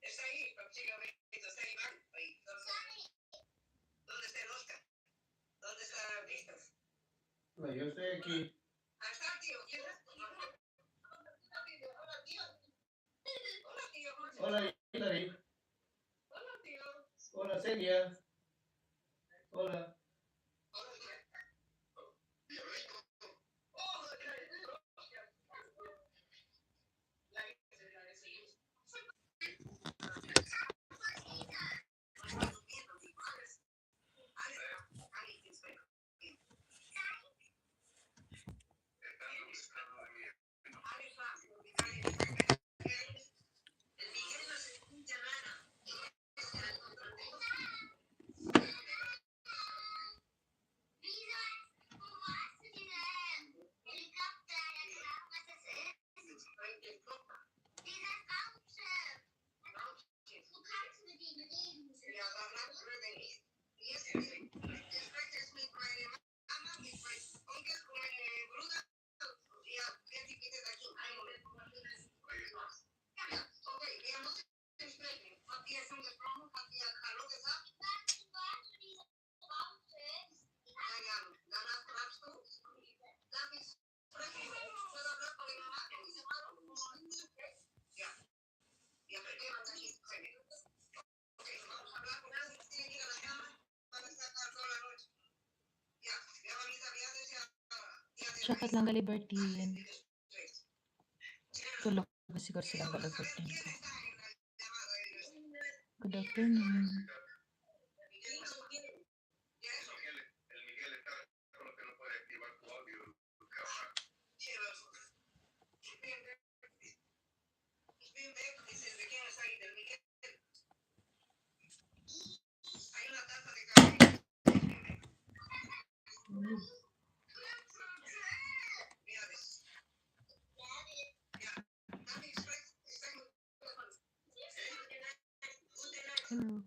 Está ahí, está ahí. ¿Dónde está el Oscar? ¿Dónde está Víctor? No, yo estoy aquí. Ahí está, tío. Hola, tío. Hola, tío. Hola, Hilary. Hola, tío. Hola, Celia. Hola. Bakit lang Liberty yun? Tulog ba siguro silang Liberty ko? Good afternoon. Hello.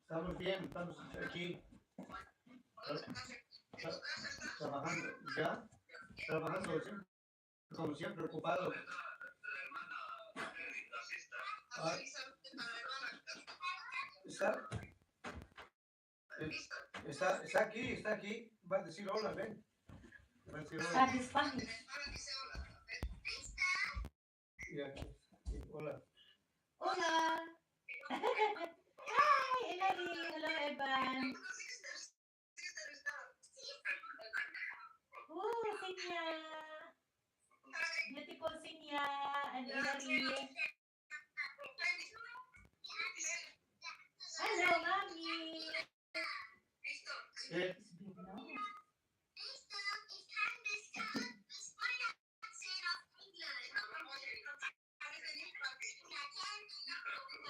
Estamos bien, estamos aquí trabajando, ¿ya? Trabajando siempre, como siempre, ocupado. Ah, está aquí, va a decir hola, ven. Va a decir hola. Spanish. Ya, hola. Hola. Hi, Elari. Hello, Evan. Sinya. Beautiful Sinya and Elari. Hello, Mommy. ¿Qué?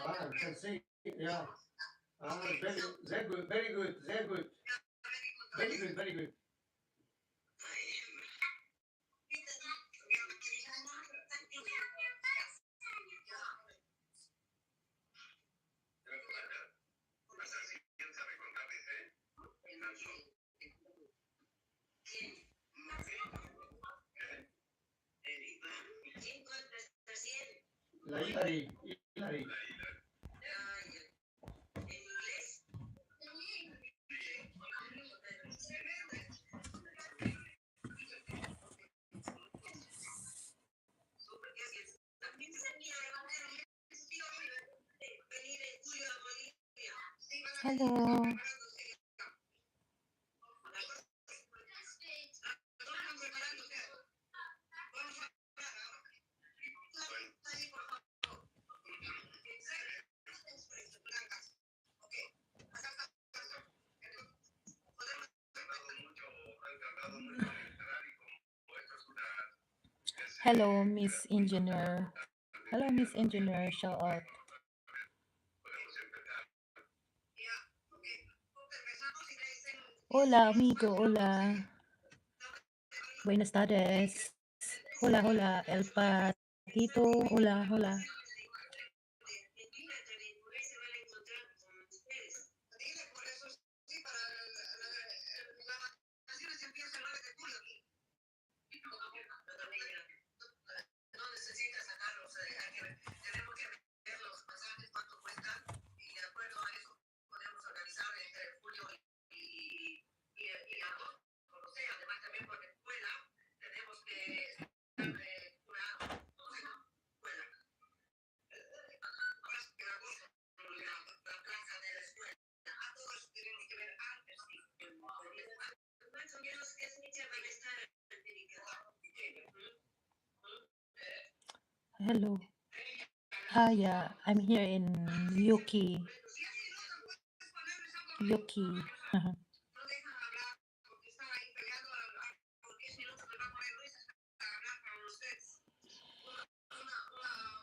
I can see, yeah. Very good, very good, very good. Very good, very good. Hillary. Hillary. En inglés. También tenía venir en julio a Bolivia. Hello. Hello, Miss Engineer. Hello, Miss Engineer. Shout out. Hola, amigo. Hola. Buenas tardes. Hola, hola. El patito. Hola, hola. No necesita sacarlos, tenemos que ver los pasajes, cuánto cuestan, y de acuerdo a eso podemos organizar entre julio y agosto, o sea, además también porque escuela, tenemos que una escuela. En agosto, la plaza de la escuela. A todos tenemos que ver antes. Más o menos, ¿qué significa bienestar empírico? Hello. Ah, yeah. I'm here in Yuki. Yuki. No dejan hablar porque están ahí peleando por 10 minutos, les va a poner Luis a hablar para ustedes.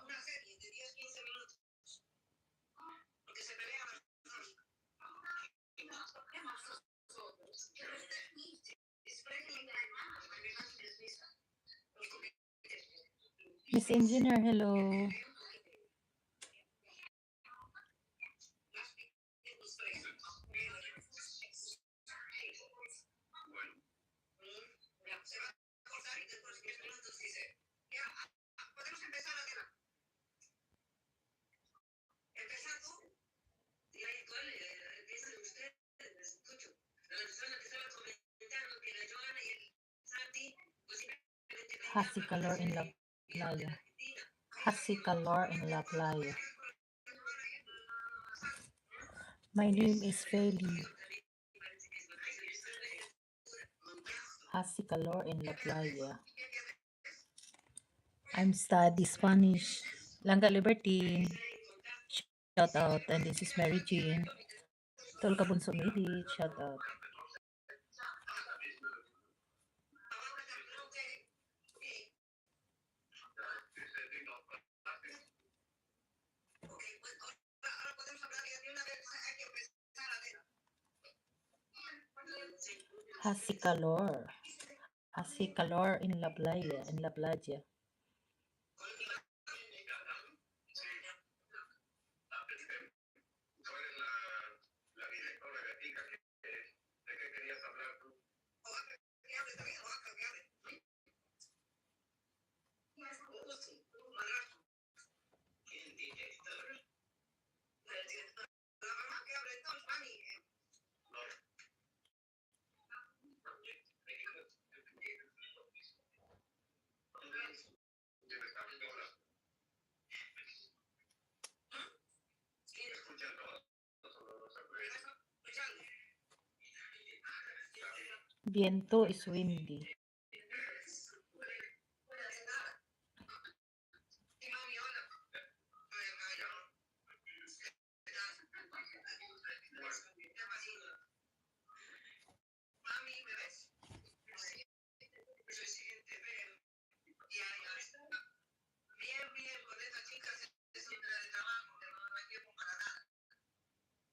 Una serie de 10-15 minutos. Porque se pelean los dos. Miss Engineer, hello. Se va a cortar y después de 10 minutos dice, ya, podemos empezar a cenar. Empezar tú. Y ahí dicen ustedes, les escucho. La persona que estaba comentando que la Joana y el Santi, pues simplemente Hace calor en la playa. Hace calor en la playa. My name is Feli. Hace calor en la playa. I'm study Spanish. Langga Liberty. Shout out. And this is Mary Jean. Tol Kabunso Mili. Shout out. Hace calor. Hace calor en la playa. En la playa. Viento is windy. Bien, con estas chicas es un gran trabajo, que no hay tiempo para nada.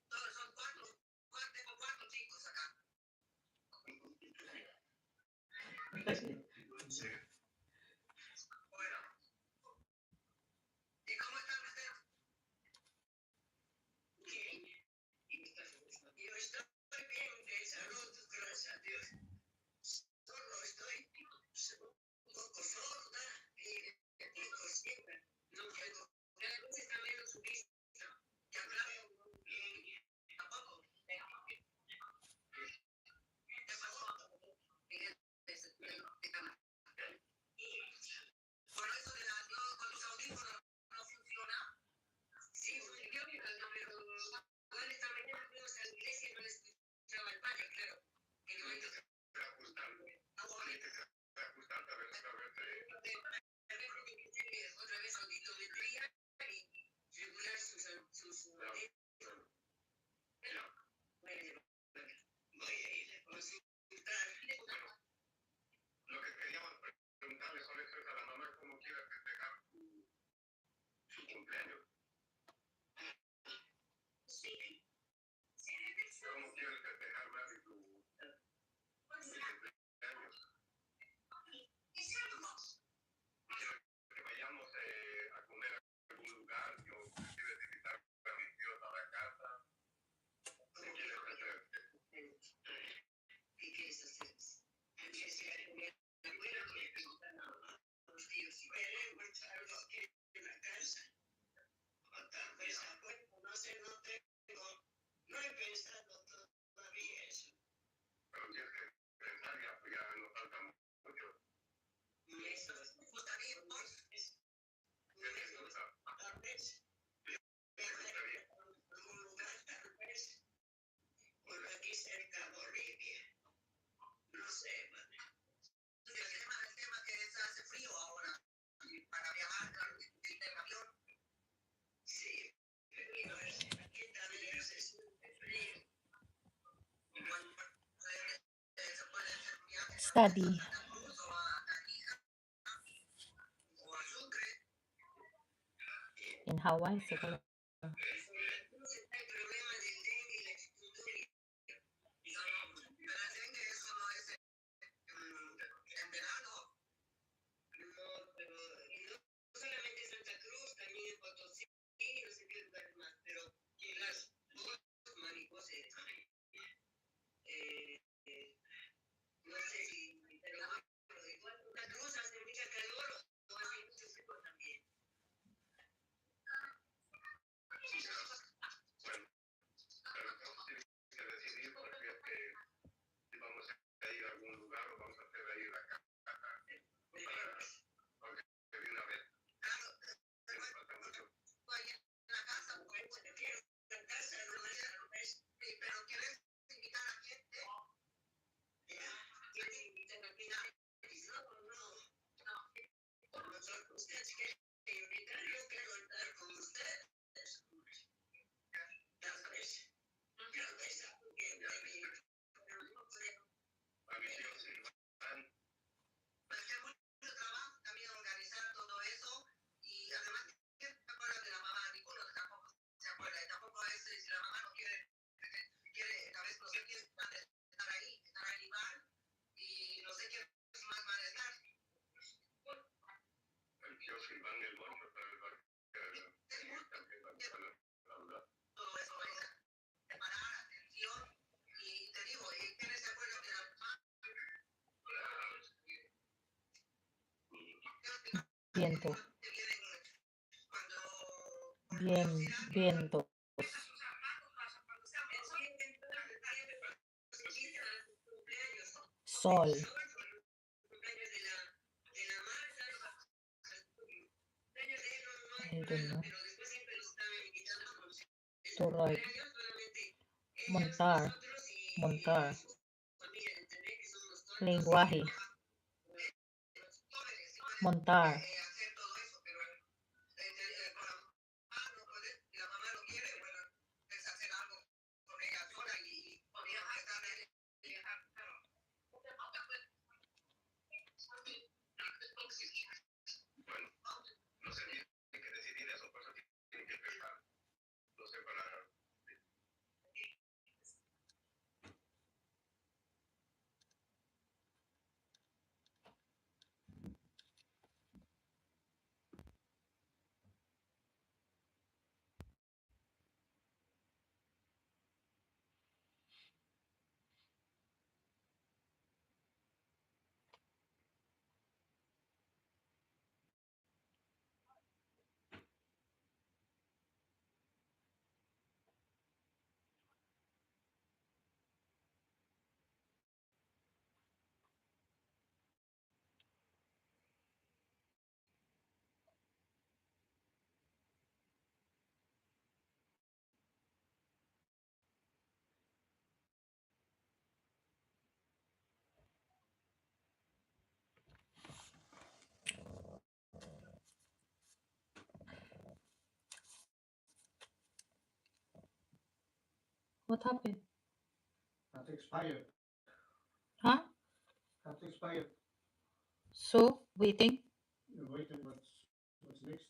Todos son tengo cuatro chicos acá. Study in Hawaii siguro. Viento. Vientos. Sol. I don't know. To write. Montar. Montar. Lenguaje. Montar. What happened? That expired. Huh? That expired. So, waiting. You're waiting what's next.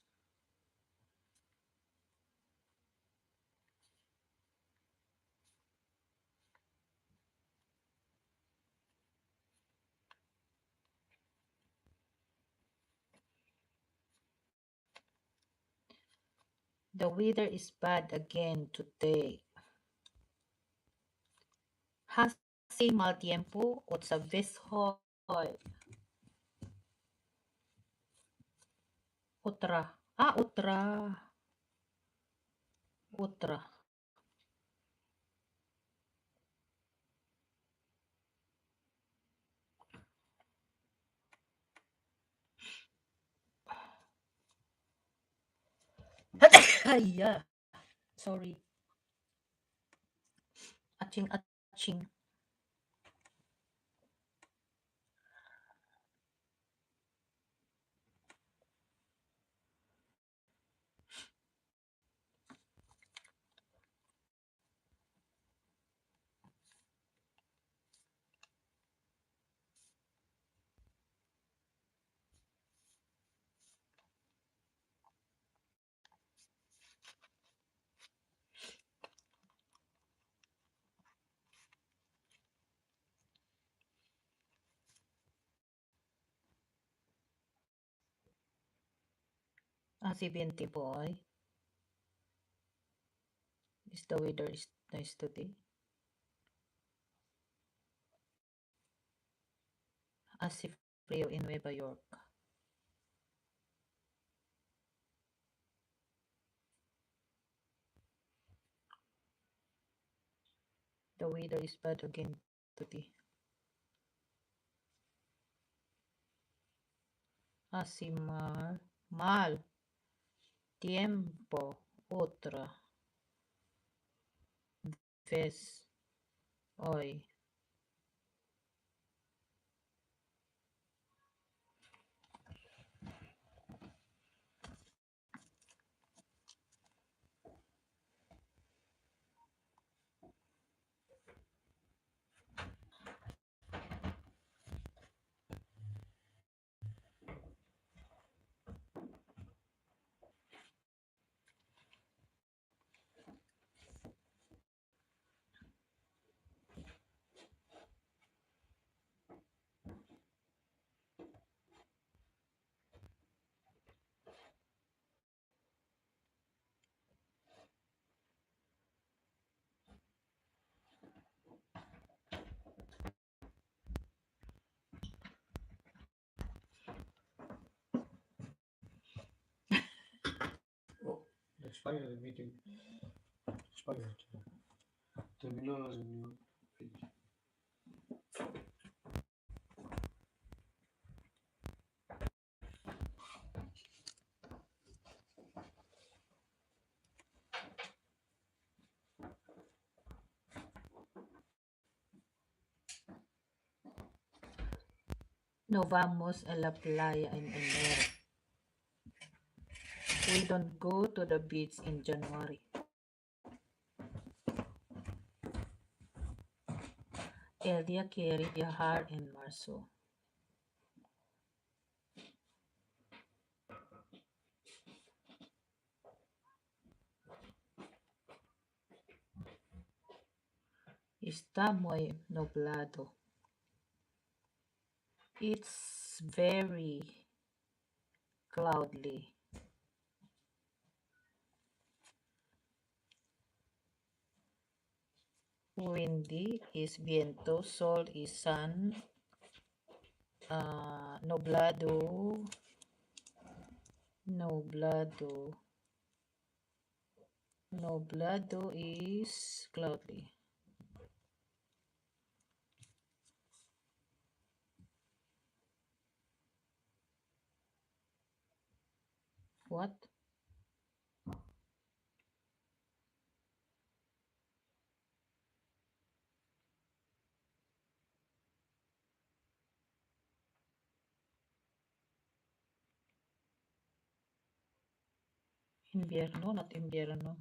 The weather is bad again today. Hace mal tiempo otra vez hoy. Otra. Ah, otra. Otra. Ay, yeah. Sorry. Aching, aching. Hace bien tiempo hoy. Is the weather is nice today. Hace frío in Nueva York. The weather is bad again today. Hace mal tiempo otra vez hoy. Oh, expired the meeting. Expired. Terminó la reunión. No vamos a la playa en enero. We don't go to the beach in January. Ella quiere viajar en marzo. Está muy nublado. It's very cloudy. Windy is viento, sol is sun, nublado, nublado, nublado is cloudy. What? Invierno, not invierno.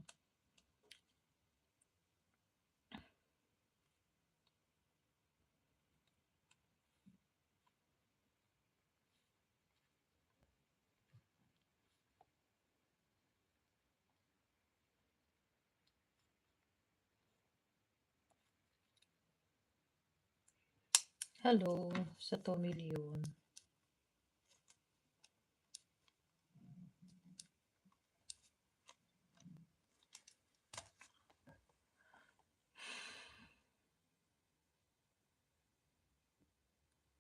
Hello, sa 2 million.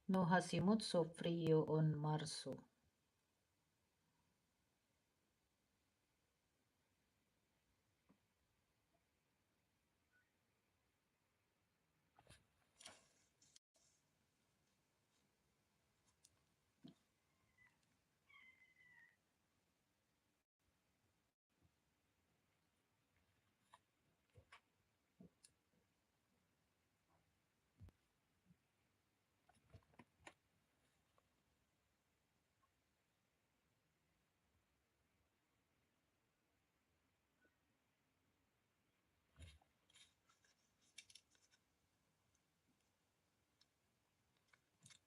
No hacimos frío on marzo.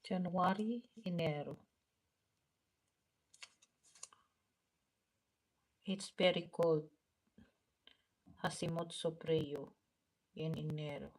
January, enero. It's very cold. Hacemos frío en enero.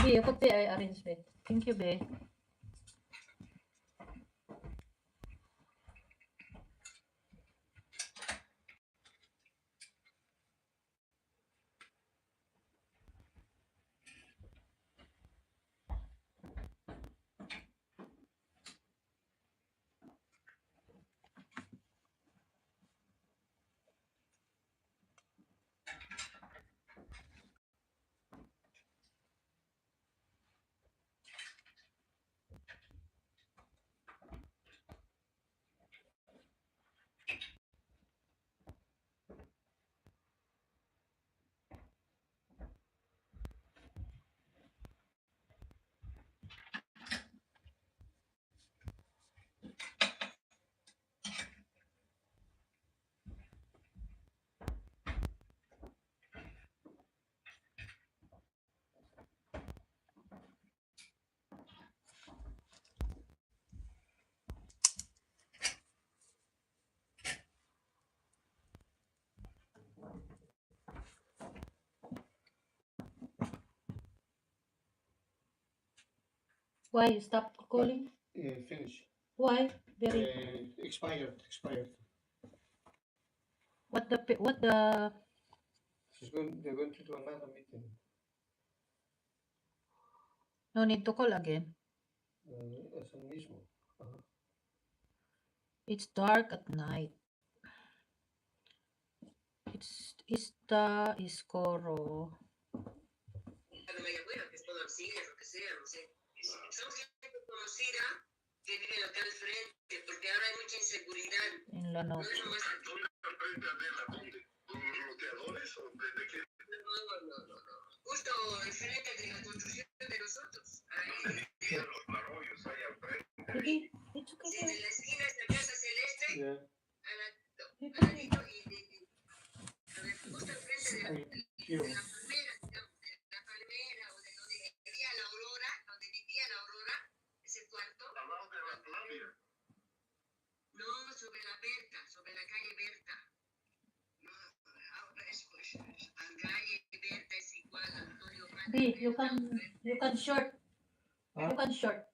Be, put be, I arrange be. Thank you, be. Why you stop calling? Finish. Why? Very. Expired. What the? They're going to do another meeting. No need to call again. Eso mismo. It's dark at night. It's the Iscoro. Bueno, que es conocida, lo que sea, no sé. Son gente conocida que vive acá al frente, porque ahora hay mucha inseguridad. En la No noche. es nomás aquí. ¿Dónde está frente a Adela? ¿Dónde? ¿Con los roteadores o desde qué? No. Justo enfrente de la construcción de nosotros. Ahí. En los arroyos ahí al frente. Baby, it's Sí, okay. de la esquina de la Casa Celeste, Yeah. al ladito y a ver, justo enfrente de la palmera, digamos, de la palmera o de donde vivía la Aurora, ese cuarto. Al lado de la playa. No, sobre la Berta, sobre la calle Berta. No, ahora es pues, calle Berta es igual a Antonio B, you can short. Huh? You can short.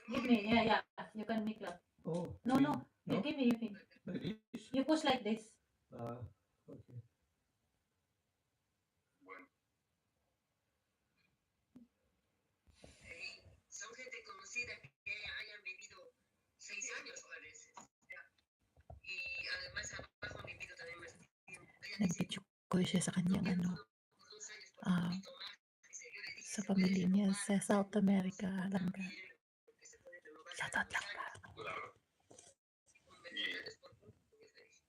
Give me, yeah. You can make that. Oh. No. No? Give me. Like this? You push like this. Okay. Bueno, Son gente conocida que hayan vivido 6 años a veces. Y además abajo han vivido también más tiempo. Ella dice, Nag-video ko siya sa kanyang por 2 años, por un poquito más. Dice, yo le dije, sa se puede pamilya niya renovar, sa South America. Langga. porque se puede renovar Shout cada out 2 Langga. años. claro. Con mensualidades por poco, yo le dije.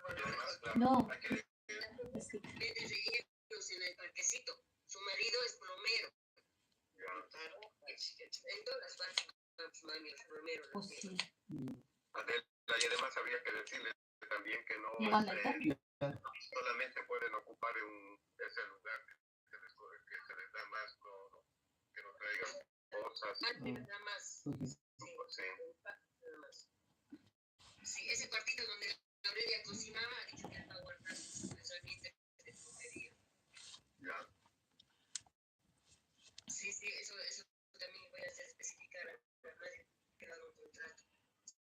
Y además, No. hay que Vende rellenos en el parquecito. Su marido es plomero. En todas partes, mami es plomero. Oh, sí. Adela, y además habría que decirle también que no You want like that? solamente pueden ocupar ese lugar que se les da más, que no traigan cosas. Nada más. Sí. Sí, ese cuartito donde Aurelia cocinaba, ha dicho que está guardando sus herramientas de frutería. Ya. Sí, eso también voy a hacer especificar a nadie que haga un contrato.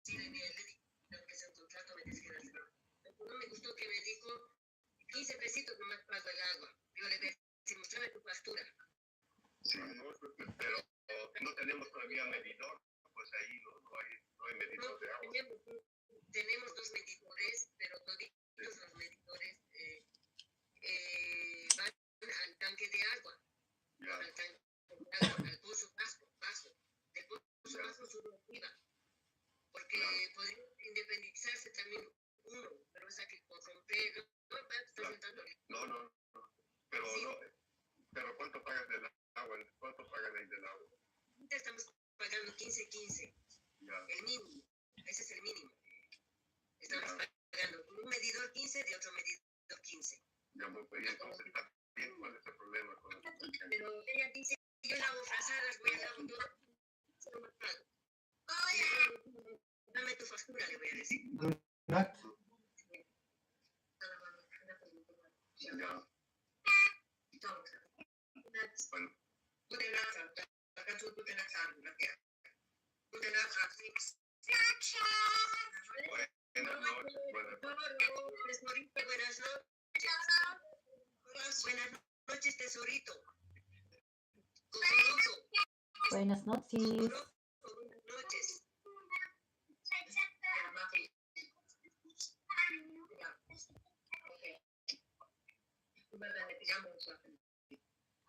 Sí, le dije que sea un contrato, me tienes que dar. No me gustó que me dijo 15 pesitos nomás pago el agua. Yo le dije, si mostrame tu factura. Sí, pero no tenemos todavía medidor, pues ahí no hay medidor de agua. Tenemos 2 medidores, pero todos los medidores van al tanque de agua. Ya. Al tanque de agua, al pozo bajo. Del pozo bajo sube arriba. Porque podría independizarse también uno, pero es que compré, No. Pero, sí. pero ¿cuánto pagas del agua? ¿Cuánto pagan ahí del agua? Ahorita estamos pagando 15. Ya. El mínimo. Ese es el mínimo. Estamos pagando un medidor 15 de otro medidor 15. Ya, pues, y entonces está bien, ¿cuál es el problema con el tanque? Pero ella dice, yo lavo frazadas, voy a lavar todo. No me pago. Dame tu factura, le voy a decir. Not. Ya. Bueno. Buenas noches. Buenas noches, tesorito. Cocoroco. Buenas noches. Buenas noches.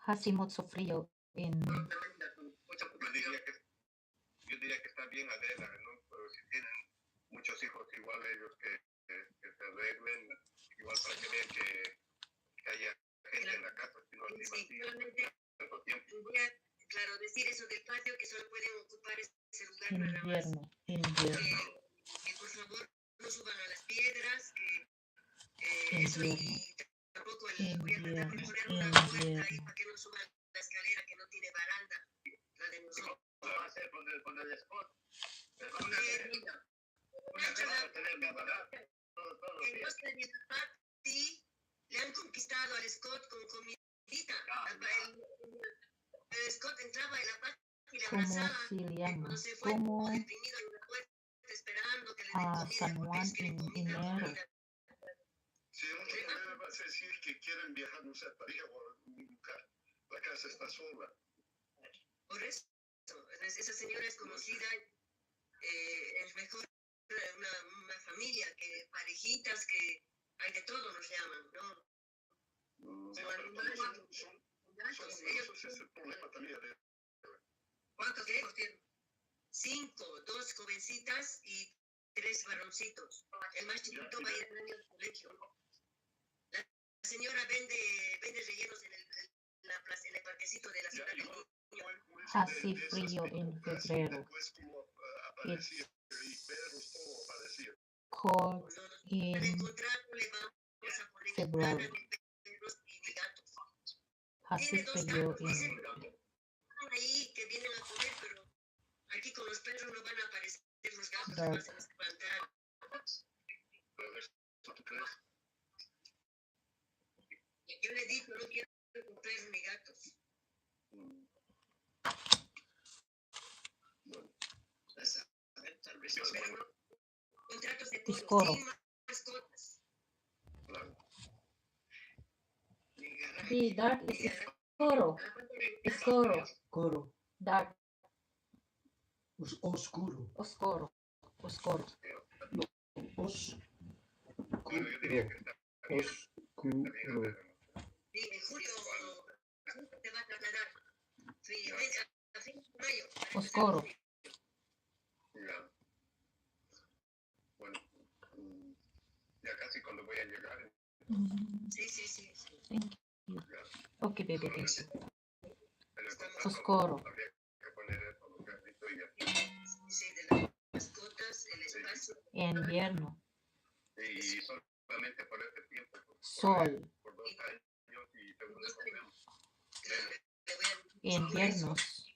Hace mucho frío en Yo diría que está bien Adela, ¿no? Pero si tienen muchos hijos, igual ellos que se arreglen, igual para que vean que haya gente en la casa, si no así vacío, tanto tiempo. Claro, decir eso del patio, que solo pueden ocupar ese lugar nada más. invierno. Que por favor no suban a las piedras, que eso Invierno. y tampoco voy a tratar de poner una Invierno. puerta ahí para que no suban la escalera que no tiene baranda, la de nosotros. ¿Cómo va a hacer con el spot? El bosque de la Patti le han conquistado al Scott con comidita. El Scott entraba en la Patti y le abrazaba. ¿Cómo se llama? Cuando se fue ¿Cómo deprimido en una puerta esperando que le den a comida, San porque Juan es que en comida. enero? Si otra vez vas a decir que quieren viajar, no sé, París o buscar, la casa está sola. Por eso, esa señora es conocida, es mejor una familia, que parejitas, que hay de todo nos llaman, ¿no? Sí, pero son ellos es el problema también. ¿Cuántos hijos tienen? 5, 2 jovencitas y 3 varoncitos. El más chiquito va a ir al colegio. La señora vende rellenos en el parquecito de la ciudad del niño. Hace frío en febrero. It's cold in February. Hace frío en ahí que vienen a comer, pero aquí con los perros no van a aparecer los gatos, Dark. se van a espantar. Yo le digo, no quiero comprar ni gatos. Tal vez contratos de Escoro. sin mascotas. Sí, dark es oscuro. Oscuro. Coro. Dark. Oscuro. Oscuro. Oscuro. Bueno, yo diría que está bien. Oscuro. Sí, en julio te va a trasladar. Sí, a fin de mayo. Oscuro. Ya. Bueno, ya casi cuando voy a llegar. Sí. Thank you. Okay, baby, thank you. Oscuro. Oscuro. Habría que poner eso, lo que has dicho y ya. Sí, de las mascotas, el espacio. Invierno. Y solamente por este tiempo Sol. por 2 años y según eso vemos. Inviernos.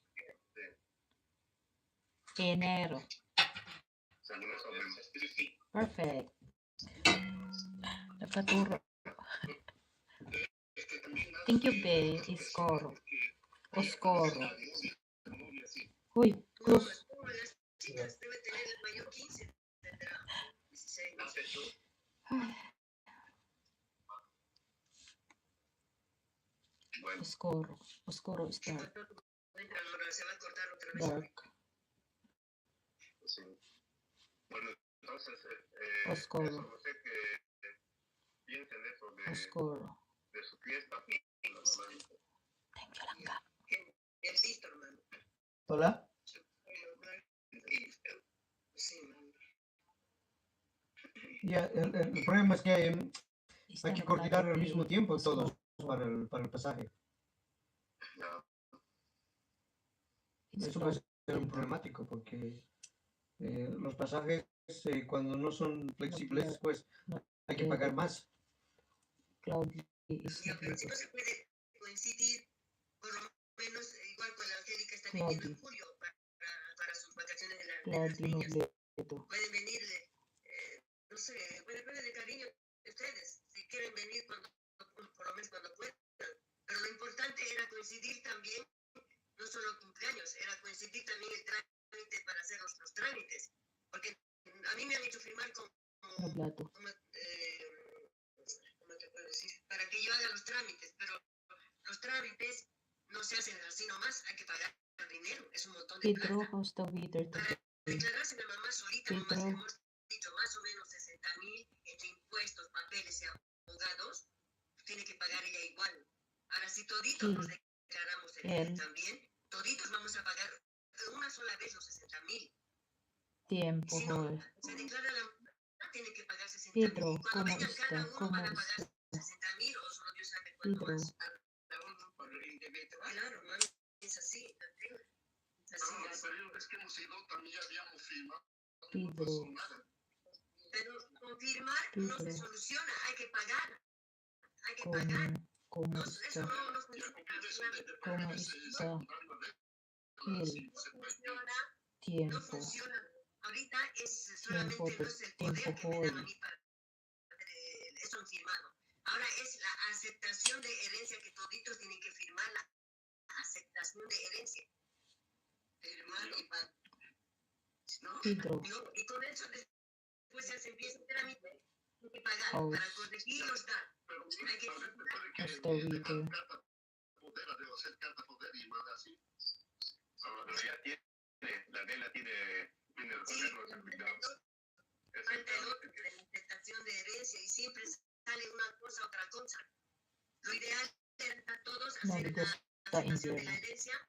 Enero. Según eso vemos. Perfect. Nakaturo. Thank you, babe. Iskoro. Oscoro. Uy, cruz. Las chicas deben tener el mayor 15, tendrá 16. Bueno, Oscuro. Oscuro está Ahora se va a cortar otra vez. dark. sí. Bueno, entonces, Oscuro. eso, no sé qué piensen eso Oscuro. de su fiesta. Thank you, Lanka. Es listo, hermano. Hola. Sí, hermano. Ya, el problema es que Está hay que en coordinar plan al mismo de tiempo Oscuro. todos para el pasaje. No, Eso puede ser un problemático porque los pasajes cuando no son flexibles pues hay que pagar más. Claudia is Ya, not pero si here. no se puede coincidir, por lo menos igual con la Angélica está viniendo en julio para sus vacaciones de las Claudia niñas. Nubleto. Pueden venir, no sé, depende de cariño de ustedes, si quieren venir por lo menos cuando puedan. Pero lo importante era coincidir también, no solo cumpleaños, era coincidir también el trámite para hacer los trámites. Porque a mí me han hecho firmar como Nubleto. ¿cómo te puedo decir? Para que yo haga los trámites, pero los trámites no se hacen así nomás, hay que pagar dinero, es un montón de Pedro plata. hosta Peter Para declararse la mamá solita, nomás Pedro. hemos dicho más o menos 60.000 entre impuestos, papeles y abogados, tiene que pagar ella igual. Ahora, si toditos Sí. nos declaramos Él. también, toditos vamos a pagar una sola vez los 60.000. Tiempo, Si no, joder. se declara la mamá, tiene que pagar 60.000. Pedro, Cuando ¿cómo vengan cada está? uno ¿Cómo van a pagar está? 60.000 o solo Dios sabe cuánto Pedro. más. Claro, mami, es así. Es así. pero es que hemos ido, también ya habíamos firmado. Pedro. Pero confirmar no se Pedro. soluciona, hay que pagar. Hay que pagar. ¿Cómo No, está? eso no funciona. ¿Cómo está? El No funciona. No tiempo. funciona. Ahorita es Tiempo solamente no de es el tiempo poder que me dan a hoy. mí para eso firmado. Ahora es la aceptación de herencia que toditos tienen que firmar, la aceptación de herencia. Firmar y pagar. ¿No? Pedro. Y con eso después ya se empieza el trámite. Hay que pagar House. para corregir los datos. Hay que Hasta ahorita. Debo hacer carta poder y más así. Pero ya tiene, la vela tiene el gobierno certificado. falta el otro, la aceptación de herencia y siempre sale una cosa otra cosa. Lo ideal es a todos No hacer le la gusta aceptación de invierno. la herencia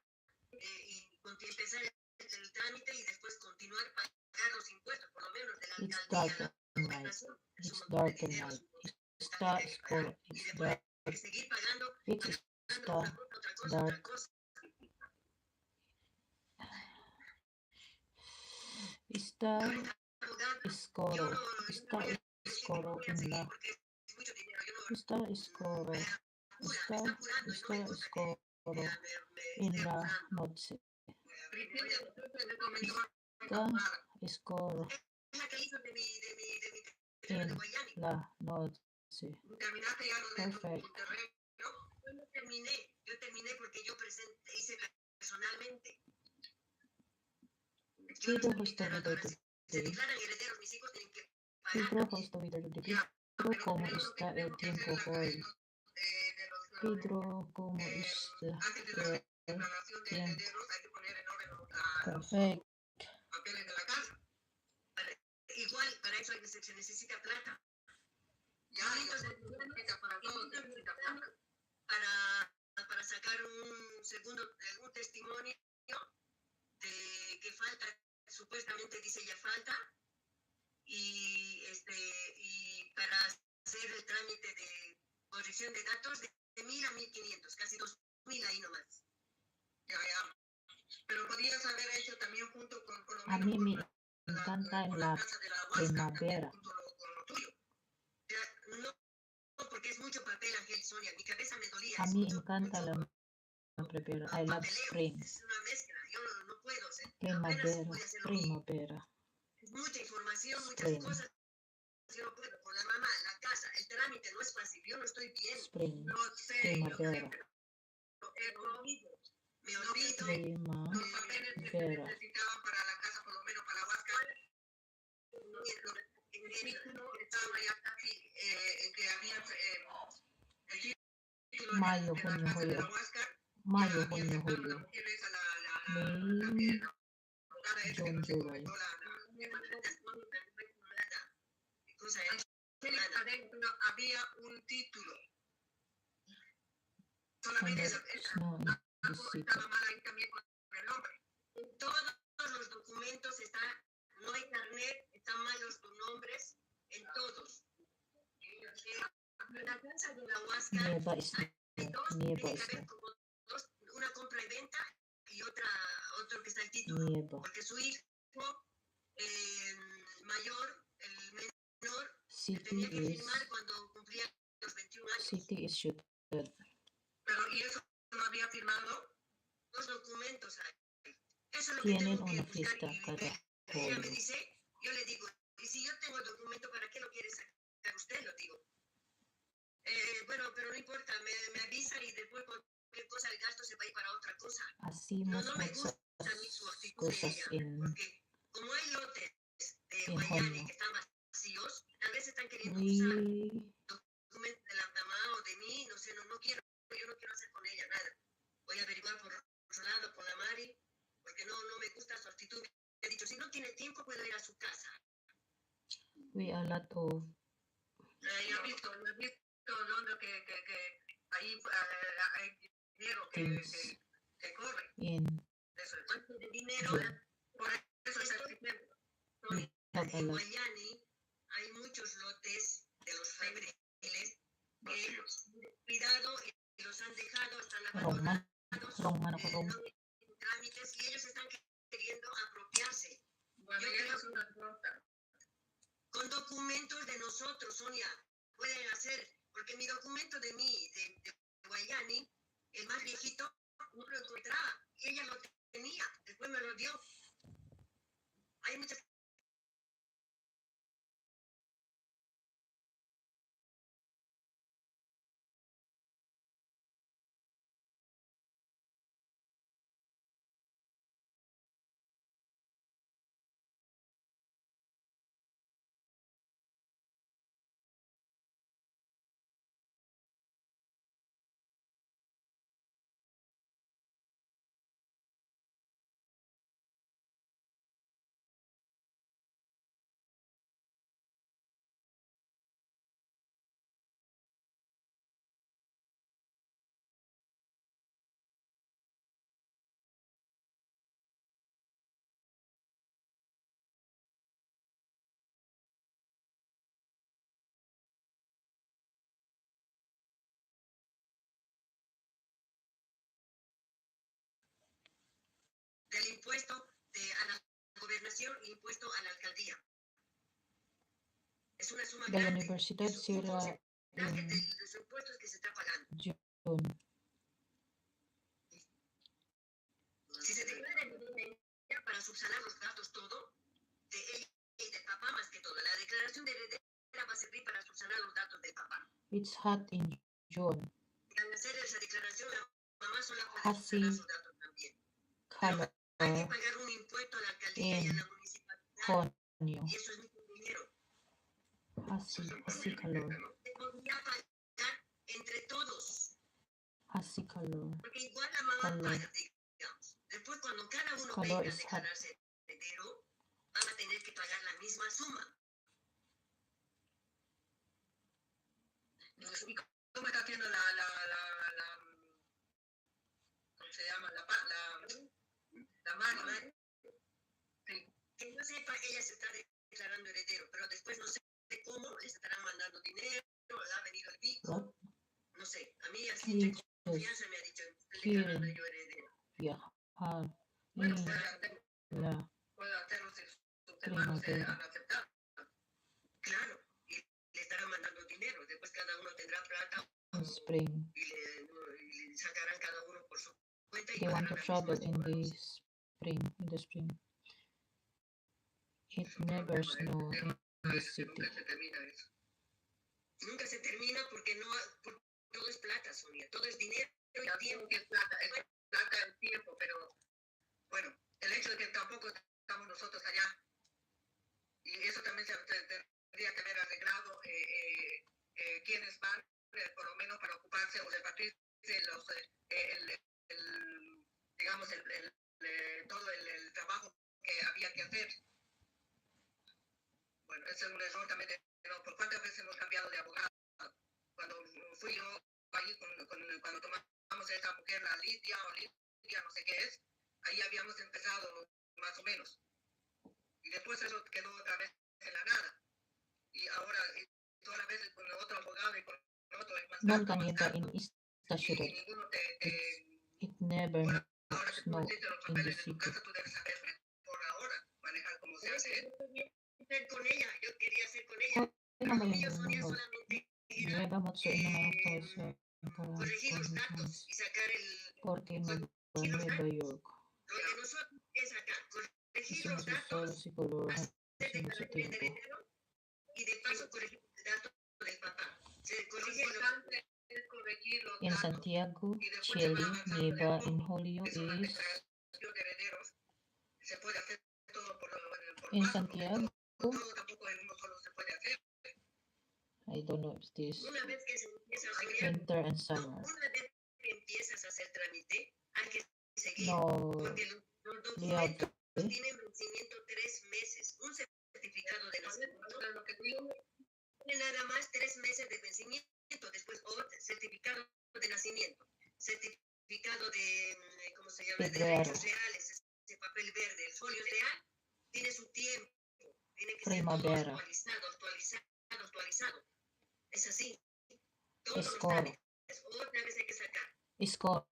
y empezar el trámite y después continuar pagar los impuestos, por lo menos de la It's alcaldía, dark la at night. gobernación. Es un It's montón de dark at dinero, night. es un Está montón de que oscuro. pagar. Y It's después dark. hay que seguir pagando, It pagando está una cosa, otra cosa, otra dark. cosa. Está Abogado, yo oscuro. no Está voy a decir que oscuro voy a en seguir la. porque es mucho dinero. Yo Está oscuro. me está apurando y no me gusta que Oscuro me en esté la apurando. noche. Está oscuro Es la que hizo de mi terreno de en Guayani. la noche. Terminaste ya lo de tu Perfecto. terreno. Yo no terminé. Yo terminé porque yo hice personalmente. Yo no Pedro estoy hosta declarando. Ahora, video si se today. declaran herederos, mis hijos tienen que Pedro pagar. hosta video today. Ya, Pedro, pero ¿cómo tenemos lo que está el tenemos que hacer tiempo de hoy? los Pedro, ¿cómo está antes de la el declaración de tiempo? herederos hay que poner en orden los Perfecto. papeles de la casa. Igual, para eso se necesita plata. Ya, entonces, para todo se necesita plata. Para sacar un testimonio de que falta, supuestamente dice ya falta, y para hacer el trámite de corrección de datos de 1.000 a 1.500, casi 2.000 ahí nomás. Ya. Pero podrías haber hecho también junto con lo A menos mí me con encanta en la la casa de la Huasca, primavera. también junto con lo tuyo. Ya, no, porque es Sonia, mi cabeza me dolía. A Es mí mucho, encanta mucho la primavera. I love papeleo. spring. Es una mezcla. Yo no puedo hacer. Apenas Primavera, pude hacerlo bien. primavera, Es mucha información, muchas spring, cosas. Yo no puedo. Con la mamá, la casa, el trámite no es fácil. Yo no estoy bien. spring, No sé, primavera, me olvido. Los papeles que se primavera. necesitaban para la casa, por lo menos para la Huáscar. En el título estaba ya casi que había el título Mayo, de la junio, casa de julio. la Huáscar. Mayo, Ya junio, aceptaron julio. las mujeres a la May, abogada esa que June, nos July. comentó adentro había un título. And Solamente the snow in the city. estaba mal ahí también con el nombre. En todos los documentos está, no hay carnet, están mal los nombres, en todos. En la casa de la Huáscar Nearby is hay dos, nearby tiene que is haber como dos, una compra y venta y otro que está el título. nearby. Porque su hijo mayor, el menor, City tenía que is firmar cuando cumplía los 21 años. city is shooted. Pero y eso no había firmado los documentos ahí. Eso es lo que Tienen tengo que una buscar fiesta y cada ver. Ella me pueblo. dice, yo le digo, y si yo tengo el documento, ¿para qué lo quiere sacar usted? Lo digo. Bueno, pero no importa, me avisa y después cualquier cosa, el gasto se va a ir para otra cosa. Hacemos No me muchas gusta a mí su actitud de cosas ella, en porque como hay lotes de en Guayani junio. que están vacíos, tal vez están queriendo usar We documentos de la mamá o de mí, no sé, no quiero, yo no quiero hacer con ella nada. Voy a averiguar por otro lado con la Mari, porque no me gusta su actitud. Me ha dicho, si no tiene tiempo, puedo ir a su casa. a lot of Yo he visto ¿no? que ahí hay dinero things que corre. in Eso, entonces, de dinero, June. por eso es el primero. We have a En lot. Guayani hay muchos lotes de los febreles que Vacíos. cuidado y los han dejado, están Roman, abandonados, Roman ako Rom. no tienen trámites y ellos están queriendo apropiarse. Bueno, Yo ya creo es una cosa. con documentos de nosotros, Sonia, pueden hacer, porque mi documento de Guayani, el más viejito, no lo encontraba y ella lo tenía, después me lo dio. Hay muchas del impuesto a la gobernación e impuesto a la alcaldía. Es una suma The grande. universidad Es un cierra porcentaje in de los impuestos que se está pagando. June. Si se declara heredaria para subsanar los gastos todo, de ella y del papá más que todo. La declaración de heredera va a servir para subsanar los datos del papá. It's hot in June. Y al hacer esa declaración, la mamá sola puede Así. subsanar sus datos también. Color Hay que pagar un impuesto a la alcaldía y a la municipalidad. junio. Y eso es mucho dinero. Así calor. Se podría pagar entre todos. Así calor. Porque igual la mamá Calor. paga, digamos. Después, cuando cada uno Calor venga a is hot. declararse heredero, van a tener que pagar la misma suma. ¿Y cómo está haciendo ¿cómo se llama? La Mari? Sí. Que yo sepa, ella se está declarando heredero, pero después no sé cómo les estarán mandando dinero, ha venido el pico. What? No sé, a mí así We entre just confianza me ha dicho, estoy declarando yo heredero. viajar Bueno, en la puedo hacerlo si sus hermanos se primavera. han aceptado. Claro, y le estarán mandando dinero, después cada uno tendrá plata o spring. y sacarán cada uno por su cuenta y They want to pagarán a los travel in matrimonio. the spring. It never snows in the city. Nunca se termina eso. Nunca se termina porque todo es plata, Sonia. Todo es dinero y tiempo. Es plata el tiempo, pero bueno, el hecho de que tampoco estamos nosotros allá, y eso también se tendría que haber arreglado quienes van, por lo menos para ocuparse o repartirse los, digamos, todo el trabajo que había que hacer. Bueno, ese es un error también. ¿Por cuántas veces hemos cambiado de abogado? Cuando fui yo ahí, cuando tomamos a esta mujer, la Lidia, no sé qué es, ahí habíamos empezado más o menos. Y después eso quedó otra vez en la nada. Y ahora, todas las veces con otro abogado y con otro es más caro. Y ninguno It never Bueno, ahora que tú snows hiciste los in the papeles de tu city. casa, tú debes saber por ahora manejar cómo se hace. Con ella, yo quería hacer con ella. Pero con ellos Sonia solamente era corregir los datos y sacar Porque no corregir los Nueva datos. York. Lo de nosotros es acá, corregir Hicimos los datos, el psicólogo hacer hace mucho declaraciones de tiempo. heredero y de paso corregir el dato del papá. Se corrige es corregir los En datos. Santiago, Y después Chile, se va avanzando de nieva a poco. en julio Eso, la es declaración de herederos, se puede hacer todo por en paso, porque Santiago. todo tampoco en uno solo se puede hacer. I don't know if this Una vez que se empieza a hacer, winter and summer. una vez que empiezas a hacer trámite, hay que seguir, No, porque los documentos tienen vencimiento 3 meses. Un certificado de nacimiento, lo que digo, tiene nada más 3 meses de vencimiento. Después otro certificado de nacimiento, certificado de, ¿cómo se llama? De derechos reales, ese papel verde, el folio real, tiene su tiempo, tiene que ser todo actualizado. Es así. Todos los trámites, otra vez hay que sacar. Escoro.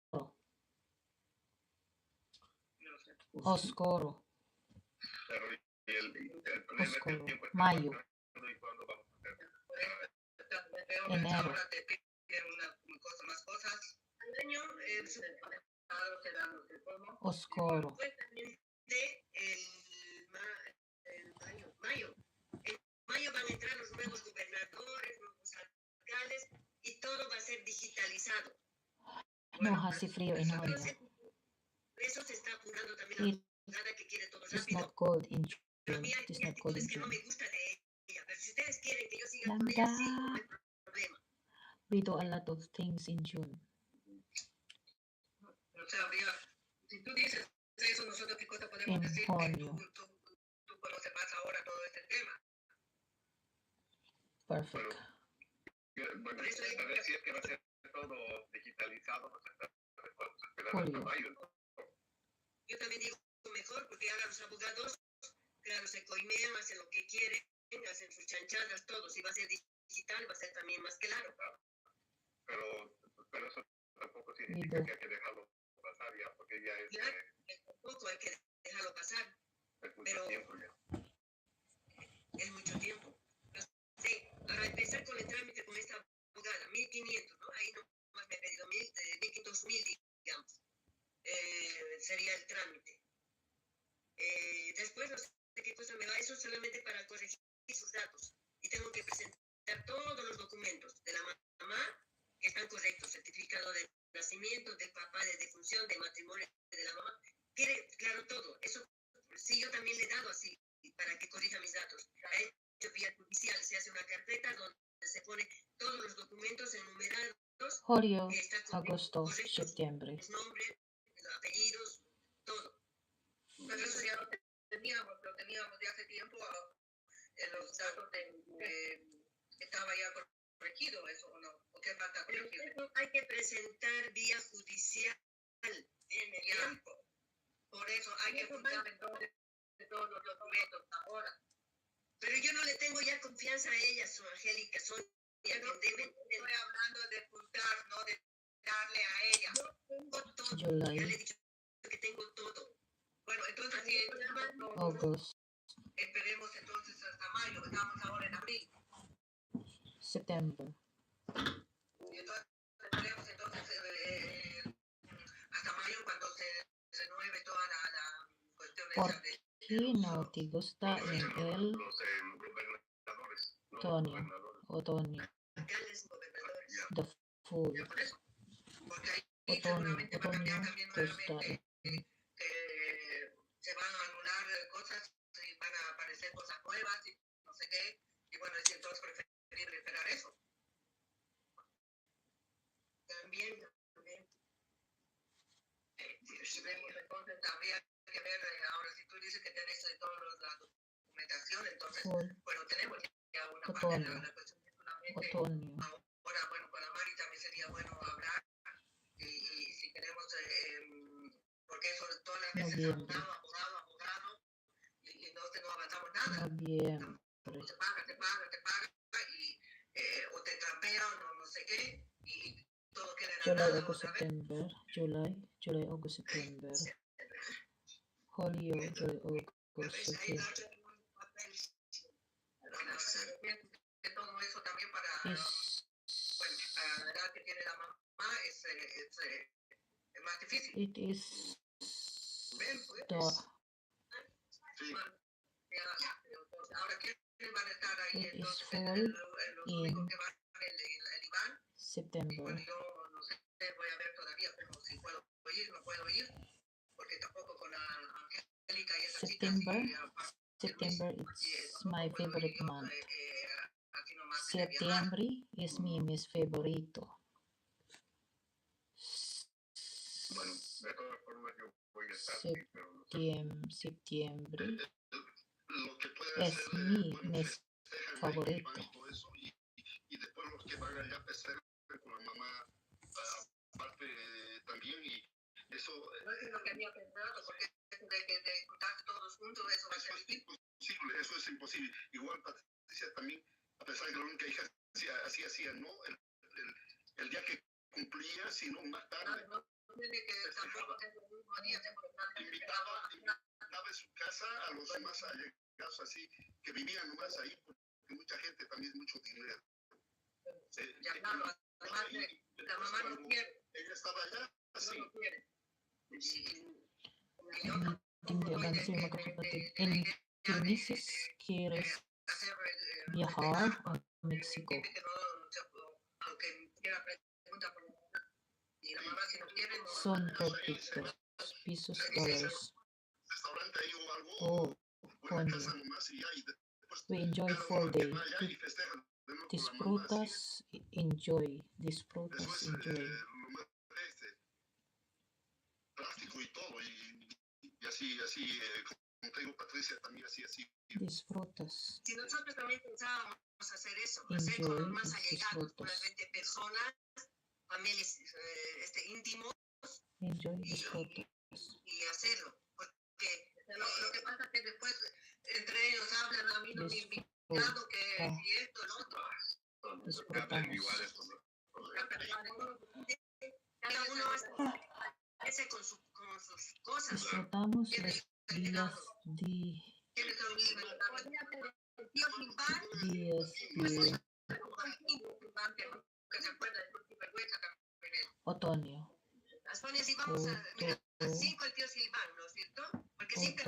Oscuro. Pero y el problema es que el tiempo está Mayo. pasando y cuándo vamos a hacer. Enero. Ahora te piden más cosas. Al año, Oscuro. Mayo. En mayo van a entrar los nuevos gobernadores, nuevos alcaldes y todo va a ser digitalizado. No hace frío en julio. Eso se está apurando también la abogada que quiere todo It's rápido. not cold in Pero a June. mí hay It's not cold in actitudes que no June. me gusta de ella. Pero si ustedes quieren que yo siga con ella, sí, no hay problema. We do a lot of things in June. O sea, si tú dices eso, nosotros qué cosa podemos En decir junio. que tú conoces más ahora todo este tema. Perfect. Bueno, Por eso a ver si es que va a ser todo digitalizado, pues vamos a esperar Julio. hasta mayo, ¿no? Yo también digo mejor, porque ahora los abogados, claro, se coimean, hacen lo que quieren, hacen sus chanchadas, todo. Si va a ser digital, va a ser también más claro. Pero eso tampoco significa que hay que dejarlo pasar ya, porque ya es... Tampoco hay que dejarlo pasar. Es mucho tiempo ya. Es mucho tiempo. Sí, para empezar con el trámite con esta abogada, 1.500, ¿no? Ahí no más me he pedido 2.000, digamos. Sería el trámite. Después no sé qué cosa me va, eso solamente para corregir sus datos. Y tengo que presentar todos los documentos de la mamá que están correctos, certificado de nacimiento, del papá, de defunción, de matrimonio de la mamá. Quiere, claro, todo. Eso sí, yo también le he dado así, para que corrija mis datos. A hecho vía judicial se hace una carpeta donde se pone todos los documentos enumerados. Julio, agosto, septiembre. Los nombres, los apellidos, todo. Pero eso ya lo teníamos de hace tiempo, los datos estaba ya corregido, eso o no, o qué falta corregir. Eso hay que presentar vía judicial en el tiempo. Por eso hay que juntar entonces todos los documentos ahora. Pero yo no le tengo ya confianza a ella, su Angélica, Sonia, estoy hablando de juntar, no de darle a ella. Yo tengo todo, ya le he dicho que tengo todo. Bueno, entonces si August. esperemos entonces hasta mayo, estamos ahora en abril. September. Y entonces ¿Por qué no te gusta Los en el gobernadores, los otoño? gobernadores. Otoño. alcaldes, gobernadores. The food. Ya por eso. Porque ahí Otoño. seguramente va a Otoño cambiar también gusta nuevamente. en Se van a anular cosas y van a aparecer cosas nuevas y no sé qué. Y bueno, es entonces preferible esperar eso. También. Si vemos entonces habría que ver, ahora si tú dices que tenés toda la documentación, entonces, full bueno, tenemos ya una parte otoño. de la cuestión de solamente. Otoño. Ahora, bueno, con la Mari también sería bueno hablar y si queremos, porque eso todas las veces Noviembre. abogado, y no avanzamos nada. Noviembre. Te paga, y o te trampean o no sé qué, y todo queda en July, nada August, otra vez. September. July, August, September. Julio, July, August, September. De todo eso también para, Is bueno, a la edad que tiene la mamá es más difícil. it is the Sí, Ahora, ¿quiénes van a estar ahí? it is Entonces, fall los únicos in que van el Iván. Y September. bueno, yo no sé, voy a ver todavía como si puedo ir, no puedo ir, porque tampoco con la Angélica y esas September. chicas y September is my favorite month. así nomás de viajar. Septiembre es mi mes favorito. bueno, de todas formas yo voy a estar, sí, pero no sé. Septiembre Lo que puede es hacer, mi bueno, mes festejan ahí favorito. y todo eso, y después los que van allá a festejar con la mamá, aparte también, y eso, No es lo que había pensado, porque de juntarse todos juntos, eso va a ser difícil. imposible, eso es imposible. Igual Patricia también, a pesar de que la única hija así hacía, ¿no? El día que cumplía, sino más tarde. No tiene que tampoco ser el mismo día, Invitaba en su casa a los más allegados así, que vivían nomás ahí, porque mucha gente también es mucho dinero. Además, la mamá no quiere. Ella estaba allá, así. No quiere. Meeting de kapatid. En qué meses quieres viajar a México? Son pesos, dólares. Restaurante ahí o algo, Oh, una coño. casa nomás y ya, y después We enjoy cada full uno que day. vaya y festejan de nuevo con la mamá, así. Disfrutas, enjoy. Eso Disfrutas, es enjoy. lo más plástico y todo, y así, como te digo, Patricia, también así. Disfrutas. Si nosotros también pensábamos hacer eso, hacer con los más allegados, unas 20 personas, familias íntimos, Enjoy, disfrutas. y hacerlo, porque lo que pasa es que después entre ellos hablan, a mí no me he invitado, que si esto, el otro. Disfrutamos. Cada uno hace con sus cosas. Disfrutamos los días de otoño. Si vamos a 5 el tío Silván, ¿no es cierto? Porque siempre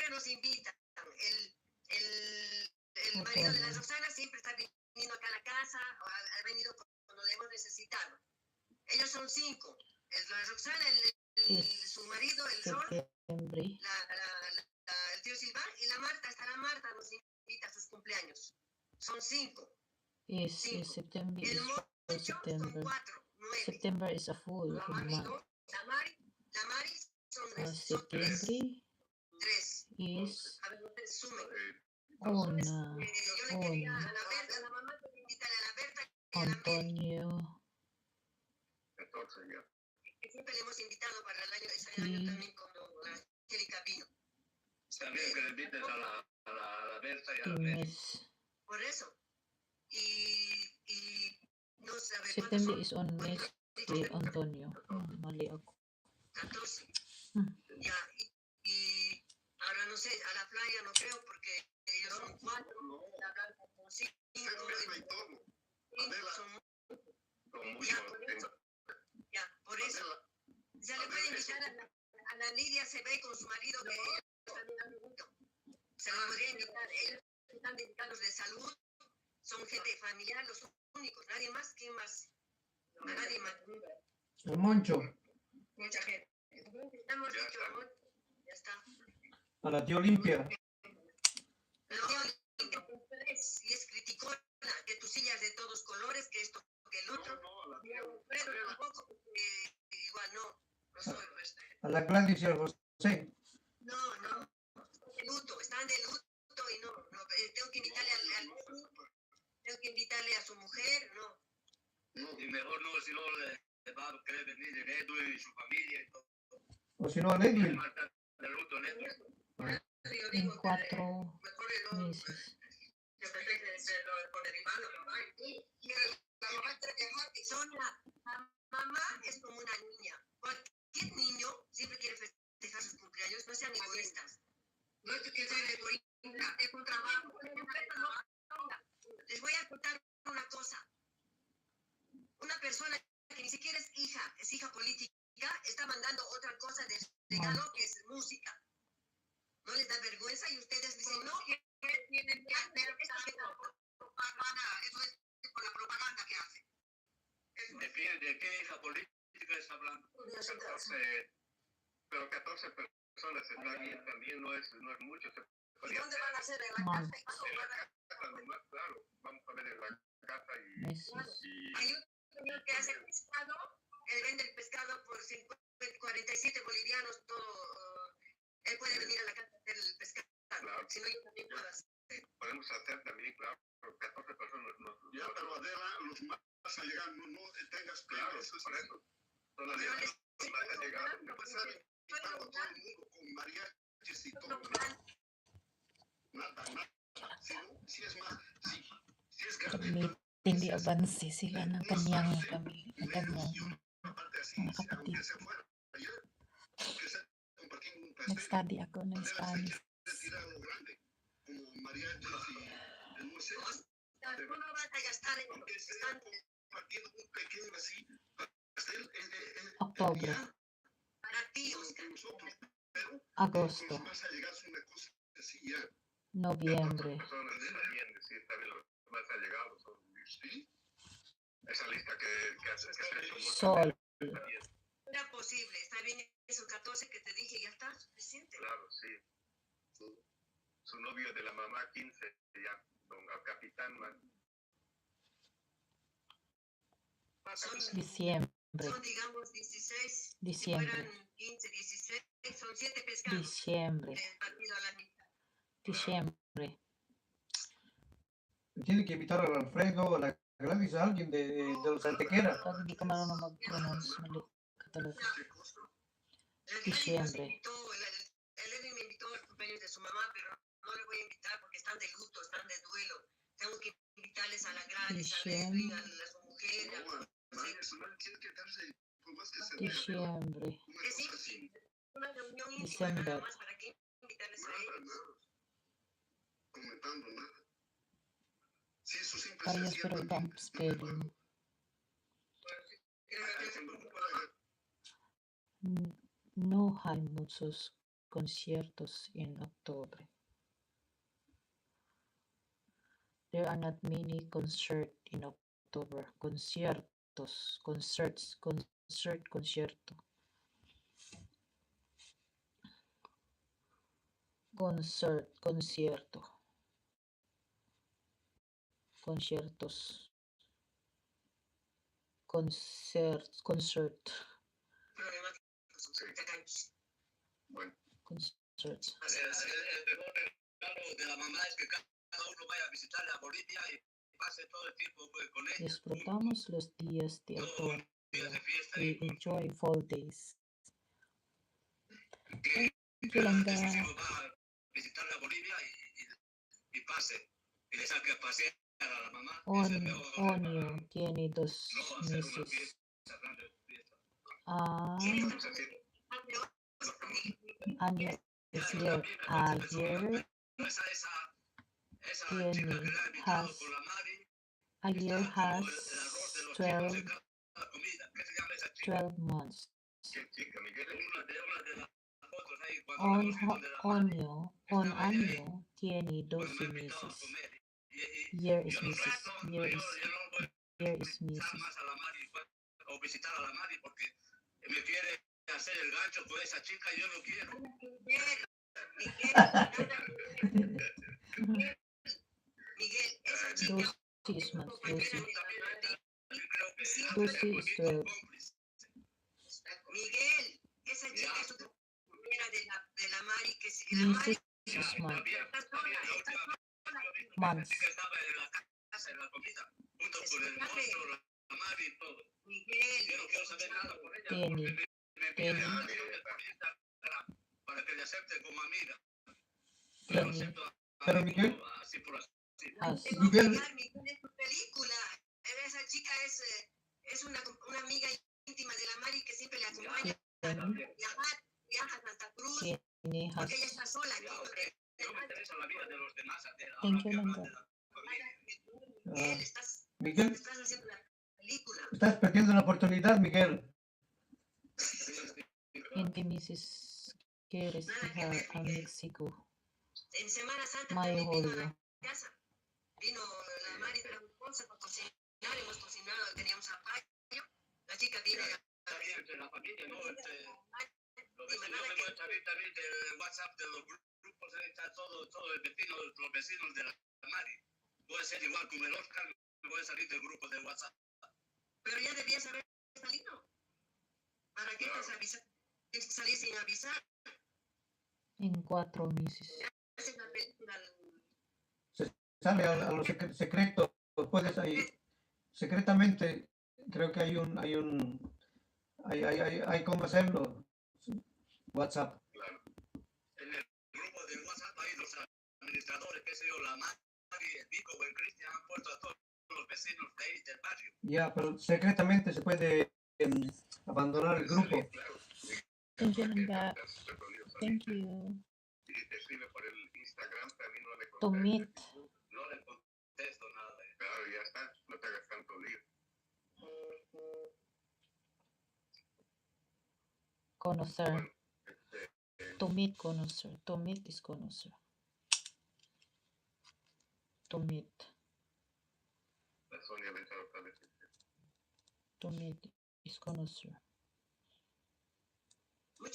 nos invitan. El marido de la Roxana siempre está viniendo acá a la casa, o ha venido cuando le hemos necesitado. Ellos son 5. La Roxana, su marido, el Sol, el tío Silván y la Marta. Hasta la Marta nos invita a sus cumpleaños. Son 5. Es septiembre. El Mocho son 4, 9. September is a full month. La Mari son Septiembre 3. is A ver, ustedes sumen. una. Yo le quería a la Berta, a la mamá, que invitar a la Berta y a la Antonio. Entonces, ya. que siempre le hemos invitado para el año también cuando la Angélica vino. También que le invites a la Berta y a la Berta. Por eso. Y no sabe September is on mes de Antonio. Mali ako. 14. Ya, y ahora no sé, a la playa no creo porque ellos son 4, la Blanca son 5. Ya, por eso. Ya le puede invitar a la Lidia, se ve con su marido que ellos están en el mundo. Se lo podría invitar. Ellos están dedicados de salud, son gente familiar, los únicos. Nadie más, ¿quién más? Nadie más. El Moncho. Mucha gente. Estamos dicho, amor. Ya está. A la tía Olimpia. Y es criticona, que tus sillas de todos colores, que esto, que el otro. Pero tampoco, igual no soy A la Gladys y al José. No, de luto, están de luto y no, tengo que invitarle tengo que invitarle a su mujer, no. Y mejor no, si no le va a querer venir en Edwin y su familia y todo. O si no, a Edwin. De luto, ¿no? En 4 meses. Yo pensé que se lo por derivado, mamá. Y la mamá tiene que dejar que son la mamá es como una niña. Cualquier niño siempre quiere festejar sus cumpleaños, no sean egoístas. No es que sea egoísta, es un trabajo. Les voy a contar una cosa. Una persona que ni siquiera es hija política, está mandando otra cosa de regalo que es música. ¿No les da vergüenza? Y ustedes dicen, no, tienen que hacer propaganda. Eso es por la propaganda que hace. Depende de qué hija política está hablando. 14, pero 14 personas están bien, también no es mucho. ¿Y dónde van a hacer? ¿En la Mal. casa? En la casa, nomás, claro. Vamos a ver en la casa Meses. Hay un señor que hace pescado, él vende el pescado por 47 bolivianos, todo. Él puede venir a la casa a hacer el pescado. Claro. Si no, yo también puedo hacer. Podemos hacer también, claro, 14 personas. Ya, pero Adela, los más a llegar, no tengas Claro, eso es por eso. Todavía no ha llegado. No pasa nada. Invitando a todo el mundo con mariachis y todo. Nada. Si es más, si es grande. Hindi avance sila ng kanyang Aparte así, mga kapatid. aunque se fuera ayer, aunque sea compartiendo un pastel, Nag-study ako ng Adela se Spanish. quiere tirar algo grande, como mariachis y el no sé, Tú no vas a gastar en aunque sea compartiendo un pequeño así, pastel Octubre, para ti, con Oscar. nosotros, pero Agosto, con los más allegados una cosa así ya. Nobyembre. Personas también, decir, también los más allegados son. ¿Sí? Esa lista que has hecho. Sol. Era posible, está bien esos 14 que te dije, ya está suficiente. Claro, sí. Su novio de la mamá, 15, ya, don Capitán, man. Diciembre, Son, digamos, 16. Diciembre. Si fueran 15, 16, son 7 pescados. Diciembre, Partido a la mitad. Diciembre. Tiene que invitar al Alfredo, a la Gladys, a alguien de los Antequera. Pag hindi ka marunong mag-pronounce, mali ka talaga. Diciembre. El Edwin me invitó al cumpleaños de su mamá, pero no le voy a invitar porque están de luto, están de duelo. Tengo que invitarles a la Gladys, a Edwin, a su mujer. Tiene que darse, por más que se Diciembre, Que sí, una reunión íntima Diciembre. nada más, ¿para qué invitarles a ellos? nada, comentando nada. Si eso siempre Parehas se pero hacía iba ang spelling. No hay muchos conciertos en octubre. There are not many concerts in October. Conciertos, concerts, concierto. Concierto. Conciertos. Concert. Bueno, Concerts. el mejor regalo de la mamá es que cada uno vaya a visitarle a Bolivia y pase todo el tiempo con ella. Disfrutamos los días de Todos otoño. los días de fiesta We y enjoy fall days. que Yolanda. sus hijos va a visitarle a Bolivia y pase y le saque a pasear a la mamá. Es el mejor regalo. Onio tiene 2 No hacer una meses. fiesta, grande fiesta. Ah, Es así. Año es year. Ayer Esa tiene, chica que le ha invitado has, con la Mari, ayer está has como el arroz de los chicos 12, en cada comida. ¿Qué se llama esa chica? 12 months. ¿Qué chica, Miguel? Una de las fotos ahí On año tiene 12 meses. Year is Mrs. Year is Mrs. O visitar a la Mari porque me quiere hacer el gancho con esa chica y yo no quiero. Miguel, esa chica. Lucy is month. Lucy. Creo que Lucy is 12. Miguel, esa chica es su compañera de la Mari que si la Mari Mrs. is month. La Months. chica estaba en la casa, en la comida, junto con el monstruo, la Mari y todo. Miguel, Yo no quiero saber nada por ella. Penny. Me pide por Instagram para que le acepte como amiga. Yo Penny. acepto Pero Miguel, así por así. As. Miguel, Miguel es tu película. Esa chica es una amiga íntima de la Mari que siempre le acompaña viaja a Santa Cruz, Penny has. porque ella está sola aquí. No me interesa la vida de los demás. Angel and God. Miguel, estás Miguel, haciendo la película. estás perdiendo la oportunidad, Miguel. En que Mrs. quieres viajar a México. En Semana Santa Mayo también vino a Julio. la casa. Vino la Mari de la esposa para cocinar, hemos cocinado, teníamos zapallo. La chica viene Está bien entre la familia, ¿no? Los vecinos me muestran ahorita del WhatsApp de los grupos, está todo el vecino, los vecinos de la Mari. Voy a ser igual como el Oscar, me voy a salir del grupo de WhatsApp. pero ya debías haber salido. ¿Para qué te avisar? Tienes que salir sin avisar. En 4 meses. Es una película. Sale a lo secreto, puedes ahí, secretamente, creo que hay cómo hacerlo. WhatsApp. Claro. En el grupo de WhatsApp hay los administradores, que sé yo, la Mari, el Vico o el Cristian han puesto a todos los vecinos de ahí del barrio. Ya, pero secretamente se puede abandonar el grupo. Claro. Angel and God. Thank you. Si te escribe por el Instagram, también no le To meet. contestes. No le contesto nada. Claro, ya está, no te hagas tanto lío. Conocer. Bueno, To meet, conocer. To meet is conocer. To meet. la Sonia le entra otra vez. To meet is conocer. Muy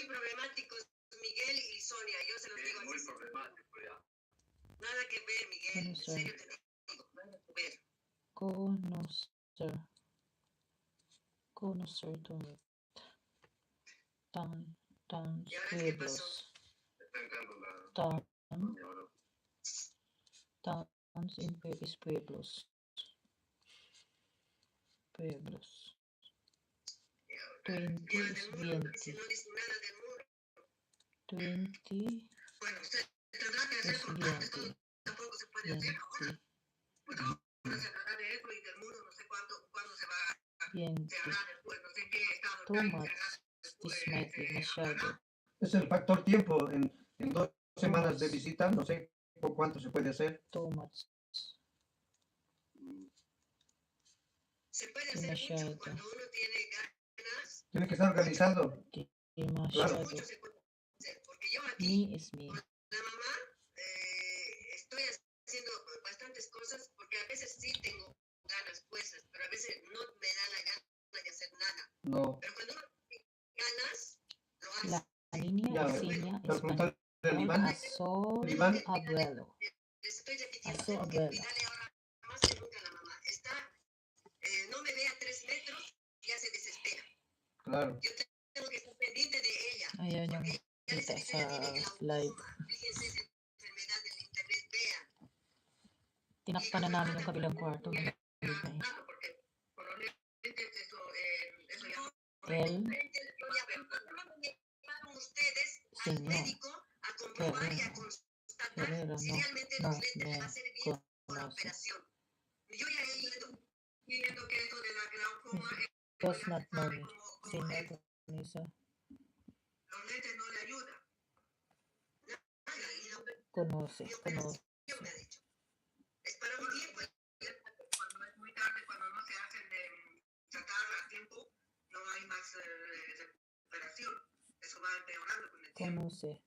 problemáticos Miguel y Sonia, yo se los digo Es muy así. problemático ya. Nada que ver, Miguel, en Conocer. serio te digo, nada que ver. Conocer. Conocer, to meet. Towns, ¿Y ahora qué pasó? pueblos. Está entrando la Town, Sonia ahora. towns is pueblos. Pueblos. 20 Mira, is del muro, si 20. no dice nada del muro. 20 Bueno, usted tendrá que hacer es por partes, 20. todo tampoco se puede hacer ahora. 20. Pues ahora se hablará de eso y del muro, no sé cuándo se va a 20. cerrar después, no sé en qué estado Too está much. cerrado después. This might be masyado. Es el factor tiempo. En 2 semanas de visita, no sé por cuánto se puede hacer. Too much. Se puede hacer Demasiado. mucho cuando uno tiene ganas. Tiene que estar organizado. Demasiado. Mucho se puede hacer, porque yo aquí Me is me. con la mamá estoy haciendo bastantes cosas porque a veces sí tengo ganas puestas, pero a veces no me da la gana de hacer nada. No. Pero cuando uno tiene ganas, lo hace. La niña Ya, enseña pero preguntarle al español Iván. a su Iván. abuelo. Les estoy repitiendo, A su tengo que abuela. cuidarle ahora más que nunca a la mamá. Está, no me ve a 3 metros, ya se desespera. Claro. Yo tengo que estar pendiente de ella. Ayan yung Porque ya les kita dije, ella tiene sa glaucoma. live. Fíjense esa enfermedad del internet, vean. Tinakpan na namin yung kabilang kwarto. Mga Claro, porque por los lentes eso ya. Él Llevaron ustedes al Señor. médico a comprobar y a constatar Herrera si no, realmente no los lentes le va a me servir por la conoce. operación. Yo ya he ido viendo que eso de la glaucoma Does not know me. como Sino Tunisa. los lentes no le ayudan. Nada, y la Conoce. mi Conoce. operación me ha dicho. Es para un tiempo. Cuando es muy tarde, cuando no se hacen de tratar a tiempo, no hay más recuperación. Eso va empeorando con el tiempo. Conoce.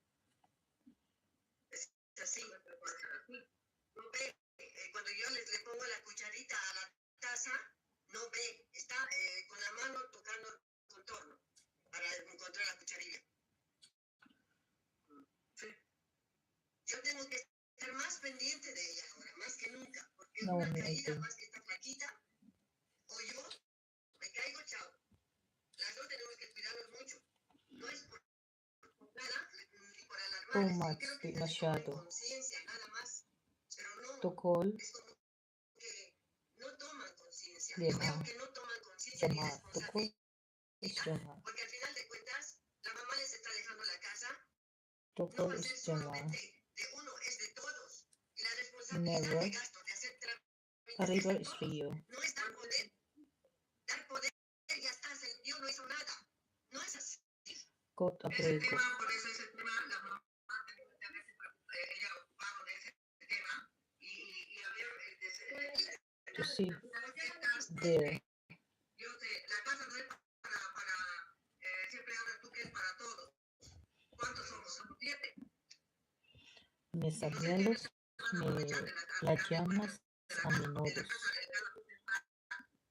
Es así. No ve, cuando yo le pongo la cucharita a la taza, no ve, está con la mano tocando el contorno para encontrar la cucharilla. Sí. Yo tengo que estar más pendiente de ella ahora, más que nunca, porque No, una me caída entiendo. más que está flaquita, o yo me caigo, chao. Las dos tenemos que cuidarnos mucho. No es por nada, ni por Too alarmarles. much. Creo que Masyado. conciencia, nada más. Pero no, To call. es como que no toman conciencia. Lima. Yo veo que no toman conciencia ni Jama. To call responsabilidad, is Jama. porque al final de cuentas, la mamá les está dejando la casa. To No call va a is ser Jama. solamente de uno, es de todos. Y la responsabilidad Never. de gastos, de hacer trámites, es Arriba de is todos. Rio. No es dar poder. Dar poder, ya está, Dios no hizo nada. No es así. Code Ese approval. tema, por eso ese tema, la mamá ella ocupado de ese tema y había To see there. yo sé, la casa no es para siempre hablas tú que es para todos. ¿Cuántos somos? Somos 7. Mis abuelos me la llamas a menudo.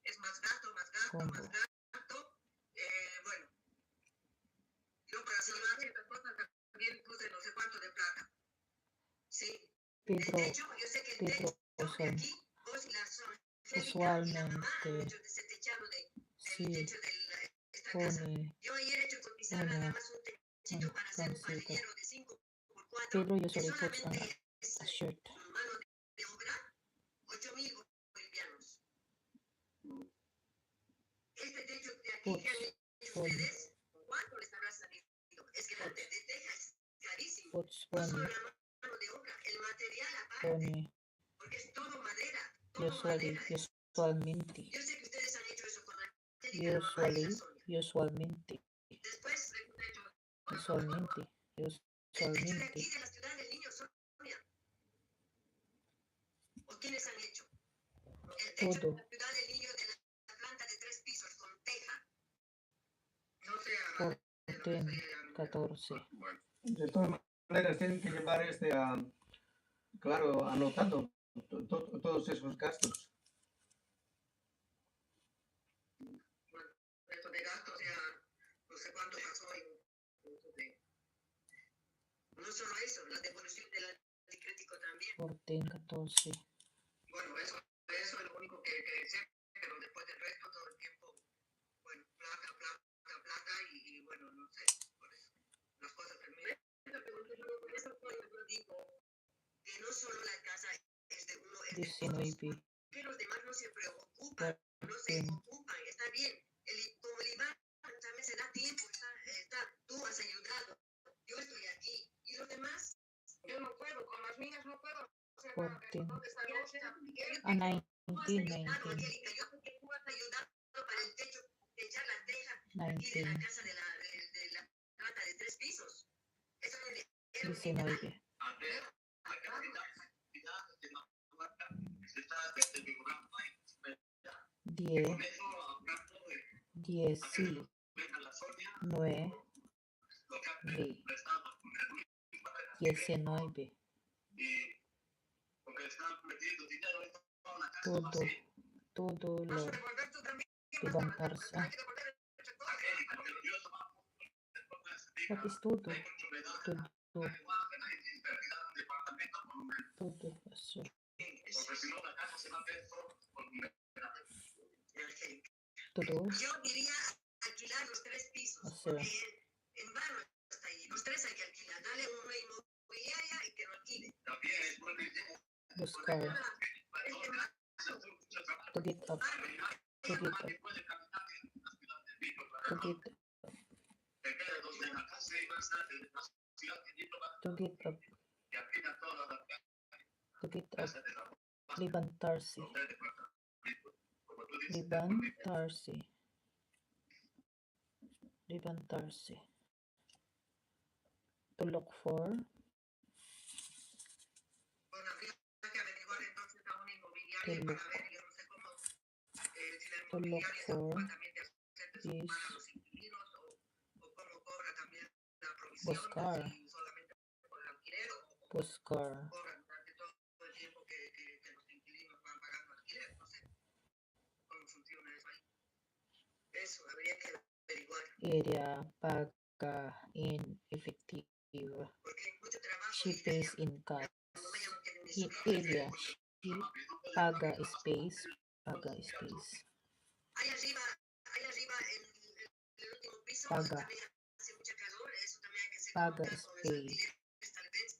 Es más gasto, más gasto, ¿Cómo? más gasto. Bueno, yo para salvar ciertas cosas también puse no sé cuánto de plata. Sí. Pedro, De hecho, yo sé que el Pedro, techo de aquí, vos y la Angélica y la mamá han usualmente hecho ese techado del sí techo de esta casa. pone Yo ayer he hecho con pizarra nada una más un techito para hacer un pancita. parrillero de 5x4, Pedro que usually puts on solamente es a shirt. mano de obra, 8,000 bolivianos. Este techo de aquí que han Puts hecho on, ustedes, ¿cuánto les habrá salido? Es que la de teja es carísimo. puts No solo on, la mano de obra, el material aparte, pone porque es todo madera, todo usually, madera. usualmente, Yo sé que ustedes han hecho eso con Angélica, la mamá y la Sonia. usualmente, Después, usualmente, el techo de usualmente, aquí de la ciudad del niño Sonia. ¿O quiénes han hecho? El techo todo, de la ciudad del niño de la planta de 3 pisos con teja. No sé, por 14. Bueno, De todas maneras, tienen que llevar claro, anotando todos esos gastos. esto de gastos ya no sé cuánto pasó No solo eso, la devolución del anticrítico también. Por 14. Bueno, eso es lo único que sé, pero después del resto todo el tiempo, bueno, plata y bueno, no sé, por eso las cosas terminan. Por eso yo digo que no solo la casa es de uno, es de 19. todos. Que los demás no se preocupan, no se ocupan, está bien. Como el Iván también se da tiempo, tú has ayudado, yo estoy aquí. ¿Y los demás? Yo no puedo, con las mías no puedo hacer 14. nada. ¿Dónde está A 19. Tú has ayudado, Angélica, yo creo que tú has ayudado para el techo, de echar la teja aquí de la 19. casa de la planta de 3 pisos. Eso es dinero. 19. Diez. 19. 19. Todo lo levantarse. What is todo? Todo eso. Todo. Yo diría alquilar los 3 pisos, O sea, porque en vano está ahí. Los 3 hay que alquilar. Dale una inmobiliaria y que lo alquile. buscar. To get up. To get up. To get up. To get up. To get up. Levantarse. Levantarse. Levantarse. To look for. Bueno, habría que averiguar entonces a una To inmobiliaria look. para ver, yo no sé cómo, si la To look inmobiliaria se for ocupa también de hacer is a los inquilinos o cómo cobra también la provisión buscar, si solamente por el alquiler o buscar, cobran durante todo el tiempo que los inquilinos van pagando alquiler. No sé cómo funciona eso ahí. Eso habría que averiguar, ella paga en efectivo, porque hay mucho trabajo she y pays in cash, no me no quieren ni y subir. ella, she paga space, Ahí arriba en el último piso paga, también hace mucha calor, eso también hay que hacer paga con los space, alquileres, tal vez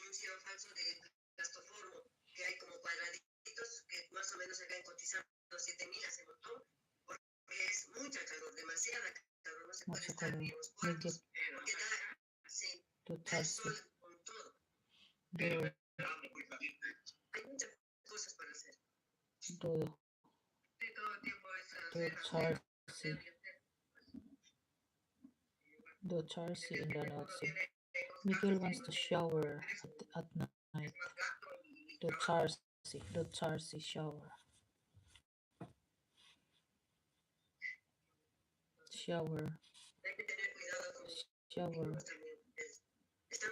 un cielo falso de plastoformo, que hay como cuadraditos, que más o menos acá en cotizando 7.000 hace un montón, porque es mucha calor, demasiada calor, no se puede mucho estar calor, ni en los need cuartos, porque da, sí, da el ducharse, sol con todo. do, Hay muchas cosas para hacer. do, Sí, todo el tiempo es hacer, ducharse, ducharse in the noche. Miguel wants to shower at night, ducharse, shower, Hay que tener cuidado con los shower, niños también. Están,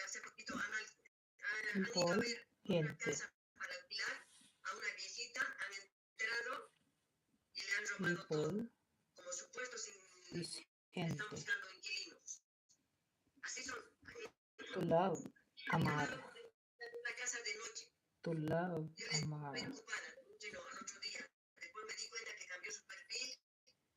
hace poquito han ido a people, ver una gente, casa para alquilar a una viejita, han entrado y le han robado todo. people, Como supuestos is están gente, buscando inquilinos. Así son. to love, amar, Una casa de noche. to love, Yo le amar, preocupada, no, al otro día. Después me di cuenta que cambió su perfil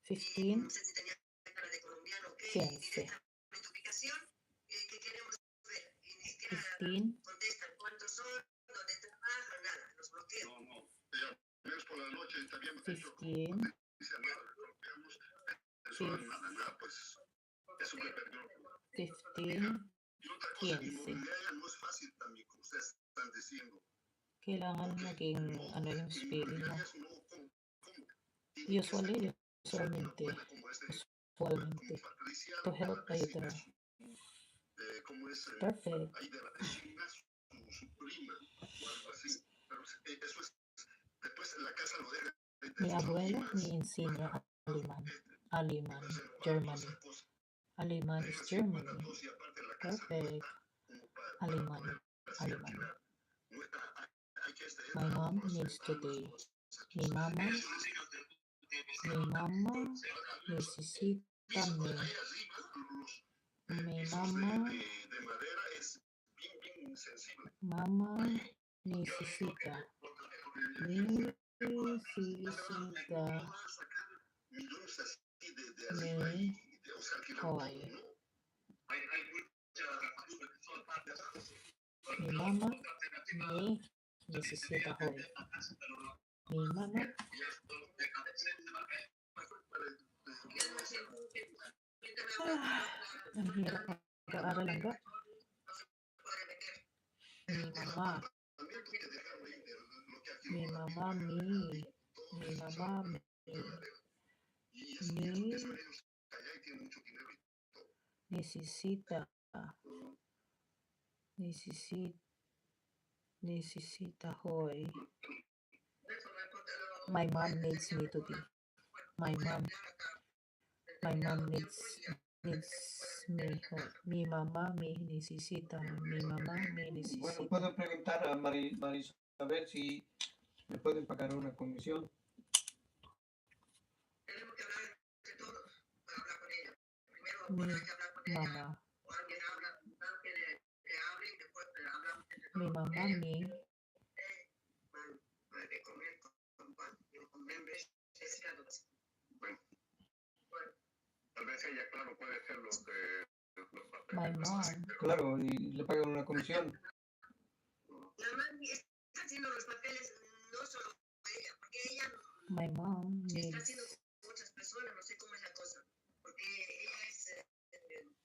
y 15, no sé si tenía cara de colombiano o qué, y 15, directamente ubicación que queremos ver. Y ni siquiera 15, contestan cuántos son, dónde trabajan, nada, los bloqueo. No, ya, menos por la noche también hemos hecho 15, dice nada, bloqueamos, eso nada, pues es súper peligroso. 15, Y otra cosa, 15. inmobiliaria no es fácil también, como ustedes están diciendo. Kailangan maging ano yung spirit mo. Inmobiliarias no, ¿cómo? Tienen que ser Usualmente, buena como este, usualmente, como Patricia, to de la help vecina, ayuda. como es Perfect. ahí de la vecina, su prima, o algo así. Pero eso es, después la casa lo deja de Mi sus abuela primas, me enseñó Alemán. Alemán, puede ser Germany. otra cosa. Alemán Deja is 50 Germany. dos y aparte la casa no Perfect. está como para Alemán, poder así Alemán. alquilar. No está, hay que estar My mom needs today. Mi mama necesita me. ahí arriba, los Mi pisos mama, de madera es bien sensible. mama necesita. Necesita Millones así de arriba me y de, o sea, alquilar todo, hoy. ¿no? Hay Mi mama me necesita hoy. Mi mama ang hirap mag-aaral hangga. Mi mama, mi mama me necesita, necesita hoy. My mom needs me today. My mom needs me hoy. Mi mamá me necesita. Mi mamá me Bueno, necesita. puedo preguntar a Marisabel si me pueden pagar una comisión. Tenemos que hablar entre todos para hablar con ella. Primero Mi hay que hablar con ella, mamá. o alguien habla, que le hable y después hablamos entre Mi todos. mamá me De comer con members, es cada vez. Bueno, tal vez ella, claro, puede hacer los papeles. My mom. Claro, y le pagan una comisión. La mami está haciendo los papeles, no solo ella, porque ella My mom está haciendo needs con muchas personas, no sé cómo es la cosa, porque ella es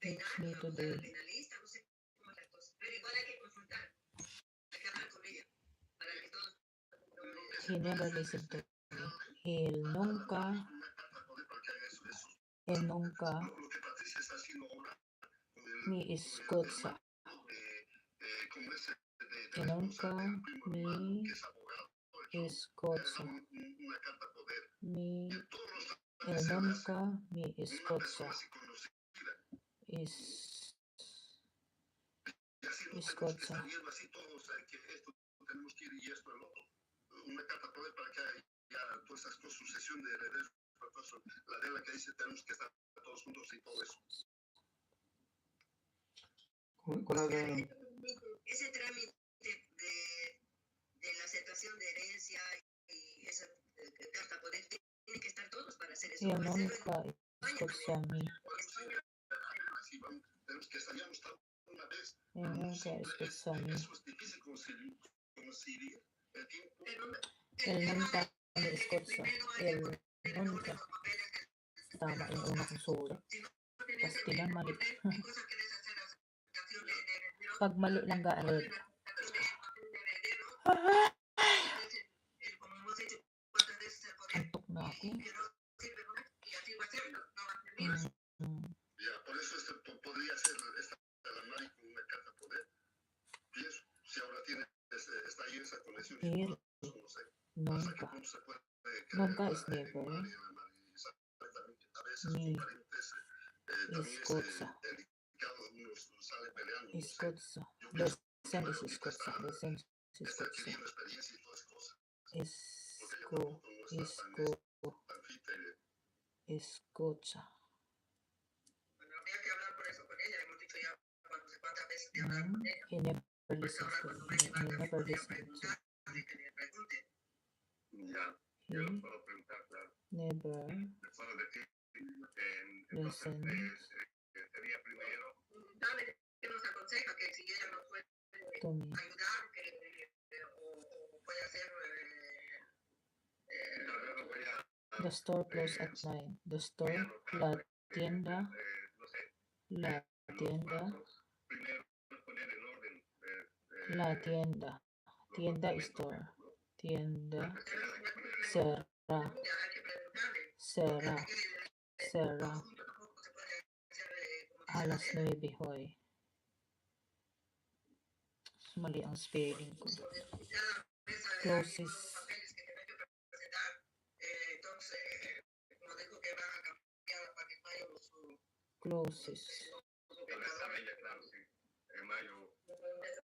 needs me penal, today. penalista, no sé cómo es la cosa, pero igual hay que consultar, hay que hablar con ella, para que todos... He never listened to me. Él nunca Lo que Patricia está haciendo ahora me escucha. como ese Él nunca me que es abogado, escucha. una carta poder. Él Todos los trámites se le hace nunca me una escucha. persona así conocida. es Y así no tenemos que Escocia. estar viendo así todos, que esto tenemos que ir y esto el otro. Una carta poder para que haya todas esas cosas, sucesión de herederos, la regla que dice tenemos que estar todos juntos y todo eso. Ese trámite de la aceptación de herencia y esa carta poder tiene que estar todos para hacer eso. Io Para hacerlo nunca en Escoziani. Así vamos, tenemos que ensayamos una vez. Io nunca Escoziani. Eso es difícil conseguir el tiempo. Il nunca ni Scozia. Il nunca tama in una kong sulat. Tapos tinamali. Pag mali lang ga-red. Antok na ako. Ya, por eso podría ser esta alarmar con una carta poder. Pienso, si ahora tiene, está ahí esa conexión, Pero, no sé, hasta qué nunca. punto se puede Nunca is never. a veces Ni con parientes también Escocia. es delicado, uno sale peleando, no sé. Escocia. Yo pienso Lesen is que Escocia. está Lesen is Escocia. adquiriendo experiencia y todas esas cosas. Tan fit, Escocia. Bueno, habría que hablar por eso con ella. Hemos dicho ya cuando sé cuántas veces de hablar con ella. He never Pues listens ahora to cuando me. venga He también never podría listens to preguntar, que le pregunte. Ya, yo He puedo preguntar, claro. never Le puedo decir, entonces, listens sería primero, Dale, que nos aconseja que si ella nos puede to me. ayudar o puede hacer luego voy a, The store closed at 9. The store, la tienda, no sé, la tienda, primero poner en orden la tienda, tienda y store, tienda, cerra, ya hay que preguntarle. cerra, cerra, Tampoco se puede hacer como a dice la las ley. 9 hoy. Mali ang spelling ko. Cada vez hay Closes, nuevos papeles que tienen que presentar. Entonces, como dijo que van a cambiar para que mayo su closes. familya, claro, sí, en mayo,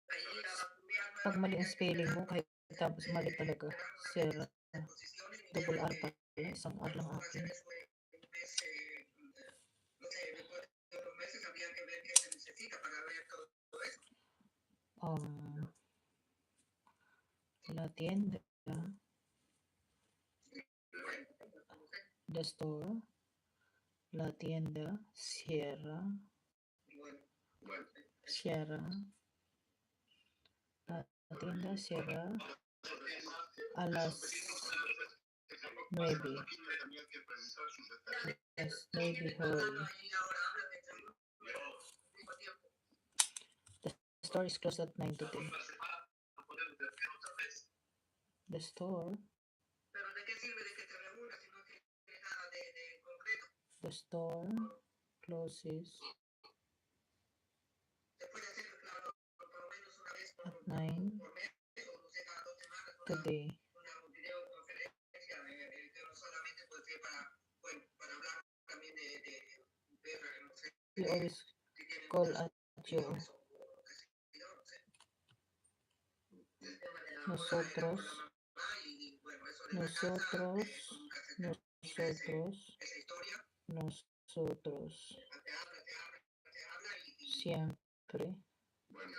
ahí la va a cambiar Pag mali ang nuevamente. spelling mo, kahit tapos mali talaga, cerra. Posiciones y Double ver R pala, isang R lang cómo va a ser akin. eso en un mes, no sé, después de unos meses habría que ver qué se necesita para ver todo eso. La tienda, the store, la tienda, cierra, cierra, la tienda cierra a las 9. Las 9 hoy. The store is closed at 9 to 10. The store, Pero ¿de qué sirve de que te reúnas si no tienes nada de concreto? the store closes Se puede hacer, claro, por lo menos una vez at 9 por mes o no sé, cada 2 semanas today. una videoconferencia que no solamente puede ser para hablar también de ver, no sé, We always si tienen call otras at you. opiniones o qué sé yo, no sé. El tema de la boda era con Nosotros, la mamá y bueno, eso de la casa nosotros, nunca se termina nosotros, esa historia. nosotros, Te habla y siempre, bueno,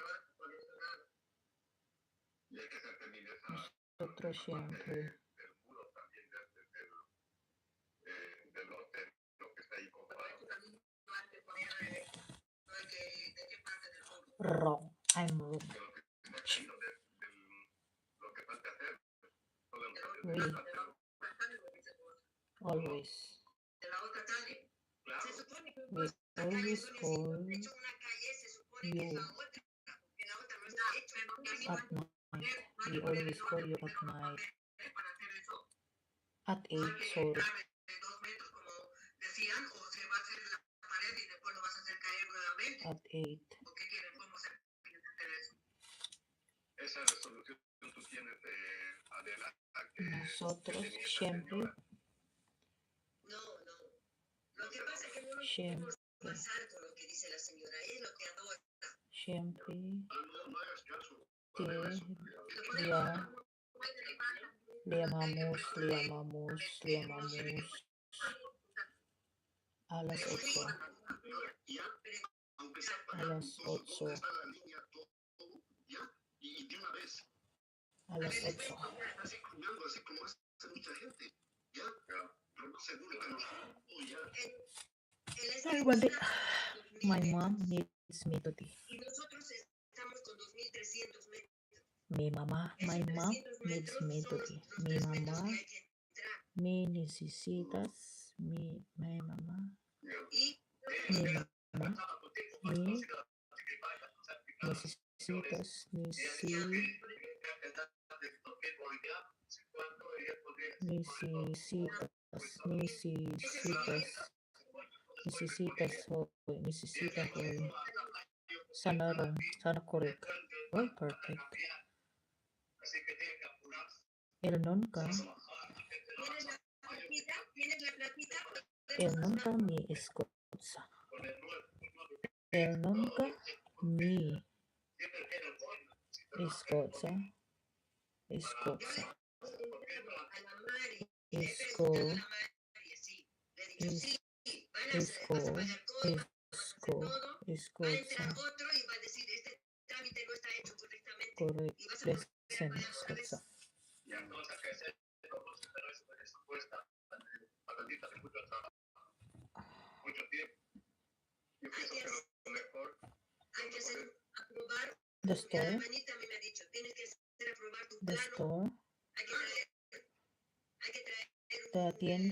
y hay que hacer también esa nosotros parte siempre, del muro también del hotel, lo que está ahí comprado. no hay que poner, no hay que, ¿de qué parte del mundo? wrong, I'm wrong. De lo que está caído lo que falta hacer, podemos hacer We de la parte always, De la otra calle. claro, Se supone que we always call de hecho una calle se supone que es you la otra, porque la otra no está hecha. at night. We always call you at night. Para hacer eso, At 8, sorry. de 2 metros como decían, o se va a hacer la pared y después lo vas a hacer caer nuevamente. At 8. ¿O qué quieren? ¿Cómo se quieren hacer eso? esa resolución tú tienes Adela, que Nosotros tenía esa siempre, señora. No, no. Lo que pasa es que no siempre, pasar con lo que dice la señora, es lo que adora. Siyempre, No hagas caso. que le amamos a las 8. Aunque sea A las 8. está la línea, todo, ya, y de una vez. A las 8. Así cambiando, así como hace mucha gente. Ya, pero no se dure tan oscuro, ya. Ay, mali. My mom needs me today. Y nosotros estamos con 2.300 metros. My mom needs me today. Mi mamá me necesitas. Mi mamá. Y Mi mamá me necesitas. Necesitas hoy. Sana correct. Oh, perfect. El nunca me escucha. El nunca me escucha. Escucha. otro y va a decir, este trámite no está hecho correctamente. Correct. Y vas a Escucha. Ya no vas a crecer, como si pero eso cuesta mucho tiempo. Yo pienso que lo mejor hay que hacer aprobar. The La store. hermanita a mí me ha dicho, tienes que hacer aprobar tu The plano. store. Hay que traer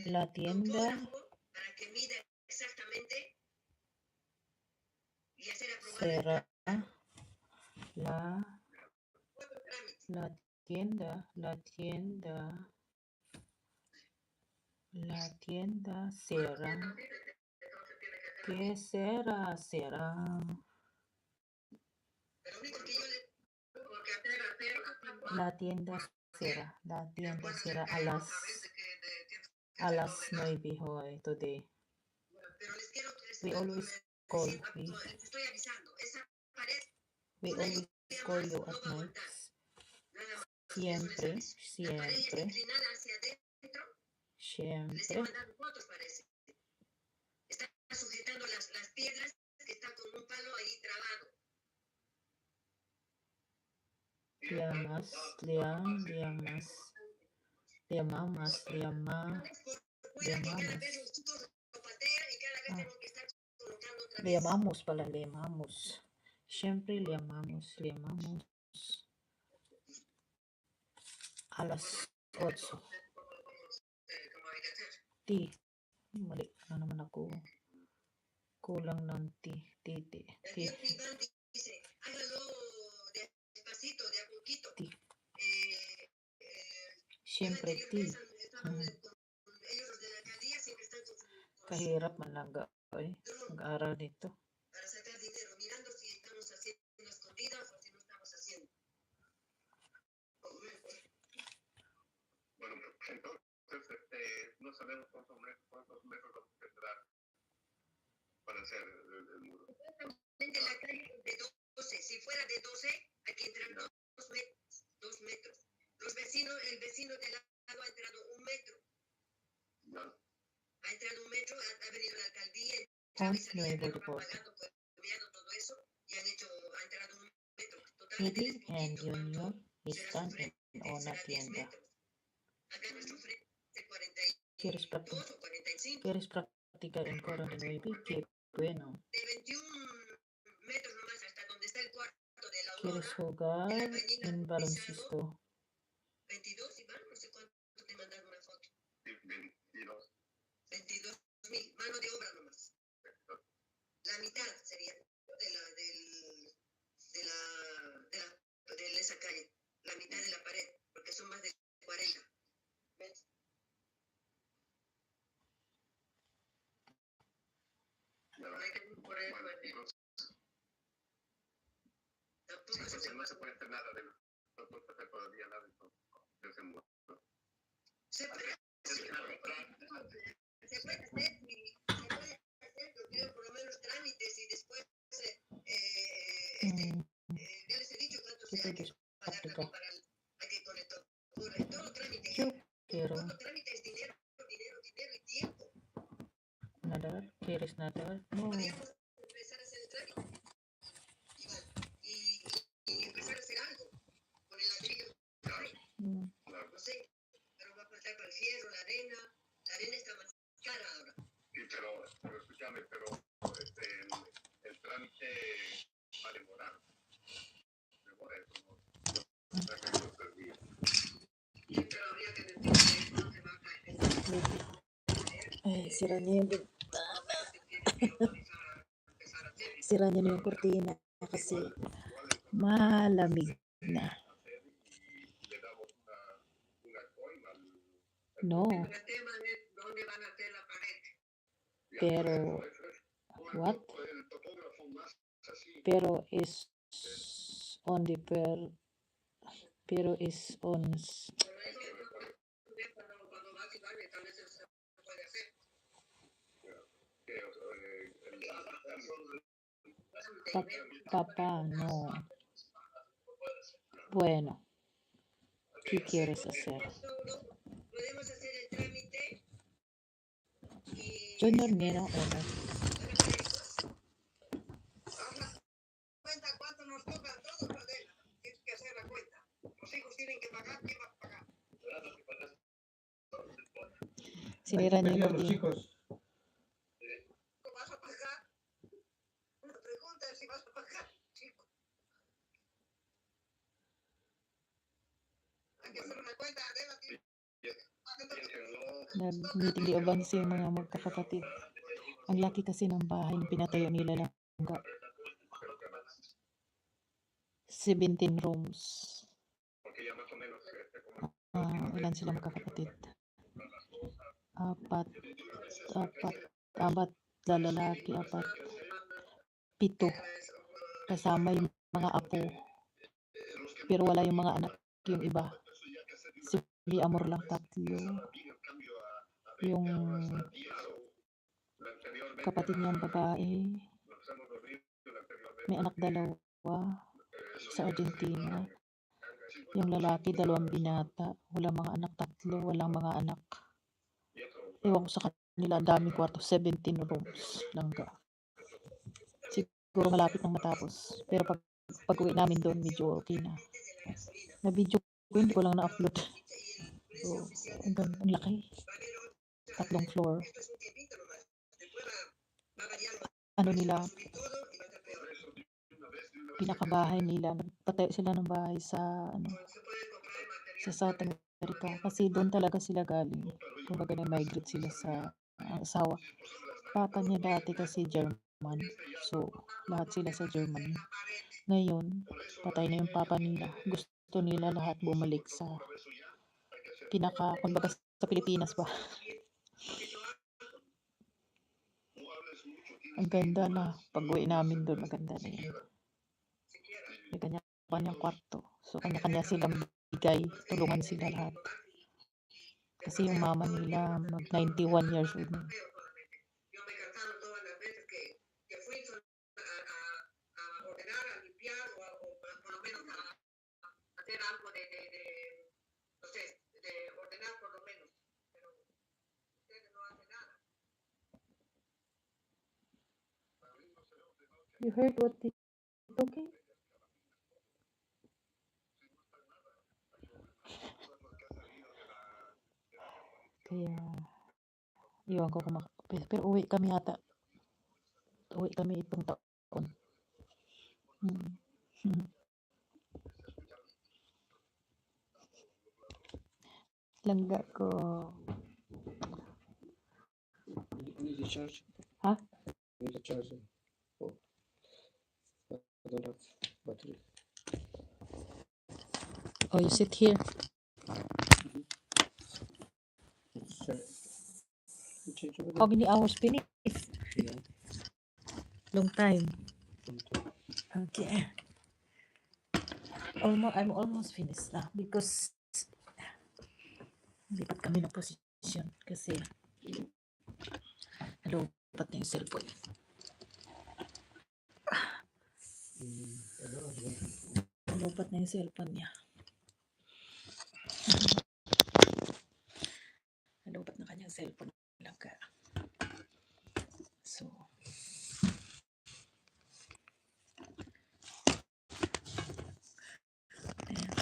La tienda. topógrafo para que mida exactamente y hacer aprobar Será otro trámite. la tienda será. ¿Qué será? Pero lo único que yo le... Porque La tienda será a las 9 hoy, today. pero les quiero We always call. les estoy avisando, esa pared We always call you at night. nada más. Siempre. La pared está inclinada hacia adentro. Les he Siempre. mandado fotos, parece. Está sujetando las piedras que están con un palo ahí trabado. Llamamos. Le amamos. Siempre le amamos. A las 8. Mali na naman ako. Kulang ng titi. Dice, hágalo despacito, de a poquito. Siyempre, ellos los de la alcaldía siempre están con su kahirap man lang mag-aaral dito. para sacar dinero, mirando si estamos haciendo escondidas o si no estamos haciendo. Bueno, entonces no sabemos cuántos metros vamos a tendrá para hacer el muro. En la calle de 12, si fuera de 12, hay que entrar 2 metros. El vecino de al lado ha entrado 1 metro. No. Ha entrado 1 metro, ha venido la alcaldía, entraba y salía, pero pagando, cambiando todo eso, y ha entrado 1 metro. Totalmente Meeting and union is done in una tienda. Acá nuestro frente es 42 o 45. ¿Quieres practicar en 49? Qué bueno. De 21 metros nomás hasta donde está el cuarto de la Aurora. ¿Quieres jugar en baloncesto? 22, Iván, no sé cuánto te mandaron una foto. 22. 22.000, mano de obra nomás. La mitad sería de esa calle, la mitad de la pared, porque son más de 40. ¿Ves? No hay que por eso. Tampoco no se puede hacer nada no puede hacer todavía nada de ese muro. Se puede hacer, porque por lo menos Ya les he dicho cuánto Sí, se hay que pwede pagar practical. también para hay que conectar y todo los trámites. Yo quiero Todo trámite es dinero y tiempo. nadar. ¿Quieres nadar? No. Podríamos empezar a hacer el trámite, Iván, y empezar a hacer algo con el ladrillo. Mm. No sé, pero va a faltar para el fierro, la arena. La arena está más cara ahora. Sí, pero escúchame, pero el trámite va a demorar. Demora como 3 días. Sí, pero habría que decirle cuándo se va a caer. Ay, sira niya yung, Empezar a hacer. sira niya na yung kurtina kasi malamig na. Le damos una coima al No, El tema es dónde van a hacer la pared. pero what? el topógrafo más así. Pero is on the pero is on Bueno, eso cuando vas y vale, tal vez eso se puede hacer. papá, no. Bueno, ¿qué quieres hacer? Podemos hacer el trámite y Junior Nero oras. haz la cuenta cuánto nos toca a todos, Adela. Tienes que hacer la cuenta. Los hijos tienen que pagar, ¿quién va a pagar? Sinira niya yung Los kurtina. chicos. ¿Vas a pagar? Una pregunta es si vas a pagar, chico. Hay que hacer una cuenta, Adela. Nag-meeting di uban sa mga magkakapatid. Ang laki kasi ng bahay na pinatayo nila lang 17 rooms. Ilan sila magkakapatid? Apat lalaki, 7. Kasama yung mga apo. Pero wala yung mga anak, yung iba. Si Amor lang 3. Yung kapatid niyang babae, may anak 2 sa Argentina. Yung lalaki 2 binata, walang mga anak 3, walang mga anak. Ewan ko sa kanila, ang daming kwarto, 17 rooms langga. Siguro malapit nang matapos. Pero pag uwi namin doon, medyo okay na. Na video ko, hindi ko lang na-upload. So, ang laki. 3 floor. Ano nila, pinakabahay nila, nagpatayo sila ng bahay sa South America kasi doon talaga sila galing. Kumbaga na-migrate sila sa asawa. Papa niya dati kasi German. So, lahat sila sa Germany. Ngayon, patay na yung papa nila. Gusto nila lahat bumalik sa kumbaga sa Pilipinas ba. Ang ganda na. Pag-uwi namin doon, maganda na yun. May kanya-kanyang kwarto. So, kanya-kanya silang bigay. Tulungan sila lahat. Kasi yung mama nila, mag 91 years old na. You heard what they talking? Kaya, iwan ko pero uwi kami ata. Uwi kami itong taon. Langga ko. Need to charge. Huh? Need to charge it. Oh. I don't have battery. Oh, you sit here. How many hours finish? Yeah. Long time. Okay. I'm almost finished na because lipat kami ng position kasi lupat na yung cellphone. Lupat na yung cellphone niya. Lupat na kanyang cellphone lang ka. So, ayan.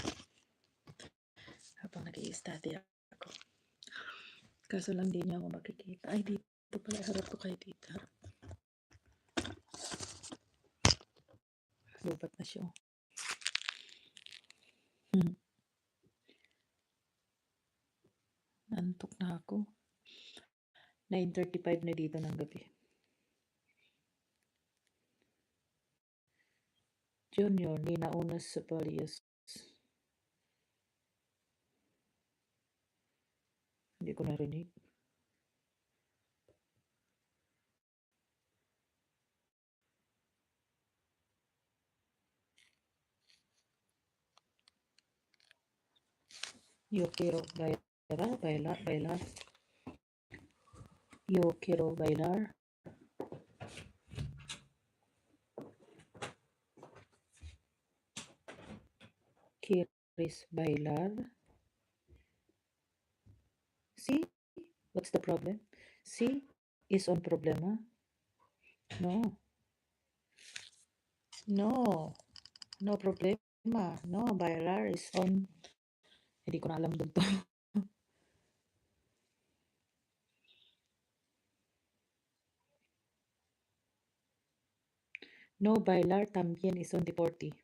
Habang nag-i-study ako. Kaso lang di niya ako makikita. Ay, dito pala. Harap ko kay tita. Lupat na siya. Antok na ako. 9:35 na dito ng gabi. Junior, ni nauna sa Parias. Hindi ko narinig. Yo quiero bailar. Yo quiero bailar. ¿Quieres bailar? Sí. What's the problem? Sí is on problema. No. No problema. No, bailar is on. Hindi ko na alam doon to. No, bailar también es un deporte.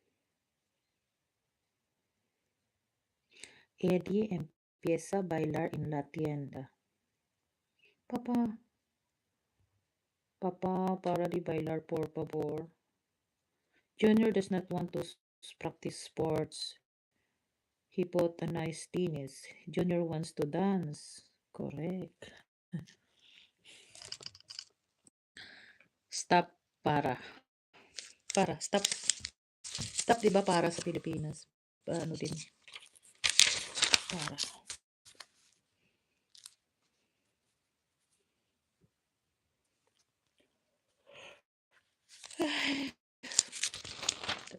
Eddie empieza a bailar en la tienda. Papá, para de bailar, por favor. Junior does not want to practice sports. He bought a nice tennis. Junior wants to dance. Correct. Stop, para. Stop. Stop, di ba para sa Pilipinas? Ano din? Para. Ay.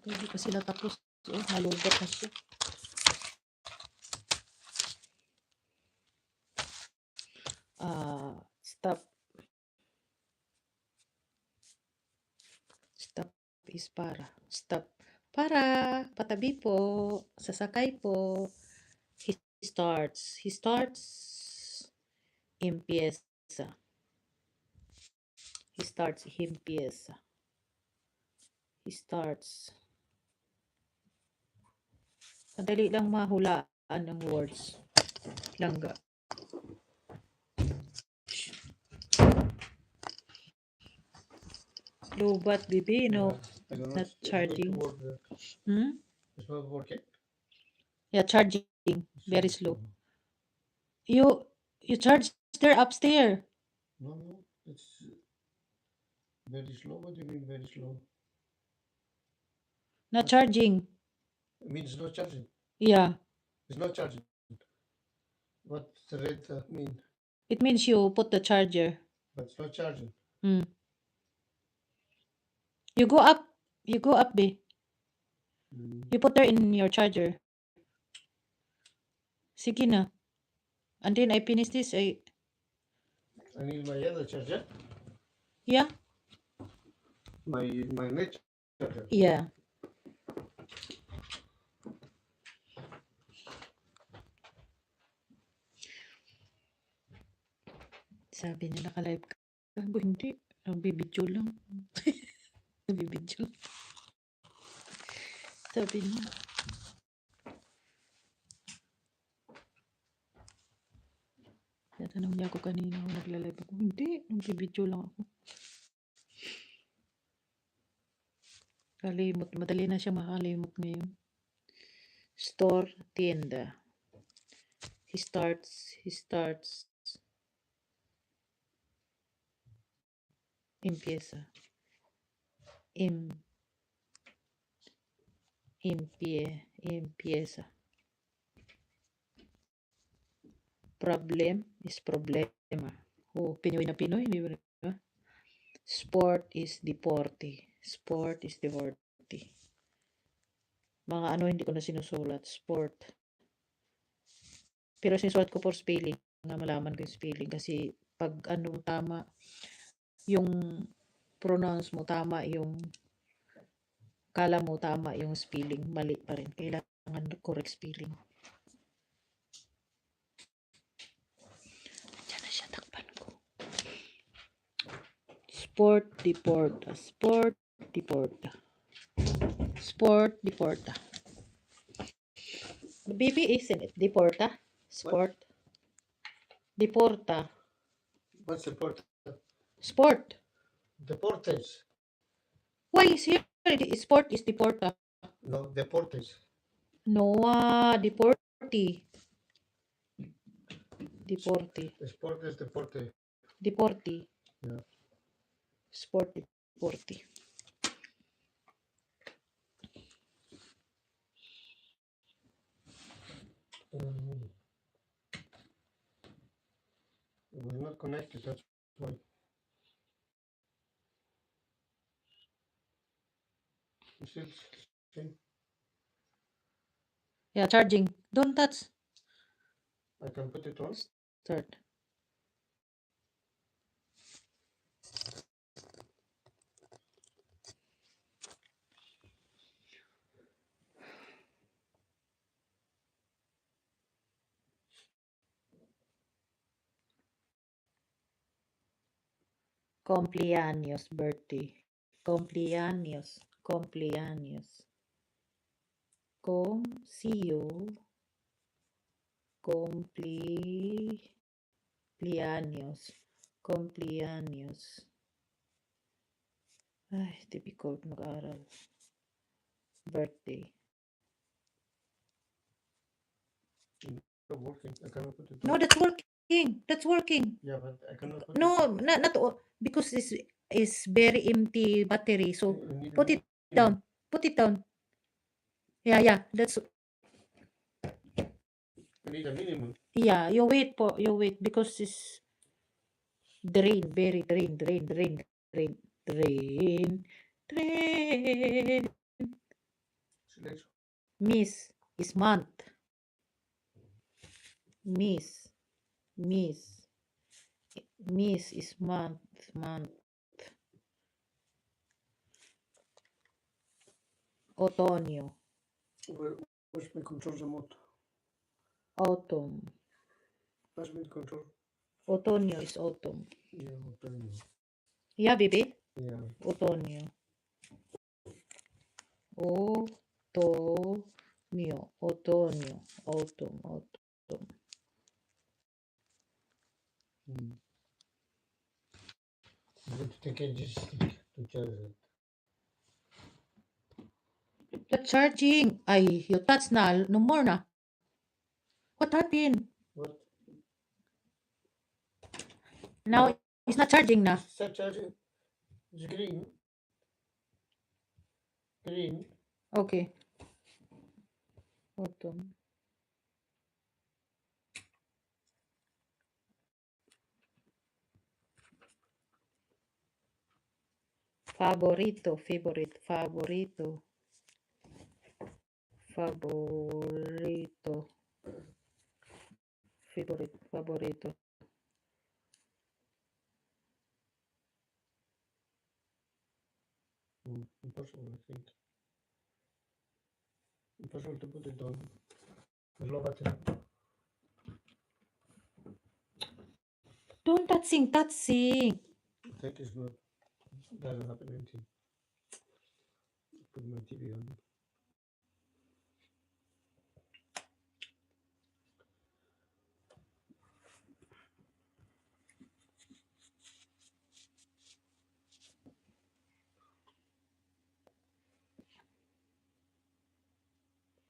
Hindi pa sila tapos. Nalubat na siya. Stop. Stop is para. Stop. Para. Patabi po. Sasakay po. He starts. Empieza. Empieza. He starts. Madali lang mahulaan ng words. Langga. Lubat, baby, no. Not charging. It's not working? Yeah, charging. Very slow. You charge there upstairs. No, it's very slow. What do you mean very slow? Not charging. It means not charging. Yeah. It's not charging. What's the red mean? It means you put the charger. But it's not charging. You go up, babe. You put there in your charger. Sige na. And then I finish this. I need my other charger. Yeah. My net charger. Yeah. Sabi niya naka-live ka. Hindi. Nagbibidyo lang. Nagbibidyo. Sabi niya. Natanong niya ako kanina kung nagla-live ako. Hindi. Nagbibidyo lang ako. Kalimot. Madali na siya makalimot ngayon. Store, tienda. He starts. Empieza. Empieza. Problem is problema. Pinoy na Pinoy. Diba? Sport is deporte. Mga ano, hindi ko na sinusulat. Sport. Pero sinusulat ko for spelling. Nga malaman ko yung spelling. Kasi pag ano tama, yung pronounce mo tama, yung kala mo tama yung spelling, mali pa rin. Kailangan correct spelling. Diyan na siya, takpan ko. Sport, deporta. Sport, deporta. Sport, deporta. Baby, isn't it? Deporta? Sport. Deporta. What's the port? Sport. Deportes. Why is here? The sport is deporta. No, deportes. No, deporti. Deporti. Sport is deporte. Deporti. Yeah. Sport, deporti. It was not connected, that's why. You still see? Yeah, charging. Don't touch. I can put it on. Start. Cumpleaños, birthday. Cumpleaños, cumpleaños. See you. Cumpleaños. Cumpleaños. Ay, difficult mag-aral. Birthday. Not working. I cannot put it on. No, that's working. That's working. Yeah, but I cannot put No, it not because this is very empty battery. So on. You need a put it minimum. down. Put it down. Yeah. That's You need a minimum. yeah. You wait because it's drain. Very drain. Select. Miss is month. Miss is month. Otoño. Where's my control remote? Autumn. Where's my control? Otoño is autumn. Yeah, otoño. Yeah, baby. Yeah. Otoño. Otoño. Autumn. I'm going to take a stick to charge it. The charging. Ay, you touch na. No more na. What happened? What? Now, it's not charging na. Start charging. It's green. Green. Okay. Autumn. Favorito. Impossible, I think. Impossible to put it on. There's low battery. Don't touching. I think it's not. It doesn't happen anything. Put my TV on.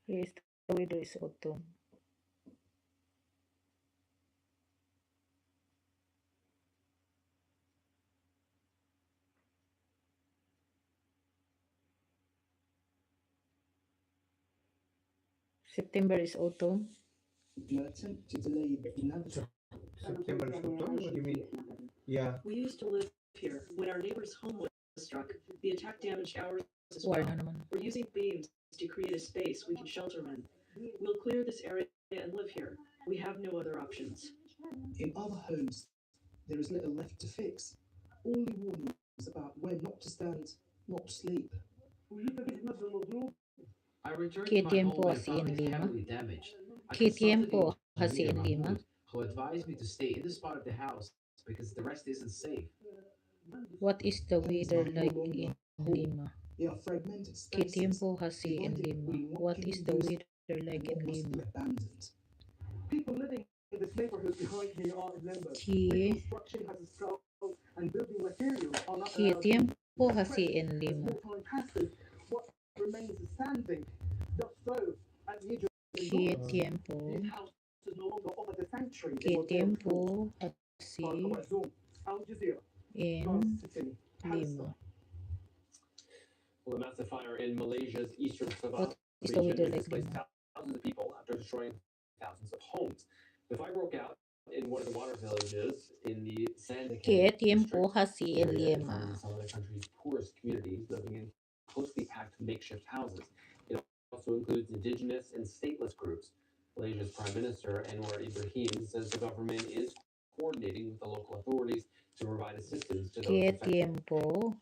Yes, the weather is autumn. September is autumn. September is autumn? What do you mean? Yeah. We used to live here. When our neighbor's home was struck. The attack damaged ours as War well. na naman. We're using beams to create a space we can shelter in. We'll clear this area and live here. We have no other options. In other homes, there is little left to fix. Only warnings about where not to stand, not to sleep. I returned ¿Qué to my tiempo home and así found en it Lima? heavily damaged. I ¿Qué consulted the tiempo así engineer en Lima? Mahmoud, who advised me to stay in this part of the house because the rest isn't safe. What is the weather like in Lima? They are fragmented ¿Qué spaces. tiempo así en divided Lima? between what What can is be the used weather like and in what must be Lima? abandoned. People living in this neighborhood behind me are members. ¿Qué, Construction has struggled and building materials are not qué allowed to tiempo así en As Lima? more time passes, what remains is standing. Just so, at the age of ¿Qué these tiempo? houses no longer offer the sanctuary they ¿Qué were built for. tiempo así Al Jazeera, en City, Lima? Well, a massive fire in Malaysia's eastern Sabah What is the region weather has like displaced Lima? thousands of people after destroying thousands of homes. The fire broke out in one of the water villages in the ¿Qué Sandakan tiempo district. así The en area is Lima? home to some of the country's poorest communities living in closely packed makeshift houses. It also includes indigenous and stateless groups. Malaysia's Prime Minister Anwar Ibrahim says the government is coordinating with the local authorities to provide assistance to those ¿Qué affected. tiempo?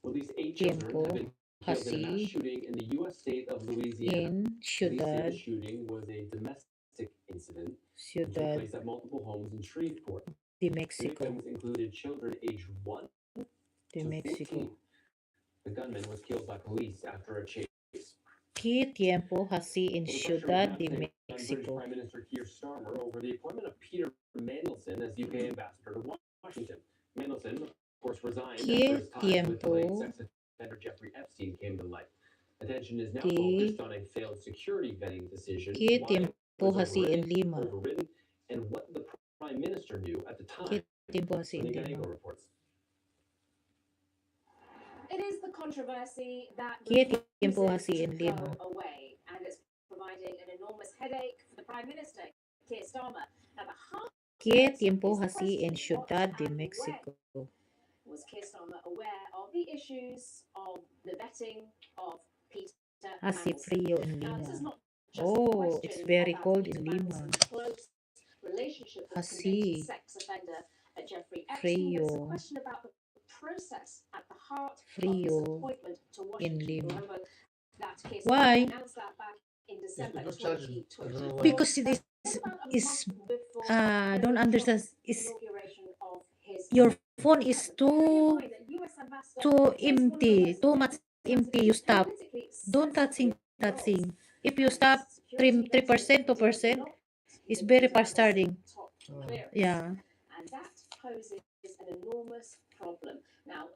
At least 8 children Tiempo have been killed in a mass así shooting in the U.S. state of Louisiana. en Police say Ciudad, the shooting was a domestic incident which took Ciudad place at multiple homes in Shreveport. de The Mexico. victims included children aged 1 De to Mexico. 14. The gunman was killed by police after a chase. ¿Qué tiempo así en Well, the pressure is Ciudad de mounting on British Mexico? Prime Minister Keir Starmer over the appointment of Peter Mandelson as UK ambassador to Washington. Mandelson, of course, resigned after ¿Qué his ties with the late tiempo? sex offender Jeffrey Epstein came to light. Attention is now ¿Qué, focused on a failed security vetting decision, qué why it tiempo was así en Lima? overridden, and what the Prime Minister knew at the ¿Qué time. tiempo así en Amiga Lima? reports. It is the controversy that ¿Qué tiempo refuses así to en Lima? go away, and it's providing an enormous headache for the Prime Minister, Keir Starmer. Now, the heart ¿Qué of it tiempo is the así en question, what Ciudad de and when Mexico? was Keir Starmer aware of the issues of the vetting of Peter Hace Mandelson? frío en Now, this is Lima. not just a Oh, it's question very about cold Peter in Lima. Mandelson's close relationship with Así, convicted sex offender Jeffrey Epstein, but it's a frío, question about the process at the heart of his frío appointment to en Washington. Lima. Remember that Keir Starmer Why? announced that back in December Because charging. I don't know why. 2024. Because Now, this just about a is, month before don't President understand, Trump's is inauguration of his your phone is cabinet. Bearing in too, mind that US Ambassador too is one of the empty, most too much empty. You stop. politically Don't touching, sensitive roles, touching. If you and stop security 3%, vetting 2%, did not it's give very Peter fast starting. Mandelson top clearance. Yeah. And that poses an enormous problem. Now,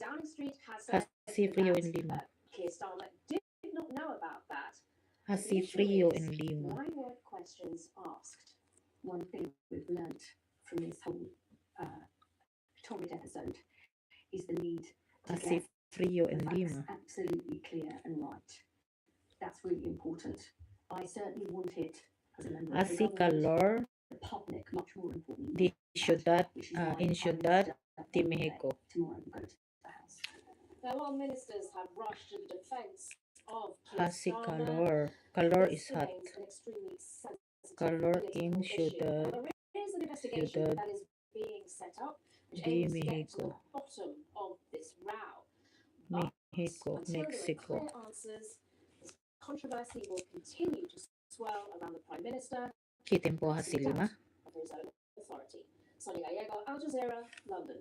Downing Street has Hace said frío that en Lima. Keir Starmer did not know about that. Hace The issue frío is, en Lima. why were questions asked? One thing we've learnt from this whole torrid episode is the need to Hace get frío the en facts Lima. absolutely clear and right. That's really important. I certainly want it as a member of the Hace government, calor the public, much more importantly. de Ciudad, Which is why en Prime Ciudad Minister de on Monday, Mexico. tomorrow will go to the House. Now, while ministers have rushed to the defense of Keir Hace Starmer, calor. Calor this is hot. remains an extremely sensitive Calor political in issue. Ciudad, Now, there is an investigation Ciudad that is being set up, which de aims to get to the Mexico. bottom of this row. But Mexico, until there are Mexico. clear answers, this controversy will continue to swirl around the Prime Minister ¿Qué tiempo hace casting doubt Lima? over his own authority. Sonia Gallego, Al Jazeera, London.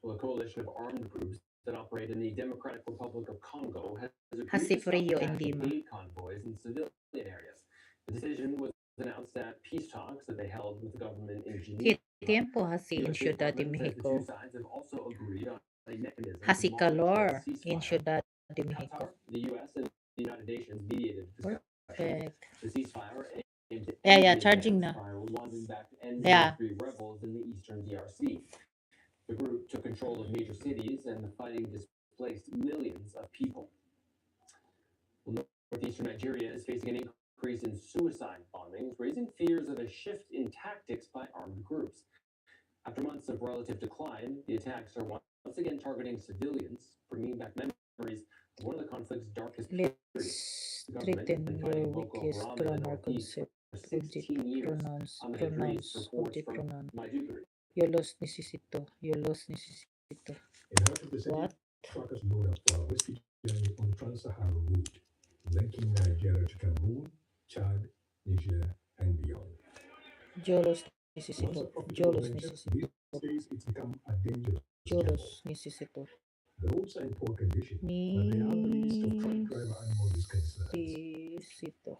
Well, a coalition of armed groups that operate in the Democratic Republic of Congo has agreed Hace to stop frío en attacking Lima. aid convoys in civilian areas. The decision was announced at peace talks that they held with the government in ¿Qué Geneva. tiempo hace The en US State Ciudad de Department says the two Mexico? sides have also agreed on a mechanism to Hace monitor calor a en ceasefire. Ciudad de Mexico. Qatar, the U.S. and the United Nations mediated discussion. Perfect. The ceasefire aimed to Yeah, end yeah, the charging advance na. prior wandering back to Yeah. M23 rebels in the eastern DRC. The group took control of major cities and the fighting displaced millions of people. Well, northeastern Nigeria is facing an increase in suicide bombings, raising fears of a shift in tactics by armed groups. After months of relative decline, the attacks are once again targeting civilians, bringing back memories of one of the conflict's darkest periods. Let's The government has threaten been your fighting Boko weakest Haram in the grammar northeast concept. for Object 16 years. pronounce On the Head pronounce reports object from pronoun. Maiduguri. Yo los necesito. Yo los necesito. In heart of the city, What? truckers load up for a risky journey on the Trans-Saharan route, linking Nigeria to Cameroon, Chad, Niger, and beyond. Yo los Once a necesito. Yo profitable los venture, necesito. these days it's become a dangerous Yo gamble. los necesito. The roads are in poor condition, but they are the least of truck driver and motorist concerns. Necesito.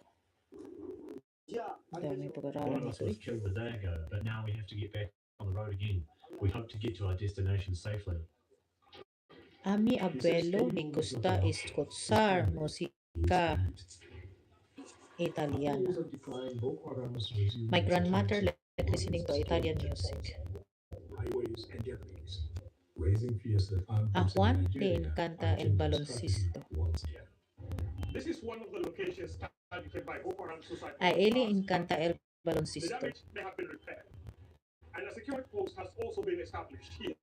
Dami One pag-aralan of us ito was eh. killed a day ago, but now we have to get back on the road again. We hope to get to our destination safely. A mi abuelo le gusta escuchar música italiana. After years of decline, Boko Haram has resumed My its grandmother attacks liked listening to Italian music. highways and getaways, raising fears that armed A groups in Juan le Nigeria encanta are el changing baloncesto. strategy once again. This is one of the locations targeted by Boko Haram suicide A él le bombers. encanta el The baloncesto. damage may have been repaired, and a security post has also been established here.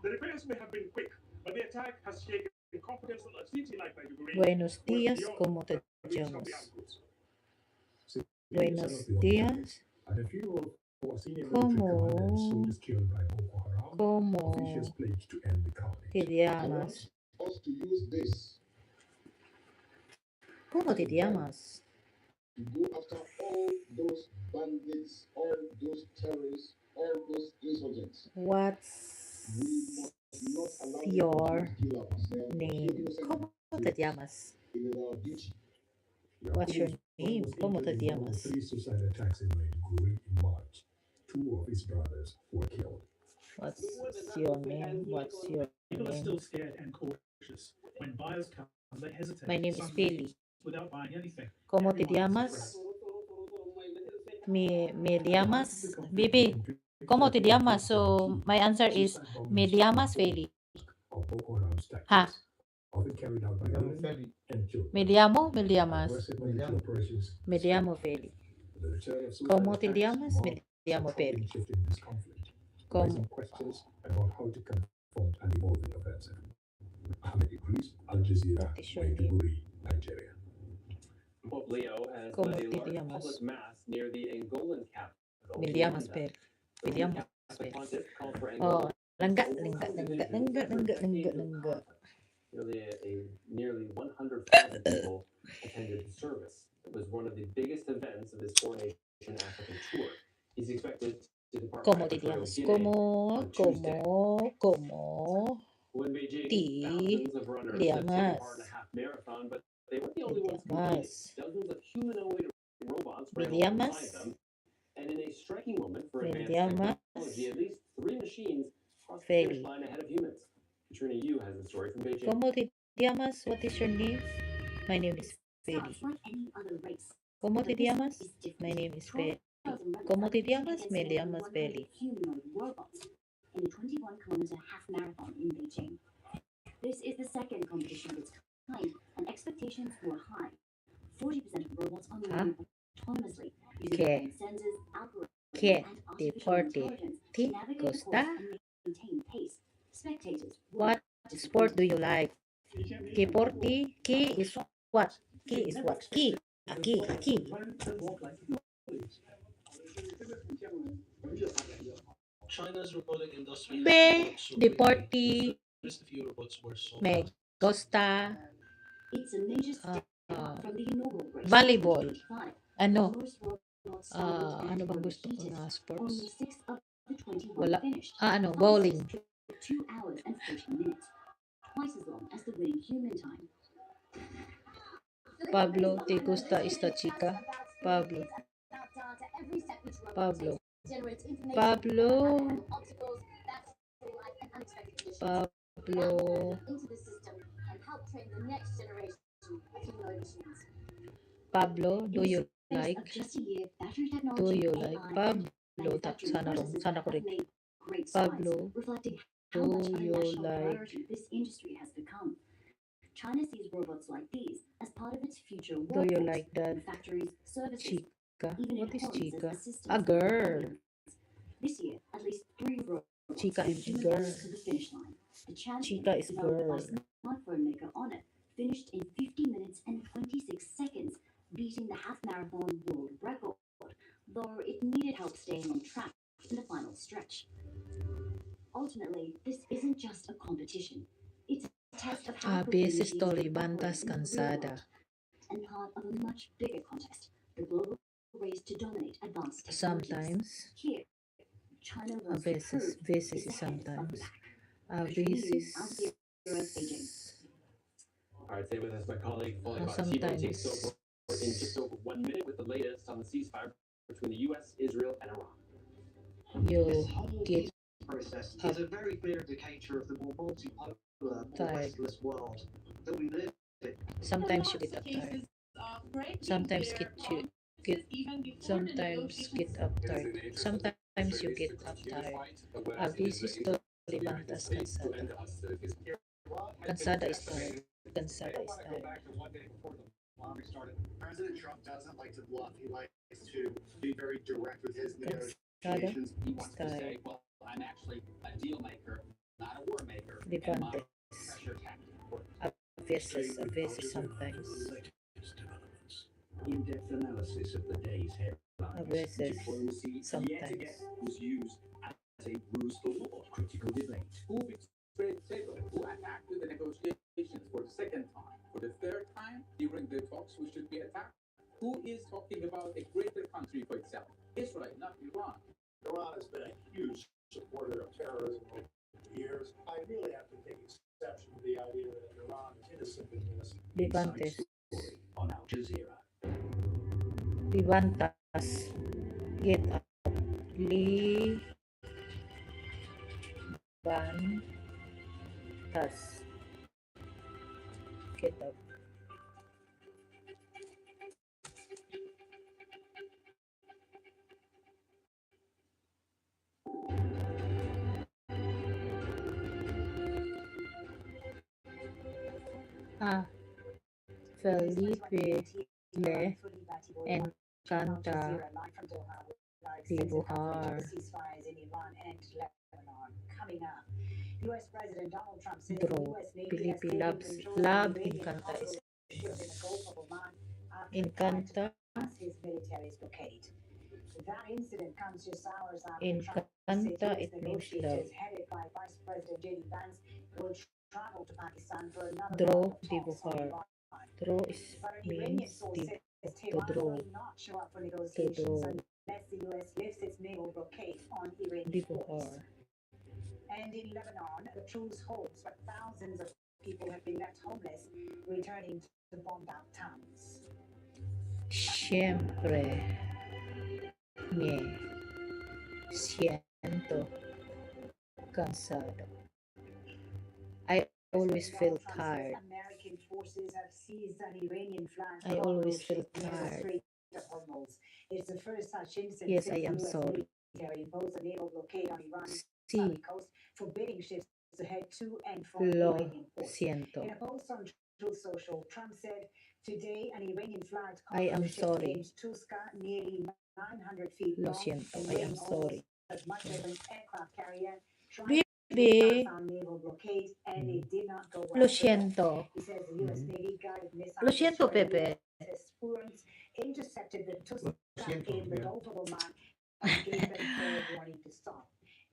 The repairs may have been quick, but the attack has shaken confidence in a city like Maiduguri. Buenos días, ¿cómo te llamas? Buenos días, At a funeral for a senior military commander and ¿cómo soldiers killed by Boko Haram, officials pledged to end the carnage. te llamas? Us to use this ¿Cómo te llamas? to go after all those bandits, all those terrorists, all those insurgents. What's We must not allow your them to kill ourselves. name? ¿Cómo te llamas? It is our duty. What's your name? Was ¿Cómo te injured in one of llamas? 3 suicide attacks in Maiduguri in March. 2 of his brothers were killed. What's your name? What's your People are name? still scared and cautious. When buyers come, they hesitate. My name is Some Feli. leave without buying anything. ¿Cómo te Everyone is llamas? afraid. Me llamas Bibi. ¿Cómo te llamas? So my answer is me llamas Feli. Of Boko Haram's Ha. tactics, often carried out by women and children. Me llamas. Aggressive military operations Me llamo Feli. The return of suicide ¿Cómo te attacks llamas? Me marked llamo a Feli. shift in this conflict, ¿Cómo? raising questions about how to confront an evolving offensive. Ahmed Idris, Al Jazeera, What is your name? Maiduguri, Nigeria. Pope Leo has ¿Cómo led a te large llamas? public mass near the Angolan capital. Me llamas Luanda. Feli. The Me Roman llamas Catholic Feli. Pontiff called for Oh, Angola langga. Nearly 100,000 people attended the service. It was one of the biggest events of his four-nation African tour. He's expected to depart ¿Cómo back te to Equatorial llamas? Guinea on Tuesday. ¿Cómo When Beijing, te thousands of runners have taken llamas? part in a half marathon, but they weren't the te only ones competing. llamas? Dozens of humanoid robots Me ran alongside llamas? them, and in a striking moment for Me advanced llamas technology, at least 3 machines crossed the finish Feli. line ahead of humans. Katrina Yu has the story from Beijing. ¿Cómo te llamas? What is your name? My name is Feli. Like any other race, ¿Cómo te but this llamas? is different. My name is Trials Feli. and runners ¿Cómo are te competing llamas? against Me more than llamas 100 Feli. humanoid robots in the 21-kilometer half marathon in Beijing. This is the second competition of its kind, and expectations were high. 40% of robots are moving autonomously using ¿Qué? advanced sensors, algorithms, ¿Qué and artificial deporte intelligence to te navigate the course gusta? and maintain pace. Spectators were What sport do you like? Deporte? ¿Qué is what? ¿Qué is what? ¿Qué? Aquí. China's robotic industry Be has deporte. first few robots were sold Me out. gusta It's a major step from the inaugural race in volleyball. 2025. Ano? Most robots started Ano and bang were gusto ko heated. na Only sports? 6 of the 21 Wala. finished. Ano? Fastest Bowling. took 2 hours and 40 minutes, twice as long as the winning human time. Pablo, ¿te gusta esta chica? Pablo. Pablo. Pablo. Pablo. Pablo, do you like? Just a year, battery Do technology, you like AI, Pablo? manufacturing processes Sana ko have rin. made great strides, Pablo, reflecting how do much of a you national like priority this industry has become. China sees robots like these as part of its future Do workforce you like that in factories, services, chica? even in What is homes as chica? assistants A and girl. complements. This year, at least 3 robots Chica have is driven girl. us to the finish line. The champion, Chica is developed by girl. smartphone maker Honor, finished in 50 minutes and 26 seconds, beating the half marathon world record, though it needed help staying on track in the final stretch. Ultimately, this isn't just a competition. It's a test of how A quickly veces machines can levantas operate in the real cansada. world, and part of a much bigger contest, the global race to dominate advanced technologies. Sometimes. Here, China A wants to veces. prove Veces it's is ahead of the sometimes. pack. A Contributing veces. out of the US Beijing. All right, stay with us, my colleague, following about Timo takes over in just over 1 minute with the latest on the ceasefire between the U.S., Israel, and Iran. You This whole get peace process is a very clear indicator of the more multipolar, more tired. restless world that we live in. Sometimes you get uptight. Sometimes sometimes get uptight. Sometimes you get uptight. A veces levantas cansada. Cansada is tired. Cansada is tired. President Trump doesn't like to bluff. He likes to be very direct with his Cansada negotiations. He is wants to say, tired. well, I'm actually a deal maker, not a war maker, and my Levantes. pressure tactic works. A veces sometimes. In-depth analysis of the day's A headlines. veces Diplomacy yet sometimes. again was used as a ruse for war. Critical debate. Who betrayed Sable? Who attacked the negotiations for the second time? For the third time during the talks who should be attacked? Who is talking about a greater country for itself? Israel, not Iran. Iran has been a huge supporter of terrorism over the years. I really have to take exception to the idea that Iran is innocent in this. Levantes. On Al Jazeera. Levantas. Get up. Levantas. Get up. Ah, Felipe le encanta dibujar. US President Donald Trump says Draw. the US Navy has Felipe taken loves. control of Love the Iranian encanta cargo es. ship in the Gulf of Oman after Encanta. his military's blockade. That incident comes just hours after Trump said Encanta, US it means love. negotiators headed by Vice President JD Vance will travel to Pakistan for another Draw, round of talks on dibujar. Iran. Draw is But an Iranian means source to says Tehran draw. will not show up for negotiations draw. unless the US lifts its naval blockade on Iranian Dibujar. ports. And in Lebanon, the truce holds, but thousands of people have been left homeless, returning to bombed out towns. Siempre me siento cansado. I always feel tired. American forces have seized an Iranian flag. I always feel near the tired. Strait of Hormuz. It's the first such incident Yes, since I am the US sorry. military imposed a naval blockade on Iran's Sí, southern coast, forbidding ships to head to and from lo Iranian ports. siento. In a post on Truth Social, Trump said, "Today, an Iranian-flagged I am cargo ship sorry. named Tuska, nearly 900 feet Lo long siento. and I am weighing sorry. almost as much as an aircraft carrier, tried to Baby, bypass our naval blockade, and it did not go well lo for them." siento. He says the U.S. Navy guided missile Lo siento, destroyer Pepe. USS Florence intercepted the Tuska siento, in the yeah. Gulf of Oman and gave them fair warning to stop.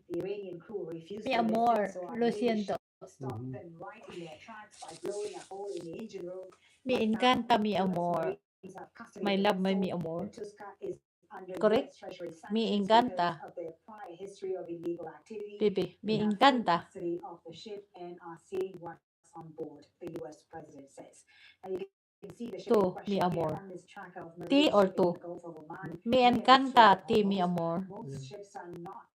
The Iranian crew refused Mi to amor, listen, so our lo Navy siento. stopped them right in their tracks by blowing a hole in the engine room. Me Right now, encanta mi US amor. Marines have custody My of the love, my vessel. mi amor. The Tuska is under Correct? US Treasury Me sanctions encanta. because of their prior history of illegal activity. Baby, We me have full encanta. custody of the ship and are seeing what's on board, the U.S. president says. Now you can see the ship in Tú, mi question here amor. on this track of Ti marine or shipping tú? in the Gulf of Oman. Me near the encanta Strait of ti, mi Hormuz. amor. Most ships are not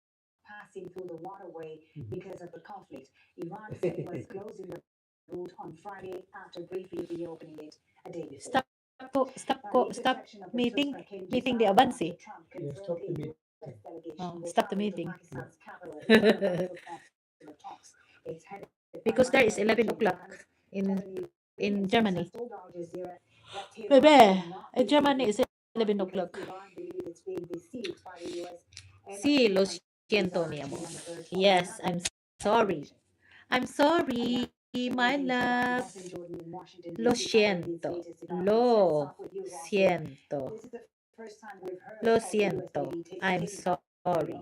passing through the waterway because of the conflict. Iran said it was closing the route on Friday after briefly reopening it a day before. Stop Now, the stop intersection of the meeting, Tuska came just meeting the hours Avansi. after Trump Yeah, confirmed stop the a meeting. US delegation Oh, will stop the travel to meeting. Pakistan's capital Islamabad to the talks. It's headed by Because there Vice is 11 President o'clock Vance. in But an in Iranian source Germany. has told Al Jazeera that Tehran Bebe, will not in lift Germany its it's 11 because o'clock. Iran believes it's being besieged by the US and Sí, lo other siento, mi amor. Yes, I'm sorry. I'm sorry, my love. Lo siento. Lo siento. Lo siento. I'm sorry.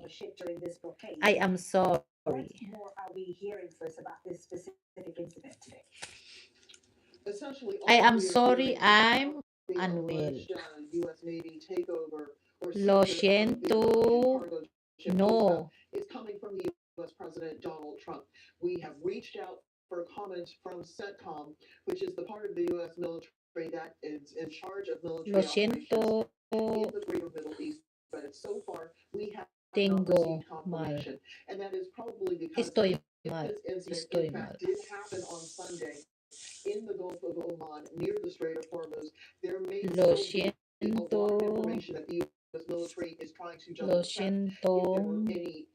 I am sorry. What more are we hearing first about this specific incident today? Essentially, I all am we are sorry, hearing is I'm about the unwell. alleged U.S. Navy takeover or Lo seizure of the siento. Russian cargo ship OSA No. is coming from the U.S. President Donald Trump. We have reached out for comment from CENTCOM, which is the part of the U.S. military that is in charge of Lo military operations siento. in the greater Middle East. But so far, we have not Tengo received mal. confirmation. And that is probably because Estoy if mal. this incident, Estoy in mal. fact, did happen on Sunday in the Gulf of Oman near the Strait of Hormuz, there may Lo still be a lot of siento. information that the U.S. military is trying to Lo just check if there were siento. any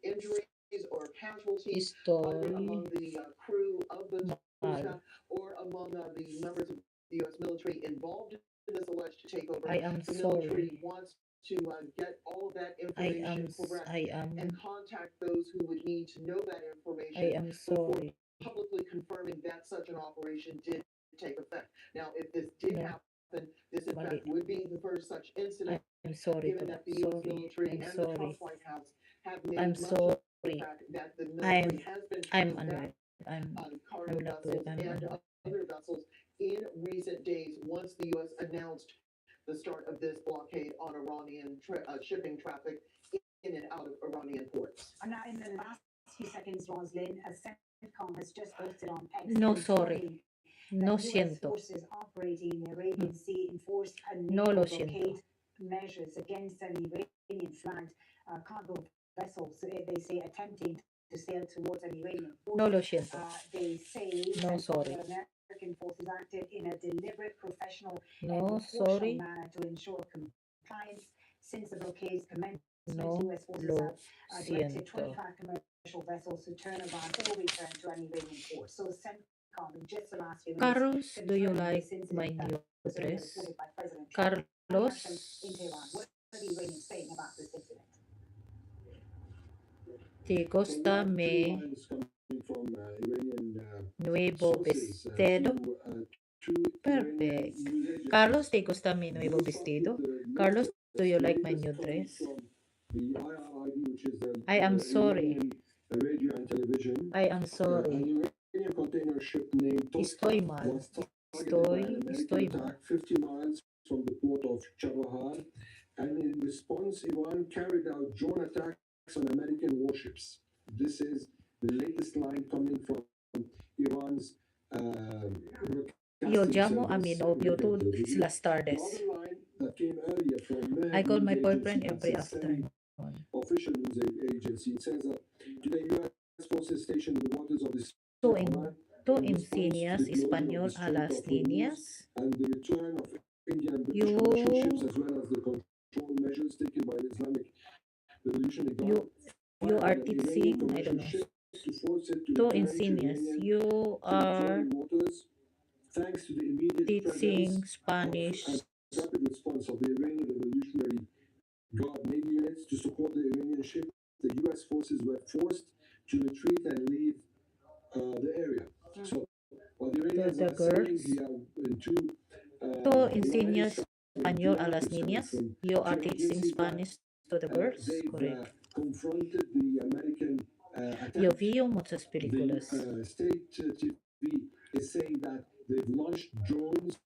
injuries or casualties either among Estoy the crew of the mal. Tuska or among the members of the U.S. military involved in this alleged takeover. I am The military sorry. wants to get all of that I am information correct I and am contact those who would need to know that I information am before sorry. publicly confirming that such an operation did take effect. Now, if this did No. happen, this in Mali. fact would be the first such incident, I'm sorry, given Papa. that the U.S. Sorry. military I'm and the Trump sorry. White House have I'm made much of the sorry. fact that the I'm military has been I'm trying unwell. back I'm cargo not well. vessels I'm and unwell. other vessels in recent days once the U.S. announced the start of this blockade on Iranian shipping traffic in and out of Iranian ports. And now, in the last few seconds, Roslyn, a CENTCOM has just posted on X No, sorry. confirming No that U.S. siento. forces operating in the Arabian Sea enforced a No naval lo siento. blockade measures against an Iranian-flagged cargo vessel. So they say attempting to sail towards an Iranian port. No lo siento. They say No, CENTCOM sorry. that American forces acted in a deliberate, professional, and No, proportional sorry. manner to ensure compliance. Since the blockade's commencement, No U.S. forces lo have directed siento. 25 commercial vessels to turn around or return to an Iranian port. So CENTCOM, in just the last few minutes, Carlos, do you confirming like this my incident that new was earlier dress? reported by President Trump. Any action in Tehran? Carlos, What are the Iranians saying about this incident? ¿te gusta mi nuevo vestido? Perfect. Carlos, ¿te gusta mi nuevo vestido? Carlos, do you like my new dress? I am sorry. I am sorry. Estoy mal. Estoy mal. 50 miles from the port of Chabahar, and in response, Iran carried out drone attacks on American warships. This is the latest line coming from Iran's Io llamo a mi novio todas las tardes. I call my boyfriend every afternoon. Official news agency says that today U.S. forces stationed in the waters of the Tú enseñas español a las niñas. and the return of Indian and British commercial ships, as well as the control measures taken by the Islamic Revolutionary Guard. You are teaching, I don't know. Tú enseñas. You are thanks to the immediate teaching Spanish. and rapid response of the Iranian Revolutionary Guard Navy units to support the Iranian ship. The U.S. forces were forced to retreat and leave the area. So, what the Iranians are saying here in two Tú enseñas español a las niñas. You are teaching Spanish to the girls. Correct. confronted the American Yo attack. vi muchas películas. The state TV is saying that they've launched drones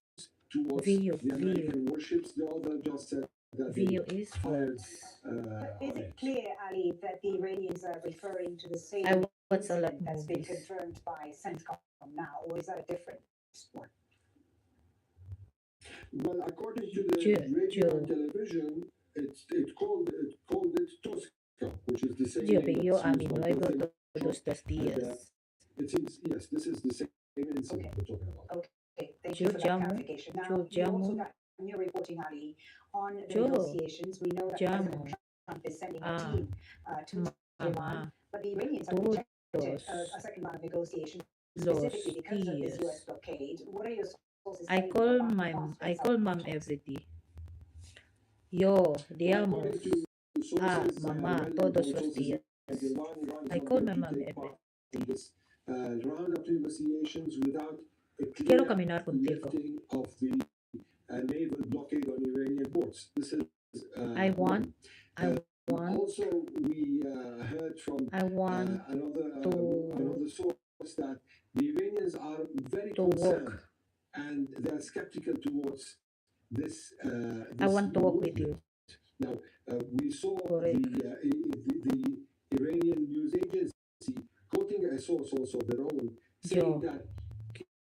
towards Video, the American warships. The other just said that Video they is fired. Is it clear, Ali, that the Iranians are referring to the same I watch a lot incident that's been movies. confirmed by CENTCOM now, or is that a different one? Well, according to the radio and television, it called it Tosca, which is the same Yo name veo that's a used mi by nuevo President todos los And, días. it seems, yes, this is the same incident we're talking about. Okay, thank you Yo for that llamo, clarification. Now, yo you also llamo, got new reporting, Ali, on the yo negotiations. We know that President llamo Trump is sending a a team to Iran, mamá but the Iranians have rejected todos a second round of negotiations los specifically because of this U.S. días. blockade. What are your sources I telling you call about the my prospects I of call mom every day. Yo, Well, digamos, according to sources, mamá, relevant todos los sources días. like Iran. Iran is I not call going my to mom take every part in this roundup negotiations without a Quiero clear caminar contigo. lifting of the naval blockade on Iranian ports. This is I want, one. I want, Also, we heard from I want another source that the Iranians are very to concerned walk. and they are skeptical towards this. I want to walk with movement. you. Now, we saw Correct. the Iranian news agency quoting a source also of their own, saying Yo that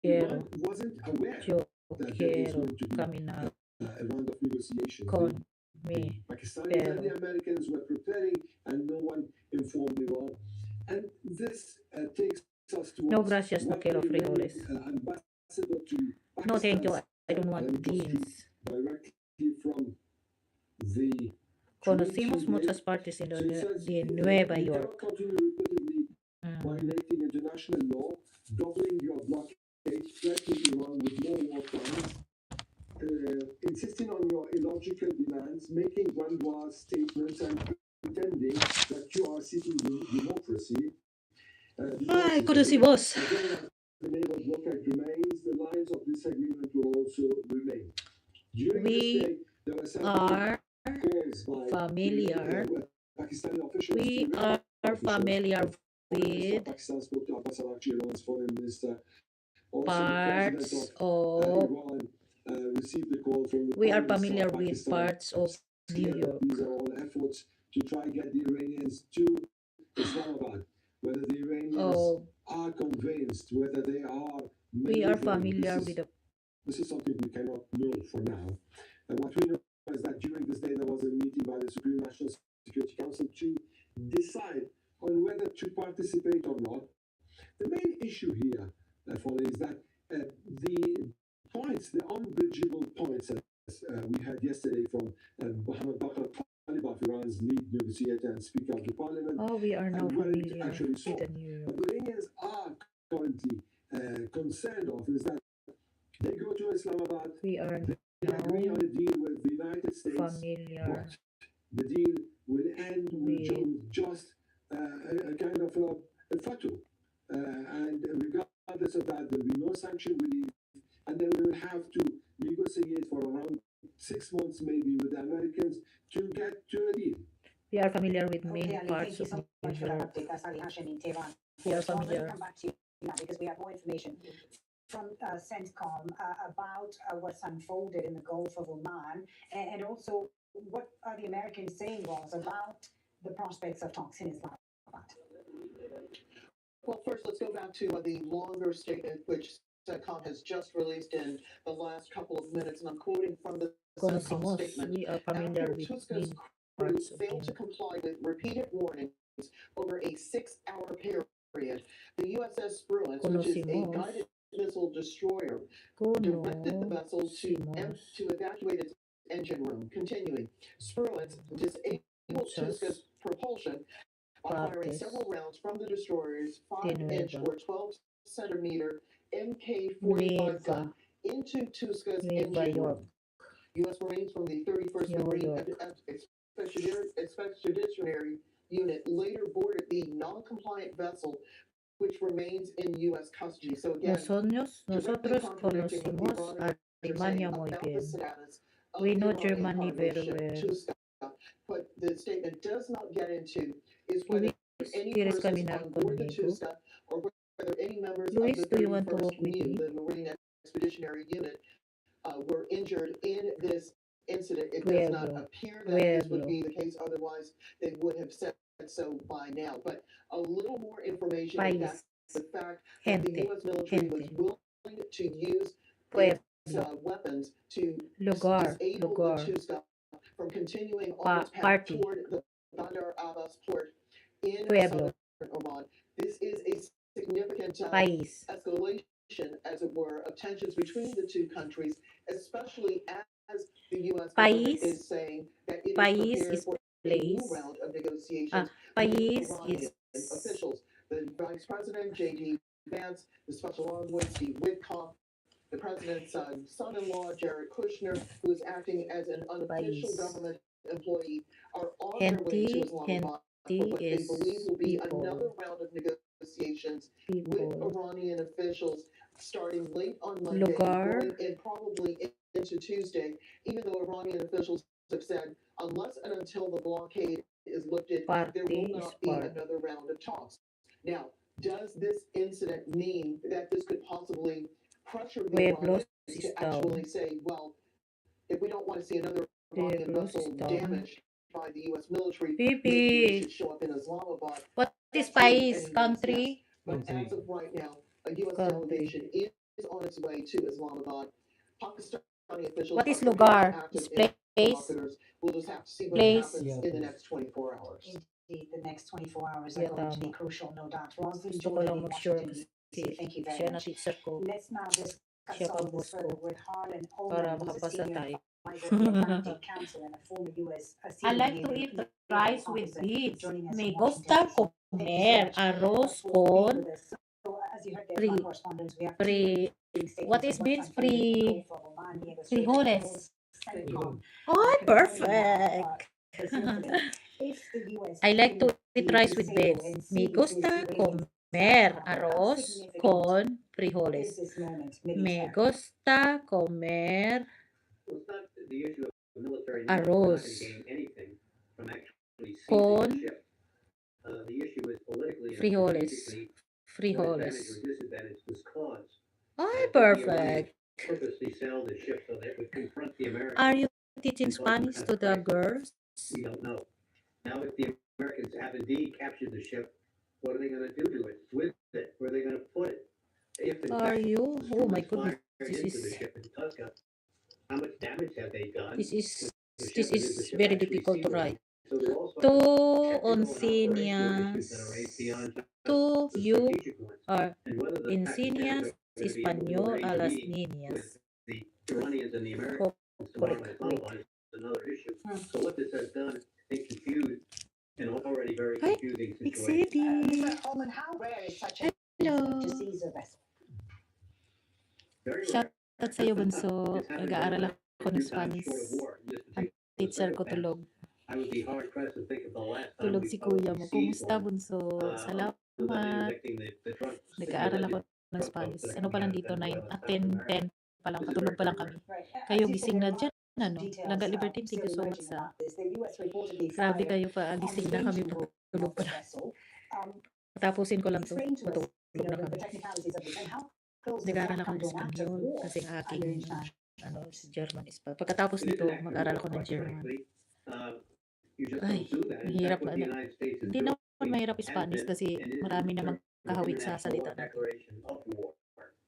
quiero, Iran wasn't aware yo that there is quiero going to be caminar a round of negotiations. con The mi Pakistanis and the perro. Americans were preparing, and no one informed Iran. And this takes us towards No, gracias, no what quiero the Iranian frijoles. ambassador to No, thank you. Pakistan I don't said. want Let me just read beans. directly from the tweet Conocimos he muchas made. partes en So it says, de Nueva you York. cannot continue repeatedly violating international law, doubling your blockade, threatening Iran with more war crimes, insisting on your illogical demands, making grandiose statements, and pretending that you are seeking democracy. Ay, conocimos. Again, as the naval blockade remains, the lines of disagreement will also remain. During this We day, there were several are calls by familiar. Pakistani officials We to Iranian are officials. familiar Foreign Minister of with Pakistan spoke to Abbas Araghchi, Iran's foreign minister. Also, the parts president of. of Iran received the call from the We are Prime Minister familiar of with Pakistan, parts of New saying that York. these are all efforts to try and get the Iranians to Islamabad. Whether the Iranians Oh, are convinced, whether they are we are maneuvering, familiar with the. this is something we cannot know for now. And what we know is that during this day there was a meeting by the Supreme National Security Council to decide on whether to participate or not. The main issue here, therefore, is that the points, the unbridgeable points, as we heard yesterday from Mohammed Bakr Talibaf, Iran's lead negotiator and Speaker of the Parliament, Oh, we are now weren't familiar actually with solved. the New York. What the Iranians are currently concerned of is that they go to Islamabad, We are they agree on a deal with the United States, familiar but the deal will end with with just a kind of a photo. And regardless of that, there will be no sanction relief, and then we will have to negotiate for around 6 months, maybe, with the Americans to get to a deal. we are familiar with many Okay, Ali, parts thank you of so New much for that York. update. That's Ali Hashim in Tehran. We are So let me familiar. come back to you now because we have more information from CENTCOM about what's unfolded in the Gulf of Oman and also what the Americans saying was about the prospects of talks in Islamabad. Well, first, let's go back to the longer statement which CENTCOM has just released in the last couple of minutes, and I'm quoting from the CENTCOM Conocimos. statement. We are familiar After with Tuska's many crew parts of failed New to comply with repeated warnings over a 6-hour period, the USS Spruance, which is a Conocimos. guided missile destroyer, directed the vessel to evacuate its engine room. Continuing, Spruance disabled Tuska's propulsion by firing several rounds from the destroyer's 5-inch or 12-centimeter MK-45 gun into Tuska's engine room. U.S. Marines from the 31st Marine Expeditionary Unit later boarded the non-compliant vessel, which remains in U.S. custody. So again, Nosotros conocimos a Alemania muy bien. We know Germany very well. What the statement does not get into is Luis, whether any ¿quieres persons caminar on board the conmigo? Tuska or whether any members Luis, of the do you want to walk 31st with MU, me? the Marine Expeditionary Unit, were injured in this incident. It does Pueblo, not appear that this would pueblo. be the case. Otherwise, they would have said so by now. But a little more information on that, the fact that the U.S. military was willing to use its weapons to disable the Tuska from continuing on its path toward the Bandar Abbas port in southern Oman. This is a significant escalation, as it were, of tensions between the two countries, especially as the U.S. government is saying that it is prepared for a new round of negotiations with Iranian officials. The Vice President, J.D. Vance, the Special Envoy, Steve Witkoff, the President's son-in-law, Jared Kushner, who is acting as an unofficial government employee are on their way to Islamabad for what they believe will be another round of negotiations with Iranian officials starting late on Monday, going in probably into Tuesday, even though Iranian officials have said unless and until the blockade is lifted, there will not be another round of talks. Now, does this incident mean that this could possibly pressure the Iranians to actually say, well, if we don't want to see another Iranian vessel damaged by the U.S. military, maybe we should show up in Islamabad? What is Pais country? But as of right now, a U.S. delegation is on its way to Islamabad. Pakistani officials What is lugar? Is place? We'll just have to see what happens in the next 24 hours. Indeed, the next 24 hours are going to be crucial, no doubt. Roslyn Gusto ko lang Jordan in mag-sure Washington, kasi D.C. Thank you very siya na much. teacher ko. Let's now discuss Siya all pang of boss this further ko. with Harlan Para Holman, who's a makapasa senior tayo. advisor at the Atlantic Council and a former U.S. I senior like to legal eat rice with officer, beets. joining us Me in Washington, gusta D.C. Thank you so comer much arroz for being con with us. So, as you heard there from our correspondents, we have two what is beets? Frijoles. frijoles. Oh, perfect. I like to eat rice with beets. Me gusta comer arroz con frijoles. Me gusta comer Well, it's not the issue of military arroz gain anything from actually seizing con the ship. The issue is politically and frijoles. strategically what Frijoles. advantage or disadvantage was caused. Oh, Did the perfect. Iranians purposely sell the ship so that it would confront the Americans? Are you teaching and cause Spanish to the crisis? girls? We don't know. Now, if the Americans have indeed captured the ship, what are they going to do to it? With it? Where are they going to put it? If in Are fact you? the Oh storm my is goodness. fired This into the is ship in Tusca, how much damage have they done? this is The ship, this and is the is ship very actually difficult to seaworthy? write. So there are all sorts Two of technical and operational enseñas, issues that are raised beyond just two the you strategic ones. are And whether the Pakistanis enseñas are going to be able to español arrange a a las meeting niñas. with the Iranians and the Americans tomorrow in Islamabad is another issue. So what this has done is confused an already very Hi, confusing Big situation. City. Mr. Holman, how rare is such an Hello. incident to seize a vessel? Very Shout rare. out sa'yo, Bunso. It's happened Nag-aaral only ako a ng few times Spanish. short of war. Just to Ang take the teacher ko circumstance, tulog. I would be hard pressed to think of the last time Tulog we si kuya mo. probably seized Kumusta, one. Bunso? Other than Salamat. interdicting the drug, Nag-aaral ako ng drug Spanish. folks that are Ano pa lang coming out of dito? 9, Venezuela, South 10 America. pa lang. This is Patulog very, pa lang very kami. Right. Kayo As you said, gising there na are dyan. Ano? details Langga Libertine, thank still you so much emerging sa... about this. The US reportedly Grabe fired kayo pa. on the Gising na kami. engine room Patulog of pa the lang. vessel. Tapusin ko lang to. Explain to us, Matulog na the kami. technicalities of this and how close does Nag-aaral that ako come ng to an act of Espanyol war kasi ang aking under international ano, si German is pa. Pagkatapos It is nito, an act of mag-aaral war, ako ng quite German. frankly. You just Ay, don't do that. In mahirap fact, what na. the United States is Hindi doing naman mahirap has Spanish been kasi and is marami in namang terms of kahawig sa international salita law natin. declaration of war.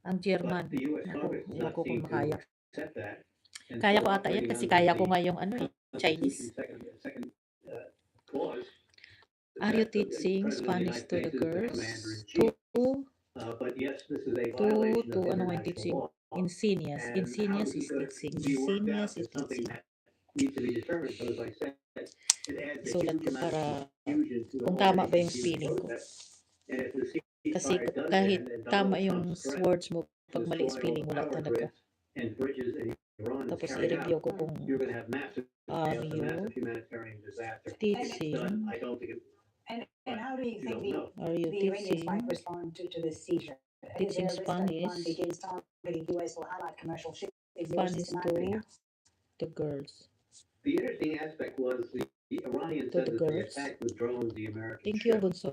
Ang German, But the U.S. naku, Congress does ewan not ko kung seem to makaya. accept that. And Kaya so ko ata yan operating kasi under kaya ko the nga yung ano eh, Chinese. Constitution's second clause, Are you that the teaching President of the Spanish United to the States is the girls? commander-in-chief. But yes, this is a violation of Ano yung teaching? international law. Insignias. And how Insignias this is is going teaching. to be worked Insignias out is is something teaching. that needs to be determined. But as I said, it adds a Isulat huge ko amount para of confusion to an kung tama already ba yung confused feeling ko. process. And if the Kasi ceasefire does kahit end and tama Donald yung Trump's threat words mo, to pag mali destroy all spelling, the wala power talaga. grids and bridges in Iran is Tapos carried i-review out, ko kung you're going to have massive are chaos, a you massive humanitarian disaster. If it's teaching? done, I don't think it. And how do you You think don't know. Are you the Iranians teaching? might respond to this seizure? Is Teaching there a risk that Iran Spanish? begins targeting US or allied commercial ships more Spanish systematically now? to the girls. The interesting aspect was the Iranians To said the that they girls. attacked with drones the American Thank you, ship. Bunso.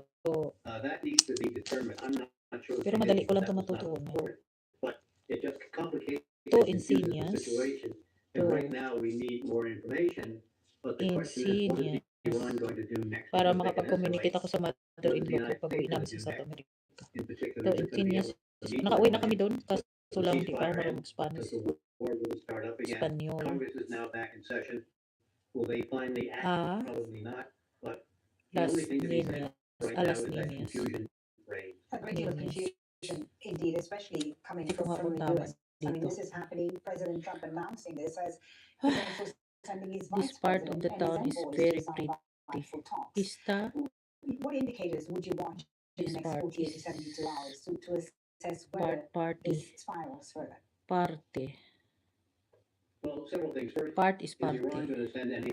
That needs to be determined. I'm not sure. Pero madali ko lang ito that was not matutunan. important, but it just complicates To and confuses the Insignias. situation. And To right now we need more information. But the question is, what is Iran going to do next? Para Because they can makapag-communicate escalate. ako sa What is the mother-in-law ko United pag uwi States namin going to sa do South next? America. In particular, To is it going to be Insignias. able to meet Nakauwi na the kami Iranians? doon kaso The lang di pa ceasefire ako marunong ends Spanish. because the war will start up again. Espanyol. Congress is now back in session. Will they finally act? Ah, Probably not. But the Las only thing to be said Niñas. right A now las is that Niñas. confusion reigns. A great deal of Niñas. confusion, indeed, especially coming Hindi ko nga from kung the tama US. I mean, dito. this is happening. President Trump announcing this as he's also sending his This vice part of president the and town his is envoys to very Islamabad pretty. for talks. Pista, What indicators would you watch in this the next part 48 to is 72 hours to assess whether party. this spirals further? Parte. Well, several things. First, Part is is Iran parte. going to send any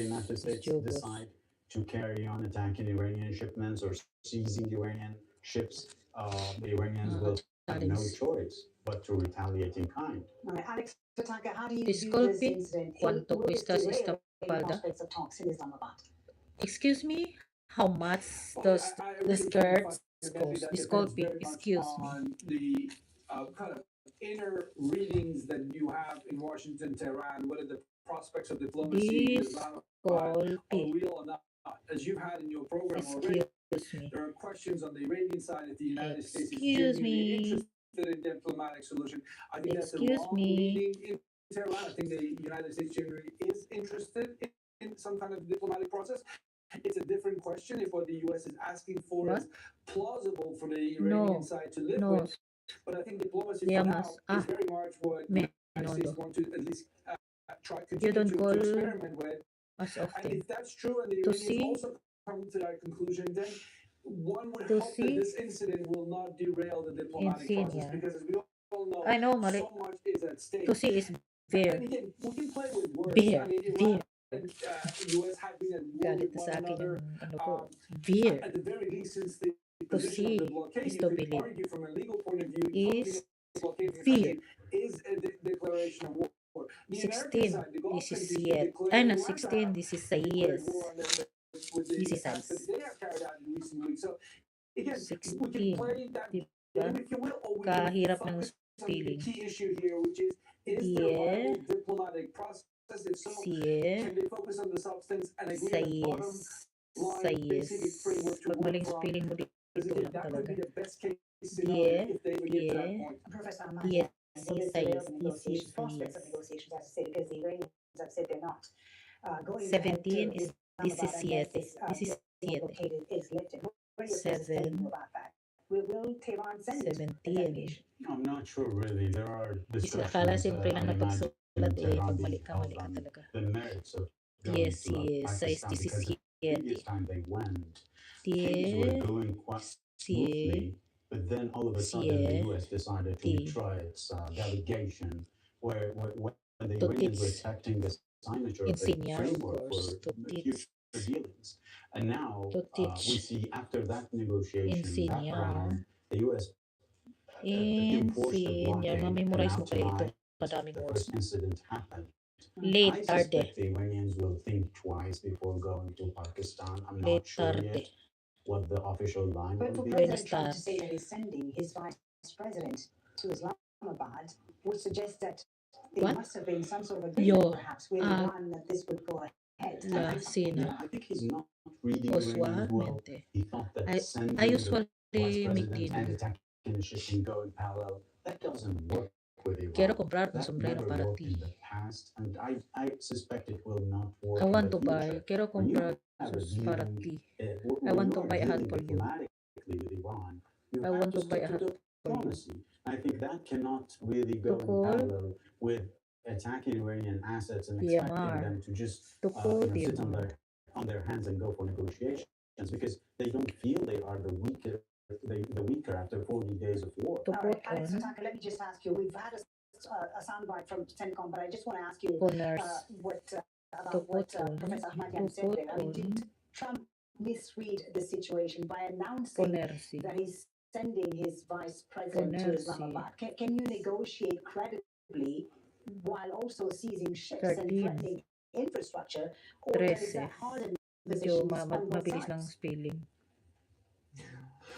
the United States Geopolitical. decide to carry on attacking Iranian shipments or seizing Iranian ships, the Iranians will have no choice but to retaliate in kind. All right, Alex Pataka, how do you view this Disculpe, incident? ¿cuánto Will this cuesta derail esta any falda? prospects of talks in Islamabad? Excuse me, how much does the skirts cost? Disculpe, excuse me. On the kind of inner readings that you have in Washington, Tehran, whether the prospects of diplomacy in Islamabad are real or not. As you've had in your program already, there are questions on the Iranian side if the United States is genuinely interested in diplomatic solution. I think that's a wrong reading in Tehran. I think the United States genuinely is interested in some kind of diplomatic process. It's a different question if what the U.S. is asking for is plausible for the Iranian side to live with. But I think diplomacy for now is very much what the United States want to at least try continue to experiment with. And if that's true and the Iranians also come to that conclusion, then one would hope that this incident will not derail the diplomatic process, because as we all know, I know, so much is at stake. To see is beer. And again, we can play with words. Beer, I mean, Iran and US have been at war with one another. Beer. At the very least, since the To position see of the blockade, is you to could believe. argue from a legal point of view, Is blockading a fear. country is a declaration of war. The American 16, side, the Gulf this is countries, yet. declared Ay, no, war to 16, have this is a declared yes. war on them with the This is attacks that us. they have carried out in recent weeks. So again, we 16, can play that diba? game if you will, or we can Kahirap ng focus on the spelling. key issue here, which is there a viable diplomatic process? If so, can they focus on the substance and agree on the bottom line basic framework to Pag work maling from? spelling mo dito lang That could talaga. be the best case scenario if they would get to that point. Professor Yes, will this derail the this negotiations, is prospects of negotiations, as I say, because the Iranians have said they're not going 17 is this is Islamabad 7. unless This is 7. blockade is lifted. What are your sources telling you about that? Will Tehran send a 17. delegation? I'm not sure really. There are Akala discussions, siyempre lang I imagine, napagsulat in Tehran pag mali being ka held on talaga. the merits of going Yes, to yes, Pakistan, this because is the previous time they went, things were going quite smoothly, but then all of a sudden the US decided to withdraw its delegation, where the Iranians were expecting the signature of a framework for future dealings. And now we see after that negotiation, that round, the US enforced the blockade, and now tonight the first incident happened. I suspect the Iranians will think twice before going to Pakistan. I'm not sure yet what the official line But will for be. President Trump to say that he's sending his vice president to Islamabad would suggest that there must have been some sort of agreement, perhaps, with Iran that this would go ahead. I think he's not reading Iranians well. He thought that sending the vice president and attacking the ship and going parallel, that doesn't work with Iran. Quiero comprar un That sombrero never para worked ti. in the past, and I suspect it will not work I in want the to buy. future. Quiero When you comprar have a para dealing, ti. when I want you to are buy a hat dealing for you. diplomatically with Iran, you I have want to to buy stick a to hat for you. diplomacy. I think that cannot really go in parallel with attacking Iranian assets and expecting them to just sit on their hands and go for negotiations, because they don't feel they are the weaker after 40 days of war. All right, Alex Sataka, let me just ask you, we've had a soundbite from CENTCOM, but I just want to ask you about what Professor Ahmadian said there. I mean, did Trump misread the situation by announcing that he's sending his vice president to Islamabad? Can you negotiate credibly while also seizing ships and threatening infrastructure, or is that hardened positions on both mabilis lang sides? spelling.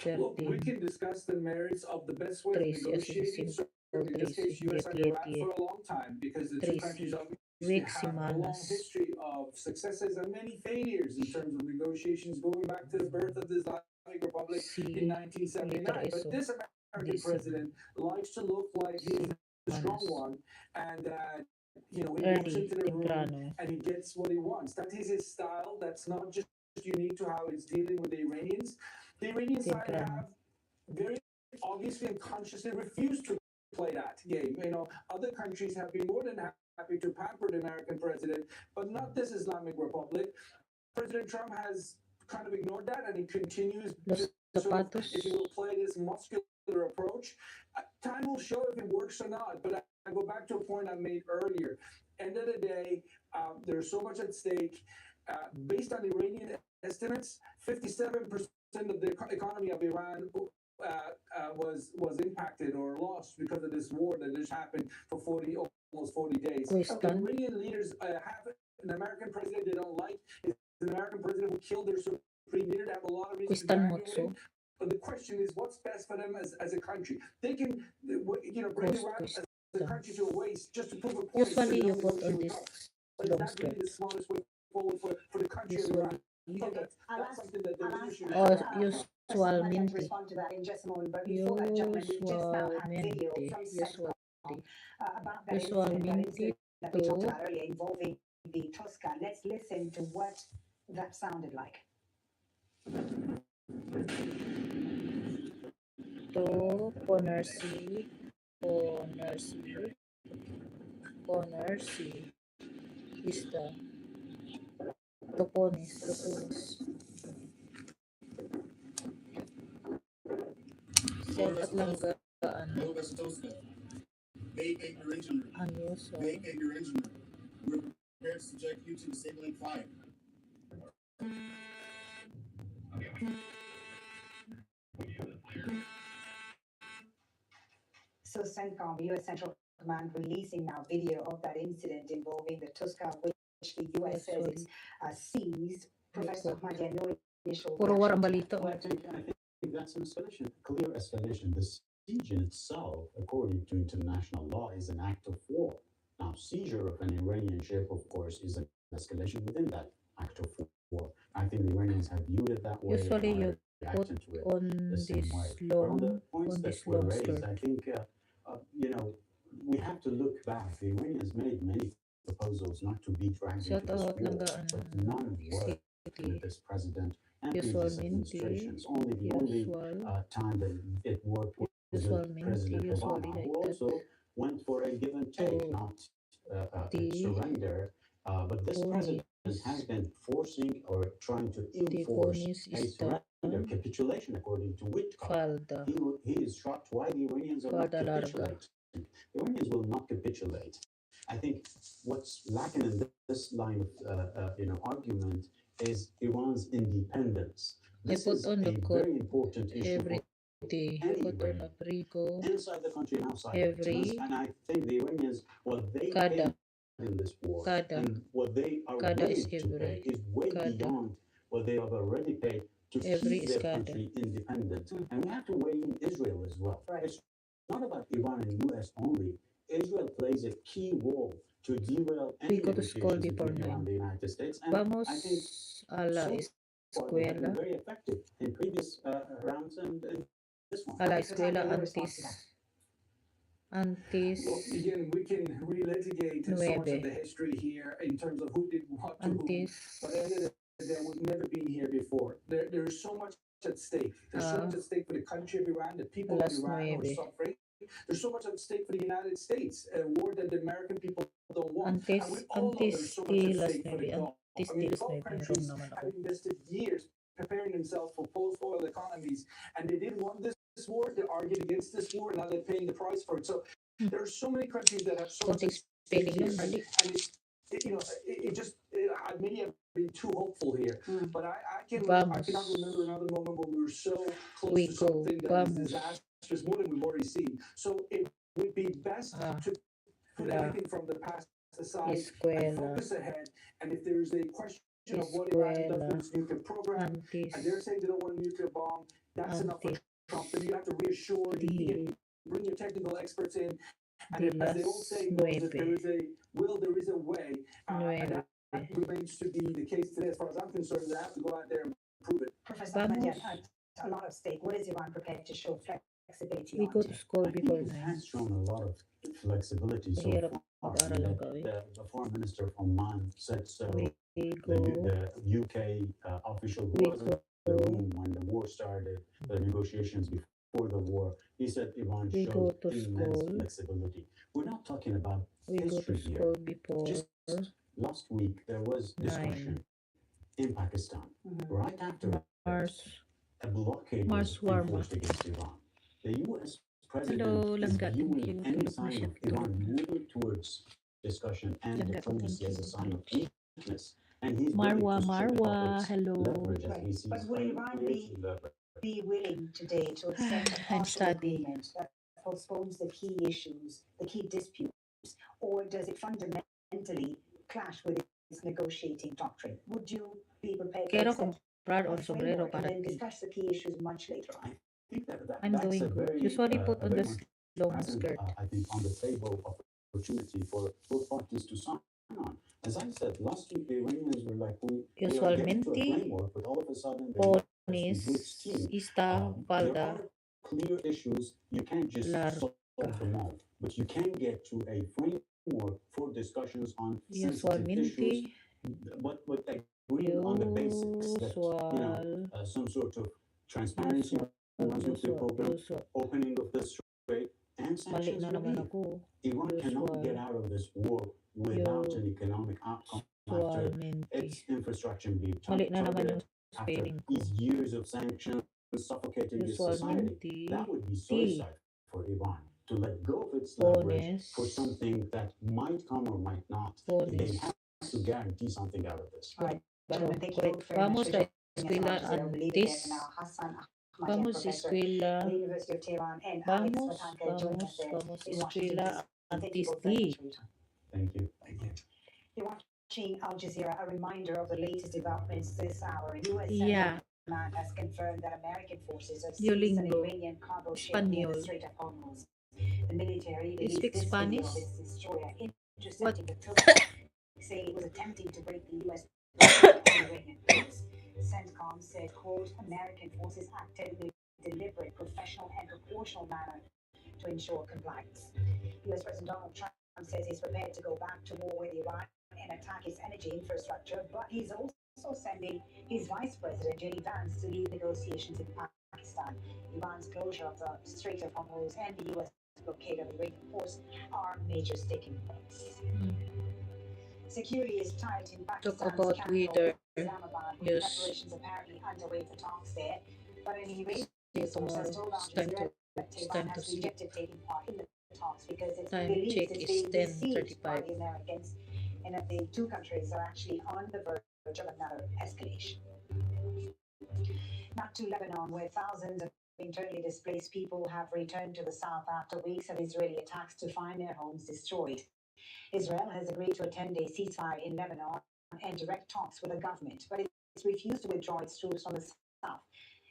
Look, we can discuss the merits of the best way of negotiating. In this case, U.S. and Iraq for a long time, because the two countries obviously have a long history of successes and many failures in terms of negotiations going back to the birth of the Islamic Republic in 1979. But this American president likes to look like he's the strong one, and he walks into the room and he gets what he wants. That is his style. That's not just unique to how he's dealing with the Iranians. The Iranian side have very obviously and consciously refused to play that game. Other countries have been more than happy to pamper the American president, but not this Islamic Republic. President Trump has kind of ignored that, and he continues to if you will play this muscular approach. Time will show if it works or not, but I go back to a point I made earlier. End of the day, there's so much at stake. Based on Iranian estimates, 57% of the economy of Iran was impacted or lost because of this war that just happened for almost 40 days. Question. Iranian leaders have an American president they don't like. It's an American president who killed their supreme leader. They have a lot of reasons to be Question angry with him. But the question is, what's best for them as a country? They can, bring Iran as a country to a waste just to prove a point. Usually you put on this But long is that really skirt. the smartest way forward for the country of Iran? That's something that the leaders should Or address. usualmente. Respond to that in just a moment, but before that, gentlemen, we've just now had video from CENTCOM about that incident that we talked about earlier involving the Tosca. Let's listen to what that sounded like. To Ponersi is the Toponis. Set at langgaan. Vacate your engine room. Unusual. Vacate your engine room. We're prepared to subject you to disabling fire. So CENTCOM, the U.S. Central Command, releasing now video of that incident involving the Tosca, which the U.S. says is seized. Professor Ahmad, no initial Puro warang balita. Well, I think that's an escalation, clear escalation. The siege in itself, according to international law, is an act of war. Now, seizure of an Iranian ship, of course, is an escalation within that act of war. I think the Iranians have viewed it that way. Usually you put on this long skirt. I think, we have to look back. The Iranians made many proposals not to be dragged into this war, but none worked with this president and previous administrations. Only the only time that it worked was with President Obama, who also went for a give and take, not surrender. But this president has been forcing or trying to enforce a surrender, capitulation, according to VicFeL. He is shocked why the Iranians are not capitulating. The Iranians will not capitulate. I think what's lacking in this line of argument is Iran's independence. This is a very important issue for inside the country and outside. And I think the Iranians, what they paid in this war and what they are willing to pay is way beyond what they have already paid to keep their country independent. And we have to weigh in Israel as well. It's not about Iran and US only. Israel plays a key role to derail any negotiations between Iran and the United States. And Vamos I think a la escuela. Very effective in previous rounds and this one. A la escuela antes Well, again, we can relitigate so much of the history here in terms of who did what to whom. But at the end of the day, we've never been here before. There's so much at stake. There's so much at stake for the country of Iran, the people of Iran who are suffering. There's so much at stake for the United States, a war that the American people don't want. And we all know there's so much at stake for the Gulf. I mean, the Gulf countries have invested years preparing themselves for post-oil economies, and they didn't want this war. They argued against this war, and now they're paying the price for it. So there are so many countries that have so much at stake here, and many have been too hopeful here. But I cannot remember another moment when we were so close to something that is disastrous, more than we've already seen. So it would be best to put everything from the past aside and focus ahead. And if there is a question of what Iran does with its nuclear program, and they're saying they don't want a nuclear bomb, that's enough for Trump. Then you have to reassure, bring your technical experts in. And as they all say, if there is a will, there is a way. And that remains to be the case today. As far as I'm concerned, they have to go out there and prove it. Professor Ahmad, a lot of stake. What is Iran prepared to show flexibility we on? go to school before It has shown a lot of flexibility so far. The foreign minister from Oman said so. The UK official who was in the room when the war started, the negotiations before the war, he said Iran showed immense flexibility. We're not talking about history here. Just last week, there was discussion in Pakistan, right after a blockade was enforced against Iran. The U.S. president is viewing any sign of Iran moving towards discussion and diplomacy as a sign of weakness. And he's willing Marwa, to strip Marwa, off its hello. leverage as Right. he sees But will Iran creating leverage. be willing today to accept a I'm partial studying. agreement that postpones the key issues, the key disputes, or does it fundamentally clash with its negotiating doctrine? Would you be prepared to Quiero accept comprar un that sombrero framework and para then ti. discuss the key issues much later on? I think that I'm that's doing a good. very, Usually put on very the much long present, skirt. I think, on the table opportunity for both parties to sign on. As I said, last week the Iranians were like, we are getting to a Usualmente, framework, but all of a sudden the US pones with steam. esta There falda are clear issues, you can't just solve larga. them all, but you can get to a framework for discussions on sensitive Usualmente, issues, but agreeing on the basics that, some sort of transparency on the nuclear program, opening of the strait, and mali sanctions na naman relief. ako. Iran cannot get out of this war without an economic outcome after Usualmente. its infrastructure being Mali na naman targeted, yung after spelling ko. these years of sanctions suffocating its society. Usualmente, That would be T. suicide for Iran to let go of its leverage for Pones. something that might come or might not. They Pones. have to guarantee something out of this. All right, Pero, gentlemen, thank you wait, both very much vamos for a joining us eskwela on Al Jazeera. We'll leave it antes. there for now. Hassan Ahmadian, Vamos a professor eskwela. at the University of Tehran, and Alex Vamos, Vatanka joining us there vamos in Washington, eskwela D.C. Thank antes you both very di. much for your time. Thank you. Thank you. You're watching Al Jazeera. A reminder of the latest developments this hour. U.S. Yeah. Senator Command has confirmed that American forces have Yo seized an linggo. Iranian cargo ship near the Espanol. Strait of Hormuz. The military You released speak this Spanish? video of its destroyer What? intercepting the turbine, saying it was attempting to break the U.S. Iranian force. CENTCOM said, quote, American forces acted in a deliberate, professional, and proportional manner to ensure compliance. U.S. President Donald Trump says he's prepared to go back to war with Iran and attack its energy infrastructure, but he's also sending his vice president, J.D. Vance, to lead negotiations in Pakistan. Iran's closure of the Strait of Hormuz and the U.S. blockade of Iranian ports are major sticking points. Security is tight in Talk Pakistan's about capital, Twitter. Islamabad, with Yes. preparations apparently underway for talks there. But an Iranian See source has told tomorrow. Al It's time Jazeera to, that it's Tehran time to has sleep. rejected taking part in the talks because it Time believes check it's is being deceived by 10:35. the Americans and that the two countries are actually on the verge of another escalation. Not to Lebanon, where thousands of internally displaced people have returned to the south after weeks of Israeli attacks to find their homes destroyed. Israel has agreed to a 10-day ceasefire in Lebanon and direct talks with the government, but it's refused to withdraw its troops from the south.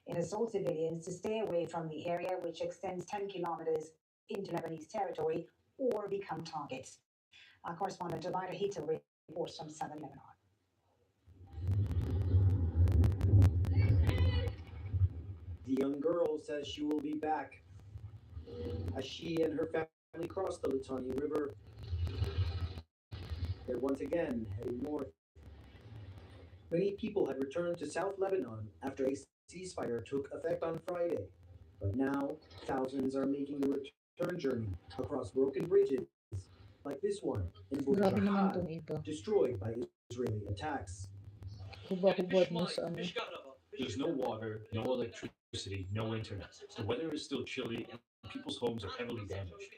It has told civilians to stay away from the area, which extends 10 kilometers into Lebanese territory, or become targets. Our correspondent Elvira Hito reports from southern Lebanon. The young girl says she will be back as she and her family cross the Litani River. They're once again heading north. Many people had returned to South Lebanon after a ceasefire took effect on Friday, but now thousands are making the return journey across broken bridges like this one in Grabe naman Bujahad, tong iba. destroyed by Israeli attacks. Hubad-hubad mo sa ano. There's no water, no electricity, no internet. The weather is still chilly and people's homes are heavily damaged.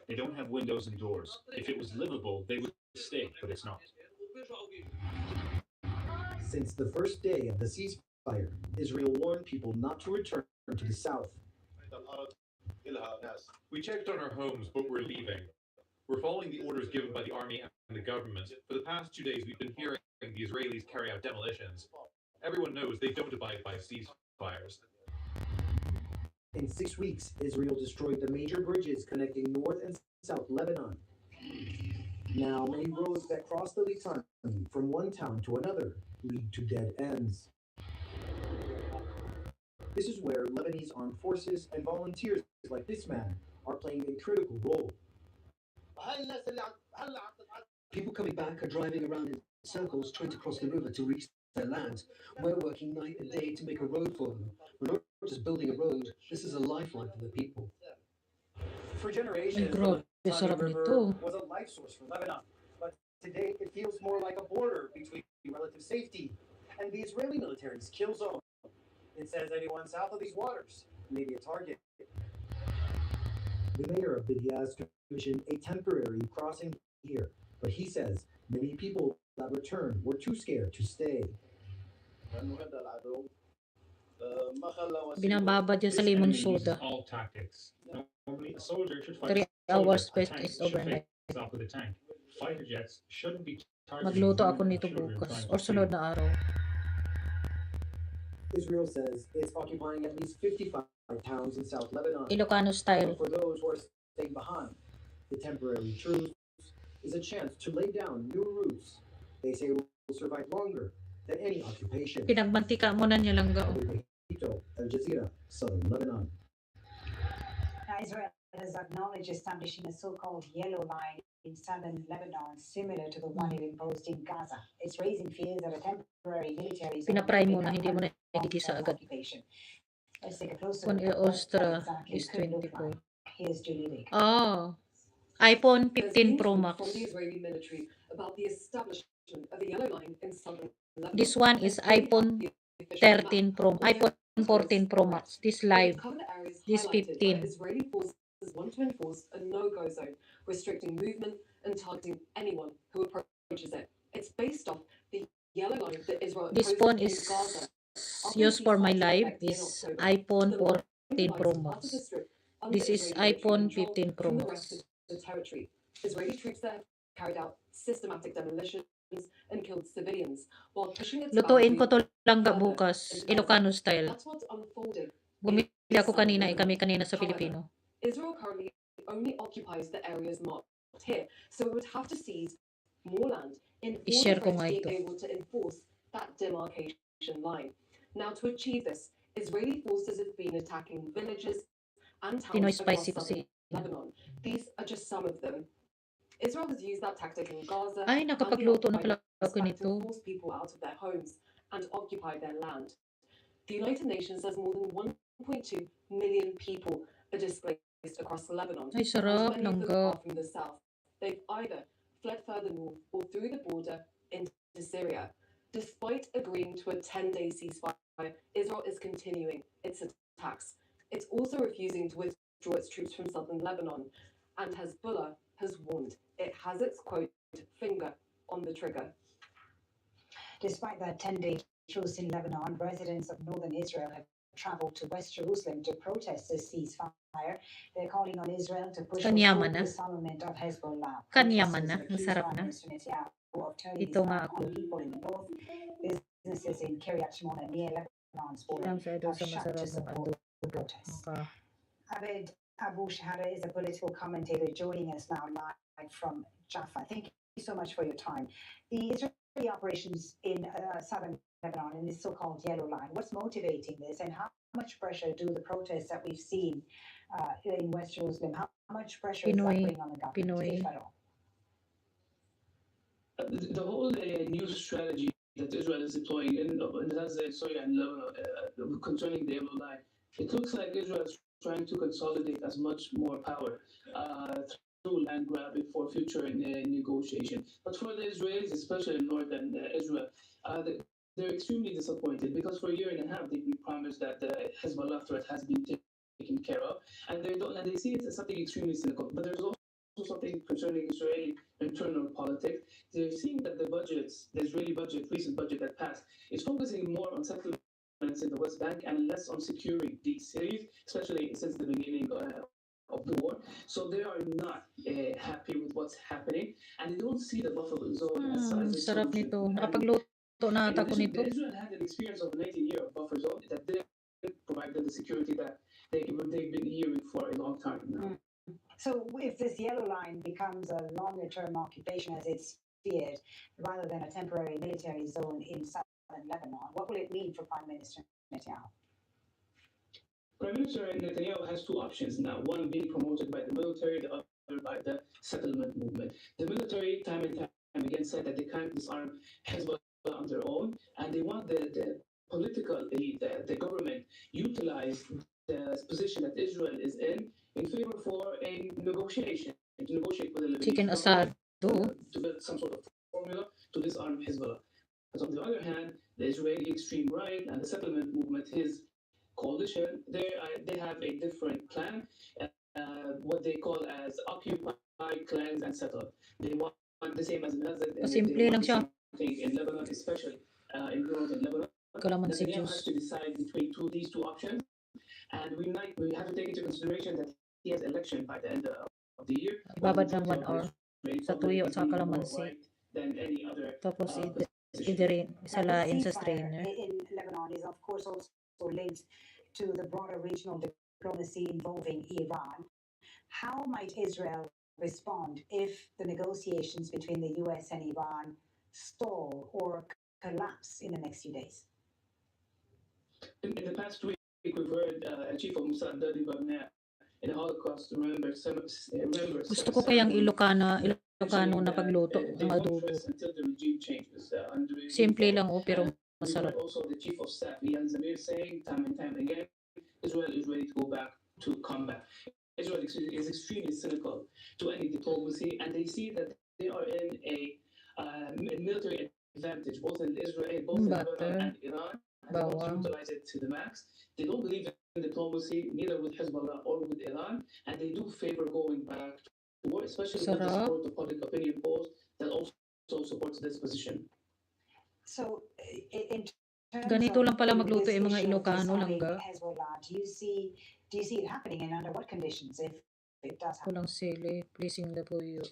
They don't have windows and doors. If it was livable, they would stay, but it's not. Since the first day of the ceasefire, Israel warned people not to return to the south. We checked on our homes, but we're leaving. We're following the orders given by the army and the government. For the past 2 days, we've been hearing the Israelis carry out demolitions. Everyone knows they don't abide by ceasefires. In 6 weeks, Israel destroyed the major bridges connecting North and South Lebanon. Now, many roads that cross the Litani from one town to another lead to dead ends. This is where Lebanese armed forces and volunteers like this man are playing a critical role. People coming back are driving around in circles trying to cross the river to reach their land. We're working night and day to make a road for them. We're not just building a road, this is a lifeline for the people. For generations, Grabe, the sarap Litani River nito. was a life source for Lebanon. But today, it feels more like a border between relative safety and the Israeli military's kill zone. It says anyone south of these waters may be a target. The mayor of Bidiyaz commissioned a temporary crossing here, but he says many people that returned were too scared to stay. Binababad yan sa This limon enemy soda. uses all tactics. Normally, a soldier should 3 fight hours soldiers. A best tank is should overnight. face off with a tank. Fighter jets shouldn't be targeting Magluto ako women and nito children bukas trying or to sunod flee. na araw. Israel says it's occupying at least 55 towns in South Lebanon. Ilocano style. But for those who are staying behind, the temporary truce is a chance to lay down new roots they say will survive longer than any occupation. Pinagmantika mo na niya lang gao. Al Jazeera, Southern Lebanon. Israel has acknowledged establishing a so-called yellow line in southern Lebanon, similar to the one it imposed in Gaza. It's raising fears that a temporary military zone Pinapry mo will na, become hindi mo na a igigisa agad. occupation. Let's take a closer Kung look at what Ostra that exactly is could look 24. like. Here's Julie Lake. Oh, iPhone There's 15 Pro intel Max. from the Israeli military about the establishment of a yellow line in southern Lebanon. This one is iPhone 13 Pro, iPhone 14 Pro Max. This live, this 15. Israeli forces want to enforce a no-go zone, restricting movement and targeting anyone who approaches it. It's based off the yellow line that Israel This imposed phone in is Gaza. used for my live is iPhone 14 Pro Max. This is iPhone 15 Pro From the rest Max. of the territory, Israeli troops there have carried out systematic demolitions and killed civilians while pushing its Lutuin ko to lang ga further bukas, into Ilocano Gaza. style. That's what's unfolding. Bumili ako kanina, kami kanina sa However, Filipino. Israel currently only occupies the areas marked here, so it would have to seize more land in I-share order ko for nga it to ito. be able to enforce that demarcation line. Now, to achieve this, Israeli forces have been attacking villages and Pinoy towns across spicy southern kasi. Lebanon. These are just some of them. Israel has used that tactic in Gaza Ay, and the nakapagluto na pala occupied ako West Bank nito. to force people out of their homes and occupy their land. The United Nations says more than 1.2 million people are displaced across Lebanon, Ay, and sarap many of them langga. are from the south. They've either fled further north or through the border into Syria. Despite agreeing to a 10-day ceasefire, Israel is continuing its attacks. It's also refusing to withdraw its troops from southern Lebanon, and Hezbollah has warned it has its, quote, finger on the trigger. Despite that 10-day truce in Lebanon, residents of northern Israel have traveled to West Jerusalem to protest the ceasefire. They're calling on Israel to push for full Kanyaman na. disarmament of Hezbollah. Kanyaman na. Protesters Ang accuse sarap Prime na. Minister Netanyahu of turning his Dito nga back ako. on people in the north. Businesses in Kiryat Shimon near Lebanon's border Lang sa ito have sa shut to masarap ng support adobo. protests. Okay. Abed Abu Shahada is a political commentator joining us now live from Jaffa. Thank you so much for your time. The Israeli operations in southern Lebanon in this so-called yellow line, what's motivating this, and how much pressure do the protests that we've seen in West Jerusalem, how much pressure is that putting on the government, if at all? The whole new strategy that Israel is deploying in Syria and Lebanon concerning the yellow line, it looks like Israel is trying to consolidate as much more power through land grabbing for future negotiation. But for the Israelis, especially in northern Israel, they're extremely disappointed because for a year and a half they've been promised that the Hezbollah threat has been taken care of, and they see it as something extremely cynical. But there's also something concerning Israeli internal politics. They're seeing that the Israeli budget, recent budget that passed, is focusing more on settlements in the West Bank and less on securing these cities, especially since the beginning of the war. So they are not happy with what's happening, and they don't see the buffer zone as a Sarap solution. nito. Nakapagluto na ata ko nito. Israel had an experience of a 19-year buffer zone that didn't provide them the security that they've been hearing for a long time now. So if this yellow line becomes a longer-term occupation as it's feared, rather than a temporary military zone in southern Lebanon, what will it mean for Prime Minister Netanyahu? Prime Minister Netanyahu has two options now, one being promoted by the military, the other by the settlement movement. The military, time and time again, said that they can't disarm Hezbollah on their own, and they want the political elite, the government, utilize the position that Israel is in favor for a negotiation, to negotiate with the Lebanese Chicken government, asado. to build some sort of formula to disarm Hezbollah. But on the other hand, the Israeli extreme right and the settlement movement, his coalition, they have a different plan, what they call as occupy, cleanse, and settle. They want the same as Gaza. Simple lang siya. think in Lebanon, especially in northern Lebanon, Kalamansi Netanyahu has juice. to decide between these two options, and we have to take into consideration that he has election by the end of the year. Ibabad ng 1 hour sa tuyo at sa kalamansi. Than any other Tapos position. idirin, Now, the isalain sa ceasefire strainer. in Lebanon is, of course, also linked to the broader regional diplomacy involving Iran. How might Israel respond if the negotiations between the US and Iran stall or collapse in the next few days? In the past week, we've heard a chief of Mossad in the Holocaust Gusto ko kayang Ilocano na pagluto ng adobo. until the regime changes. Simple lang pero We've masarap. heard also the chief of staff, Ian Zamir, saying time and time again, Israel is ready to go back to combat. Israel is extremely cynical to any diplomacy, and they see that they are in a military advantage, both in Lebanon and Iran, and they want to utilize it to the max. They don't believe in diplomacy, neither with Hezbollah or with Iran, and they do favor going back to war, especially with the support of public opinion polls that also supports this position. So, in terms Ganito lang pala of magluto this yung mga issue of Ilocano lang disarming ga. Hezbollah, do you see it happening, and under what conditions if it does happen? Walang sili, pleasing na po yun.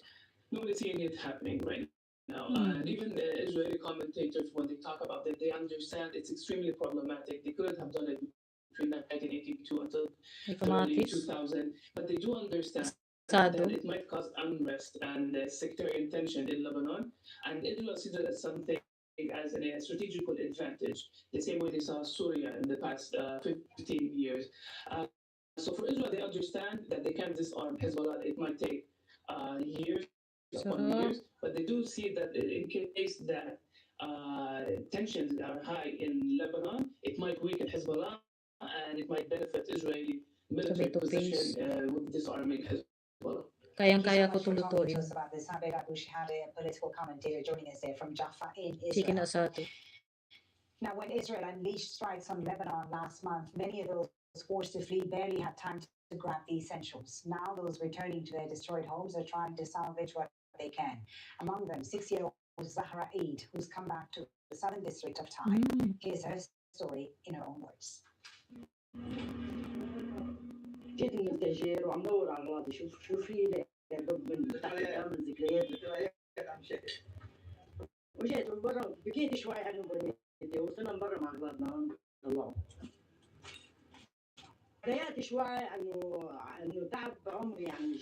Nobody's seeing it happening right now. And even the Israeli commentators, when they talk about it, they understand it's extremely problematic. They couldn't have done it between 1982 until early 2000, but they do understand that it might cause unrest and sectarian tension in Lebanon, and Israel sees it as something as a strategical advantage, the same way they saw Syria in the past 15 years. So for Israel, they understand that they can't disarm Hezbollah. It might take years upon years, but they do see that in case that tensions are high in Lebanon, it might weaken Hezbollah and it might benefit Israeli military position with disarming Hezbollah. Kayang-kaya ko tulutuin. About this, Habib Abu Shahada, a political commentator, joining us there from Jaffa in Chicken Israel. asado. Now, when Israel unleashed strikes on Lebanon last month, many of those forced to flee barely had time to grab the essentials. Now, those returning to their destroyed homes are trying to salvage what they can. Among them, 6-year-old Zahra Eid, who's come back to the southern district of Tai. Here's her story in her own words. جيت من التهجير وعم دور على اغراضي شو في من تحت من ذكريات وجيت من برا بكيت شوي عن برميتي وصلنا من برا مع اغراضنا طلعوا بدايات شوي انه تعب عمري يعني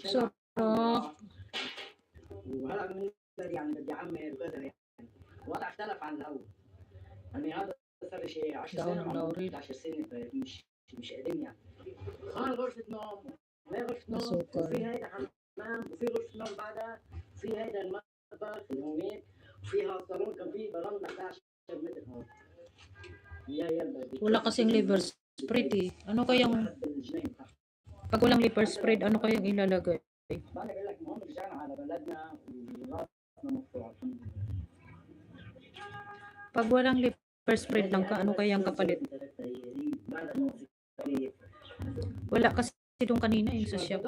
وهلا من يعني بدي اعمر وكذا يعني الوضع اختلف عن الاول يعني هذا صار شيء 10 سنه عمري 11 سنه مش قديم يعني غرفة نوم وهي غرفة نوم وفي هيدا حمام وفي غرفة نوم بعدها وفي هيدا المطبخ اللي هونيك وفيها صالون كان فيه برندة 11 متر هون. Wala kasing liver spread eh. Ano kayang pag walang liver spread, ano kayang ilalagay? Pag walang liver spread lang ka, ano kayang kapalit? Wala kasi doon kanina yung sa shop.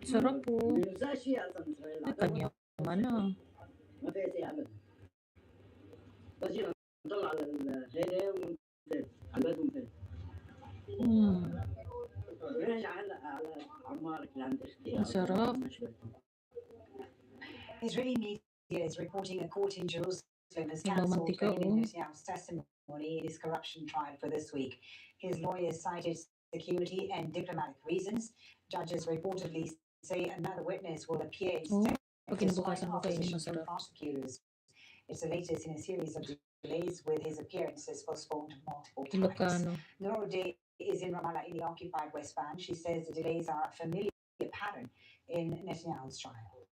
Sarap po. Kanya mana. Sarap. Israeli media is reporting a court in Jerusalem has cancelled Benjamin Netanyahu's testimony in his corruption trial for this week. His lawyers cited security and diplomatic reasons. Judges reportedly say another witness will appear instead despite opposition from prosecutors. It's the latest in a series of delays with his appearances postponed multiple times. Nora Day is in Ramallah in the occupied West Bank. She says the delays are a familiar pattern in Netanyahu's trial.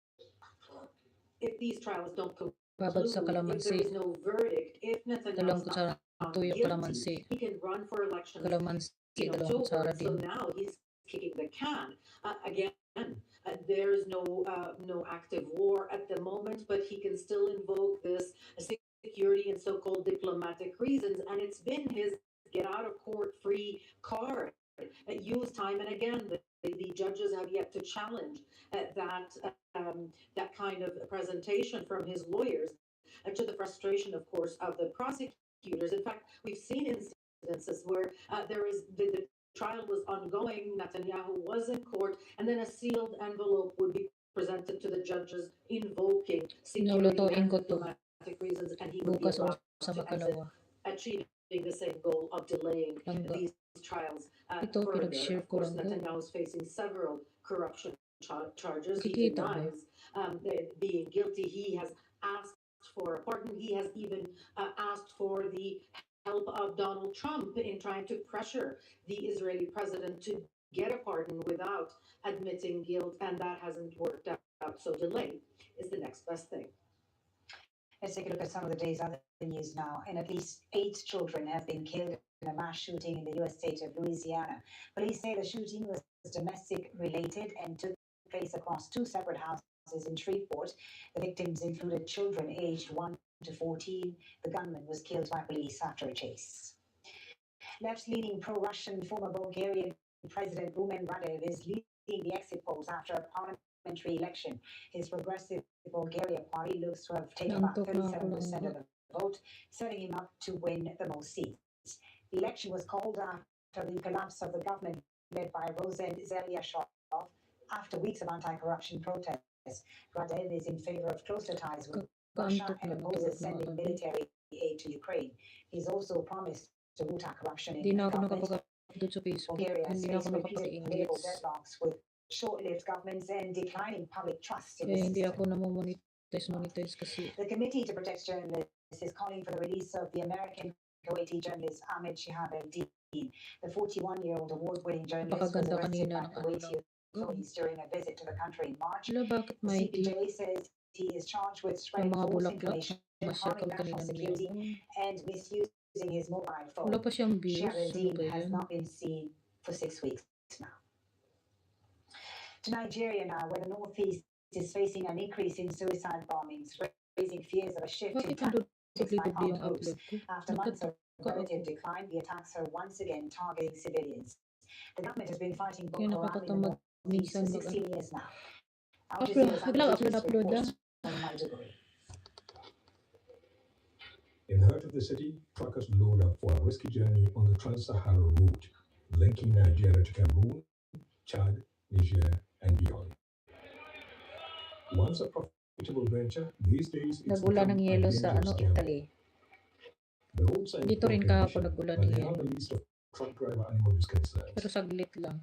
If these trials don't conclude, Babad sa kalamansi. if there is no verdict, if Netanyahu is not tuyo kalamansi. he can run for election Kalamansi, in October. So now he's kicking the can. Again, there is no active war at the moment, but he can still invoke this security and so-called diplomatic reasons, and it's been his get out of court free card. used time and again. The judges have yet to challenge that kind of presentation from his lawyers, to the frustration, of course, of the prosecutors. In fact, we've seen incidences where the trial was ongoing, Netanyahu was in court, and then a sealed envelope would be presented to the judges invoking security and diplomatic reasons, and he would be allowed to exit, achieving the same goal of delaying these trials further. Of course, Netanyahu is facing several corruption charges. He denies being guilty. He has asked for a pardon. He has even asked for the help of Donald Trump in trying to pressure the Israeli president to get a pardon without admitting guilt, and that hasn't worked out. So delay is the next best thing. Let's take a look at some of the day's other news now. And at least 8 children have been killed in a mass shooting in the U.S. state of Louisiana. Police say the shooting was domestic related and took place across 2 separate houses in Shreveport. The victims included children aged 1 to 14. The gunman was killed by police after a chase. Left-leaning pro-Russian former Bulgarian President Rumen Radev is leading the exit polls after a parliamentary election. His Progressive Bulgaria party looks to have taken about 37% of the vote, setting him up to win the most seats. The election was called after the collapse of the government led by Rosen Zelyashov after weeks of anti-corruption protests. Radev is in favor of closer ties with Russia and opposes sending military aid to Ukraine. He's also promised to root out corruption in government. Bulgaria has faced repeated political deadlocks with short-lived governments and declining public trust in the system. The Committee to Protect Journalists is calling for the release of the American Kuwaiti journalist Ahmed Shihab el-Din. The 41-year-old award-winning journalist was arrested by Kuwaiti authorities during a visit to the country in March. The CPJ says he is charged with spreading false information, harming national security, and misusing his mobile phone. Shihab el-Din has not been seen for 6 weeks now. To Nigeria now, where the northeast is facing an increase in suicide bombings, raising fears of a shift in tactics by armed groups. After months of relative decline, the attacks are once again targeting civilians. The government has been fighting Boko Haram in the northeast for 16 years now. Al Jazeera's reports from Maiduguri. In the heart of the city, truckers load up for a risky journey on the Trans-Saharan route, linking Nigeria to Cameroon, Chad, Niger, and beyond. Once a profitable venture, these days it's Nagulan ng yelo sa Italy. The roads are Dito rin kahapon nagulan ng yelo. the least of truck driver animal abuse concerns. Pero saglit lang.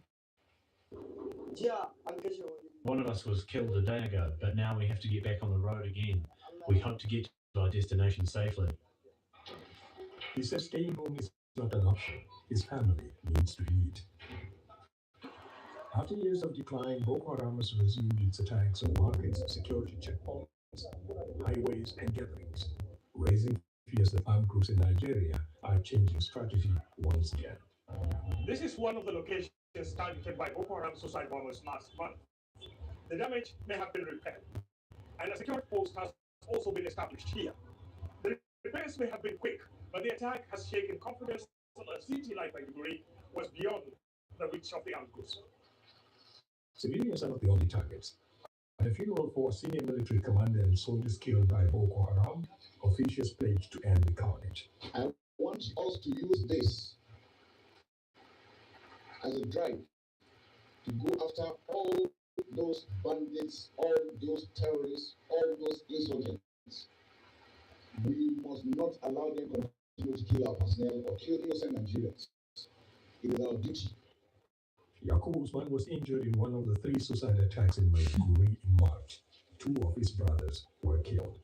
One of us was killed a day ago, but now we have to get back on the road again. We hope to get to our destination safely. He says staying home is not an option. His family needs to eat. After years of decline, Boko Haram has resumed its attacks on markets, security checkpoints, highways, and gatherings, raising fears that armed groups in Nigeria are changing strategy once again. This is one of the locations targeted by Boko Haram suicide bombers last month. The damage may have been repaired, and a security post has also been established here. The repairs may have been quick, but the attack has shaken confidence that a city like Maiduguri was beyond the reach of the armed groups. Civilians are not the only targets. At a funeral for a senior military commander and soldiers killed by Boko Haram, officials pledged to end the carnage. I want us to use this as a drive to go after all those bandits, all those terrorists, all those insurgents. We must not allow them to continue to kill our personnel or kill innocent Nigerians. It is our duty. Yakubu Usman was injured in one of the 3 suicide attacks in Maiduguri in March. 2 of his brothers were killed.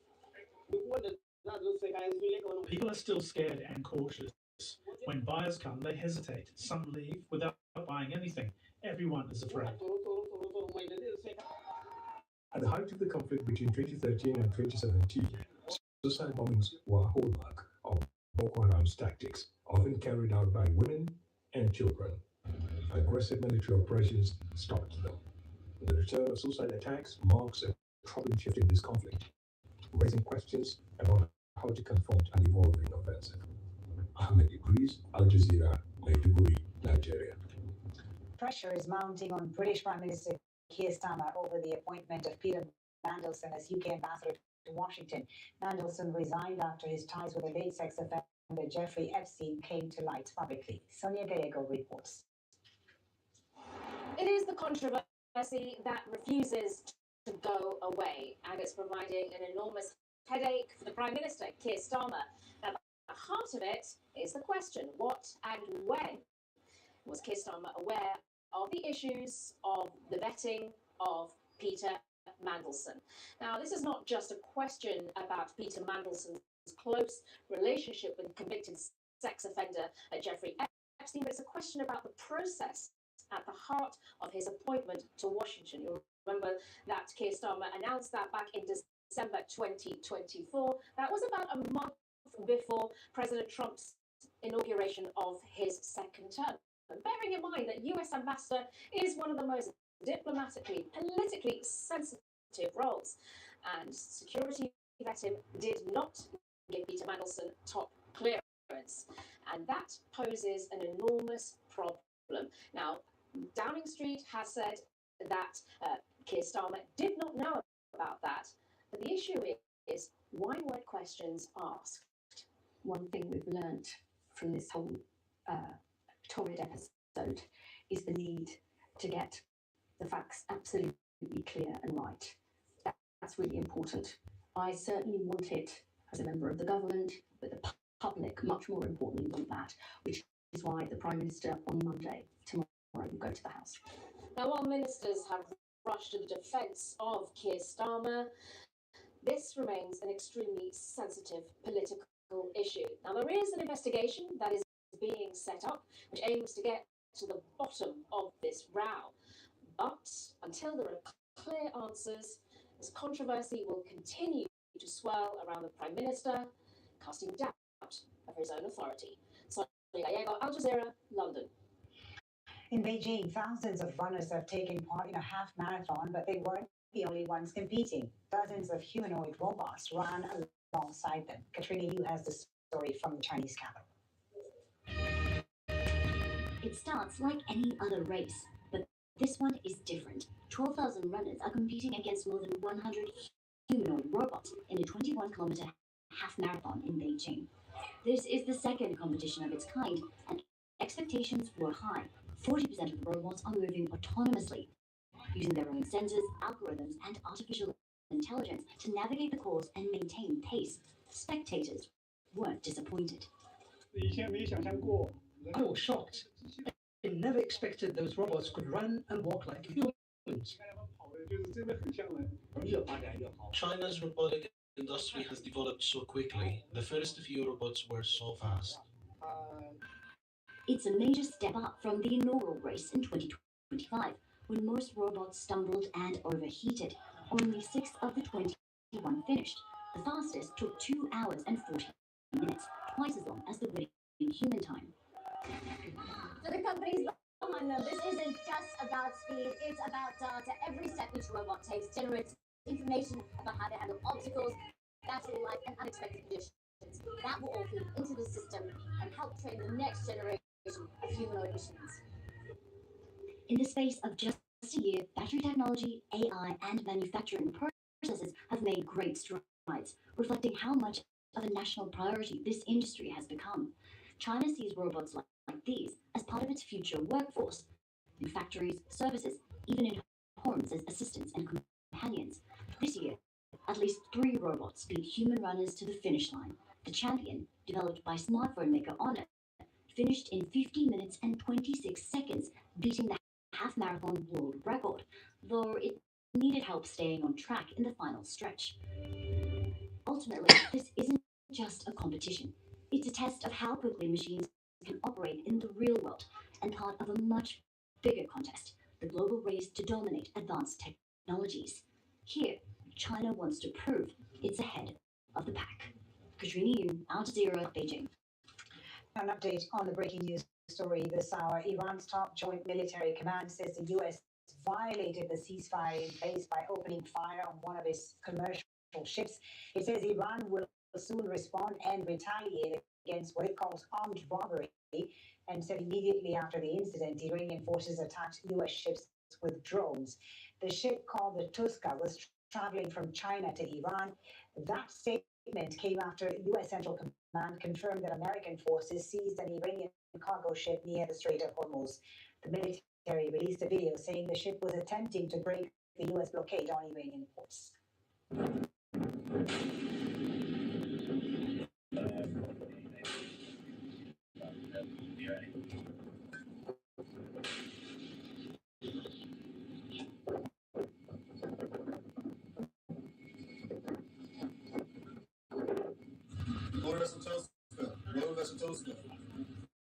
People are still scared and cautious. When buyers come, they hesitate. Some leave without buying anything. Everyone is afraid. At the height of the conflict between 2013 and 2017, suicide bombings were a hallmark of Boko Haram's tactics, often carried out by women and children. Aggressive military operations stopped them. The return of suicide attacks marks a troubling shift in this conflict, raising questions about how to confront an evolving offensive. Ahmed Idris, Al Jazeera, Maiduguri, Nigeria. Pressure is mounting on British Prime Minister Keir Starmer over the appointment of Peter Mandelson as UK ambassador to Washington. Mandelson resigned after his ties with the late sex offender Jeffrey Epstein came to light publicly. Sonia Gallego reports. It is the controversy that refuses to go away, and it's providing an enormous headache for the Prime Minister, Keir Starmer. At the heart of it is the question, what and when was Keir Starmer aware of the issues of the vetting of Peter Mandelson? Now, this is not just a question about Peter Mandelson's close relationship with convicted sex offender Jeffrey Epstein, but it's a question about the process at the heart of his appointment to Washington. You'll remember that Keir Starmer announced that back in December 2024. That was about a month before President Trump's inauguration of his second term. And bearing in mind that US ambassador is one of the most diplomatically, politically sensitive roles, and security vetting did not give Peter Mandelson top clearance, and that poses an enormous problem. Now, Downing Street has said that Keir Starmer did not know about that, but the issue is, why weren't questions asked? One thing we've learnt from this whole torrid episode is the need to get the facts absolutely clear and right. That's really important. I certainly want it as a member of the government, but the public much more importantly want that, which is why the Prime Minister on Monday, tomorrow, will go to the House. Now, while ministers have rushed to the defence of Keir Starmer, this remains an extremely sensitive political issue. Now, there is an investigation that is being set up which aims to get to the bottom of this row. But until there are clear answers, this controversy will continue to swirl around the Prime Minister, casting doubt of his own authority. Sonia Gallego, Al Jazeera, London. In Beijing, thousands of runners have taken part in a half marathon, but they weren't the only ones competing. Dozens of humanoid robots ran alongside them. Katrina Yu has the story from the Chinese capital. It starts like any other race, but this one is different. 12,000 runners are competing against more than 100 humanoid robots in a 21-kilometer half marathon in Beijing. This is the second competition of its kind, and expectations were high. 40% of the robots are moving autonomously, using their own sensors, algorithms, and artificial intelligence to navigate the course and maintain pace. Spectators weren't disappointed. I was shocked. I never expected those robots could run and walk like humans. China's robotic industry has developed so quickly. The first few robots were so fast. It's a major step up from the inaugural race in 2025, when most robots stumbled and overheated. Only 6 of the 21 finished. The fastest took 2 hours and 40 minutes, twice as long as the winning human time. For the companies behind them, this isn't just about speed, it's about data. Every step each robot takes generates information about how they handle obstacles, battery life, and unexpected conditions. That will all feed into the system and help train the next generation of humanoid machines. In the space of just a year, battery technology, AI, and manufacturing processes have made great strides, reflecting how much of a national priority this industry has become. China sees robots like these as part of its future workforce, in factories, services, even in homes as assistants and companions. This year, at least 3 robots beat human runners to the finish line. The champion, developed by smartphone maker Honor, finished in 50 minutes and 26 seconds, beating the half-marathon world record, though it needed help staying on track in the final stretch. Ultimately, this isn't just a competition. It's a test of how quickly machines can operate in the real world, and part of a much bigger contest, the global race to dominate advanced technologies. Here, China wants to prove it's ahead of the pack. Katrina Yu, Al Jazeera, Beijing. An update on the breaking news story this hour. Iran's top joint military command says the U.S. violated the ceasefire in place by opening fire on one of its commercial ships. It says Iran will soon respond and retaliate against what it calls armed robbery, and said immediately after the incident, Iranian forces attacked U.S. ships with drones. The ship, called the Tuska, was traveling from China to Iran. That statement came after U.S. Central Command confirmed that American forces seized an Iranian cargo ship near the Strait of Hormuz. The military released a video saying the ship was attempting to break the U.S. blockade on Iranian ports.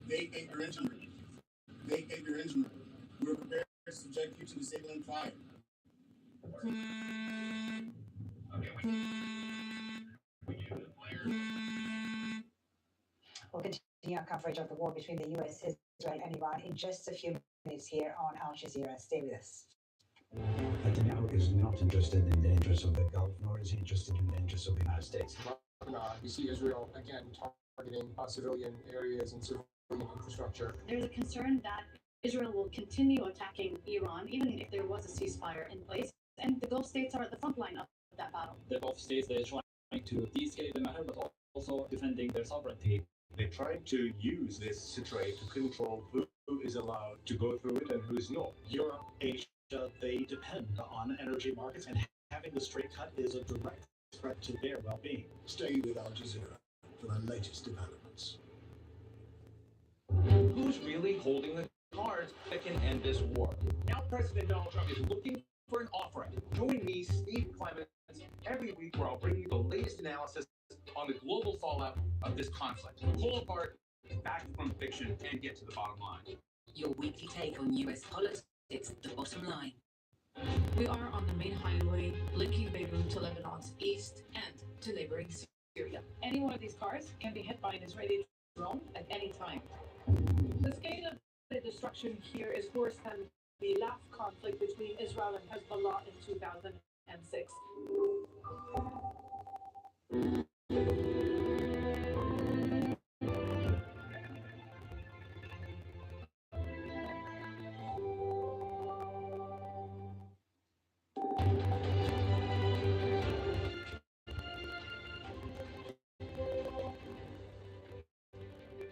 Vacate your engine room. Vacate your engine room. We're prepared to subject you to disabling fire. We'll continue our coverage of the war between the U.S., Israel, and Iran in just a few minutes here on Al Jazeera. Stay with us. Netanyahu is not interested in the interests of the Gulf, nor is he interested in the interests of the United States. We see Israel again targeting civilian areas and civilian infrastructure. There's a concern that Israel will continue attacking Iran even if there was a ceasefire in place, and the Gulf states are at the front line of that battle. The Gulf states they're trying to de-escalate the matter, but also defending their sovereignty. They tried to use this situation to control who is allowed to go through it and who's not. Europe, Asia, they depend on energy markets, and having the Strait cut is a direct threat to their well-being. Stay with Al Jazeera for the latest developments. Who's really holding the cards that can end this war? Now President Donald Trump is looking for an off-ramp. Join me, Steve Clements, every week where I'll bring you the latest analysis on the global fallout of this conflict. Pull apart fact from fiction and get to the bottom line. Your weekly take on US politics, the bottom line. We are on the main highway linking Beirut to Lebanon's east and to neighboring Syria. Any one of these cars can be hit by an Israeli drone at any time. The scale of the destruction here is worse than the last conflict between Israel and Hezbollah in 2006.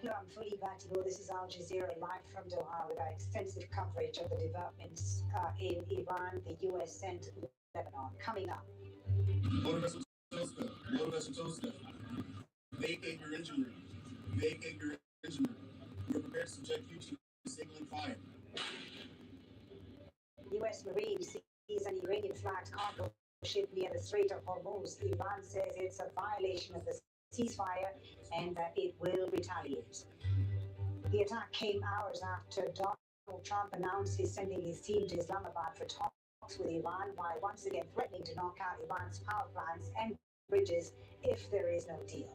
I'm fully back to go. This is Al Jazeera live from Doha with our extensive coverage of the developments in Iran, the U.S. sent Lebanon. Coming up. Vacate your engine room. Vacate your engine room. We're prepared to subject you to disabling fire. U.S. Marines seize an Iranian-flagged cargo ship near the Strait of Hormuz. Iran says it's a violation of the ceasefire and that it will retaliate. The attack came hours after Donald Trump announced he's sending his team to Islamabad for talks with Iran, while once again threatening to knock out Iran's power plants and bridges if there is no deal.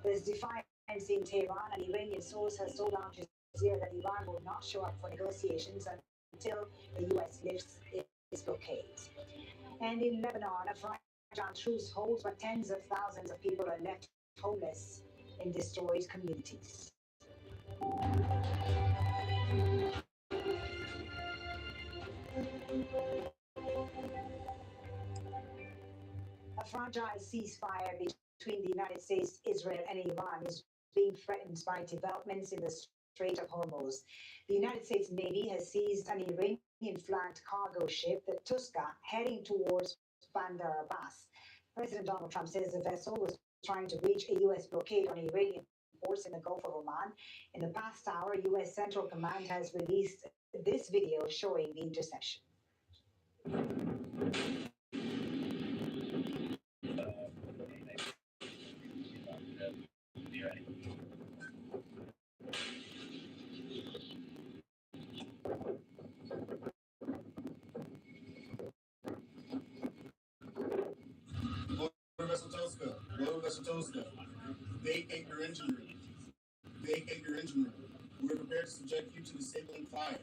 There's defiance in Tehran. An Iranian source has told Al Jazeera that Iran will not show up for negotiations until the U.S. lifts its blockade. And in Lebanon, a fragile truce holds, but tens of thousands of people are left homeless in destroyed communities. A fragile ceasefire between the United States, Israel, and Iran is being threatened by developments in the Strait of Hormuz. The United States Navy has seized an Iranian-flagged cargo ship, the Tuska, heading towards Bandar Abbas. President Donald Trump says the vessel was trying to reach a U.S. blockade on Iranian ports in the Gulf of Oman. In the past hour, U.S. Central Command has released this video showing the interception. Vacate your engine room. Vacate your engine room. We're prepared to subject you to disabling fire.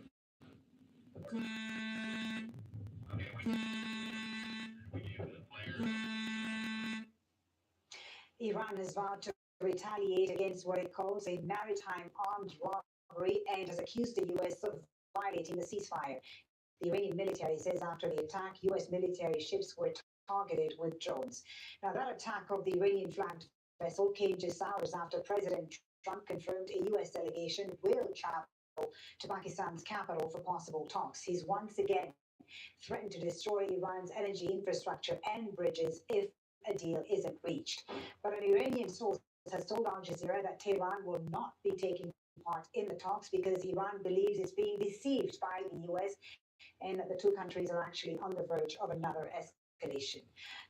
Iran has vowed to retaliate against what it calls a maritime armed robbery and has accused the U.S. of violating the ceasefire. The Iranian military says after the attack, U.S. military ships were targeted with drones. Now, that attack of the Iranian-flagged vessel came just hours after President Trump confirmed a U.S. delegation will travel to Pakistan's capital for possible talks. He's once again threatened to destroy Iran's energy infrastructure and bridges if a deal isn't reached. But an Iranian source has told Al Jazeera that Tehran will not be taking part in the talks because Iran believes it's being deceived by the U.S. and that the two countries are actually on the verge of another escalation.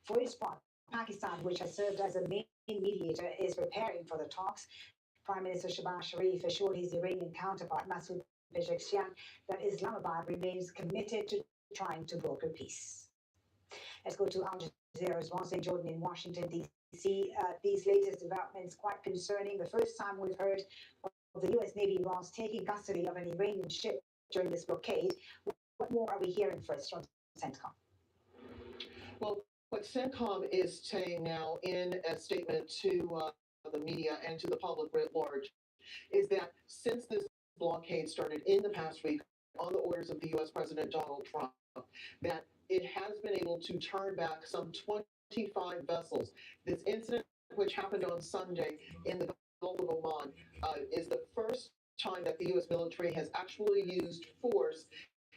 For its part, Pakistan, which has served as a main mediator, is preparing for the talks. Prime Minister Shehbaz Sharif assured his Iranian counterpart, Masoud Pezeshkian, that Islamabad remains committed to trying to broker peace. Let's go to Al Jazeera's Ron St. Jordan in Washington, D.C. These latest developments quite concerning. The first time we've heard of the U.S. Navy Ross taking custody of an Iranian ship during this blockade. What more are we hearing first from CENTCOM? Well, what CENTCOM is saying now in a statement to the media and to the public writ large is that since this blockade started in the past week on the orders of the U.S. President Donald Trump, that it has been able to turn back some 25 vessels. This incident, which happened on Sunday in the Gulf of Oman, is the first time that the U.S. military has actually used force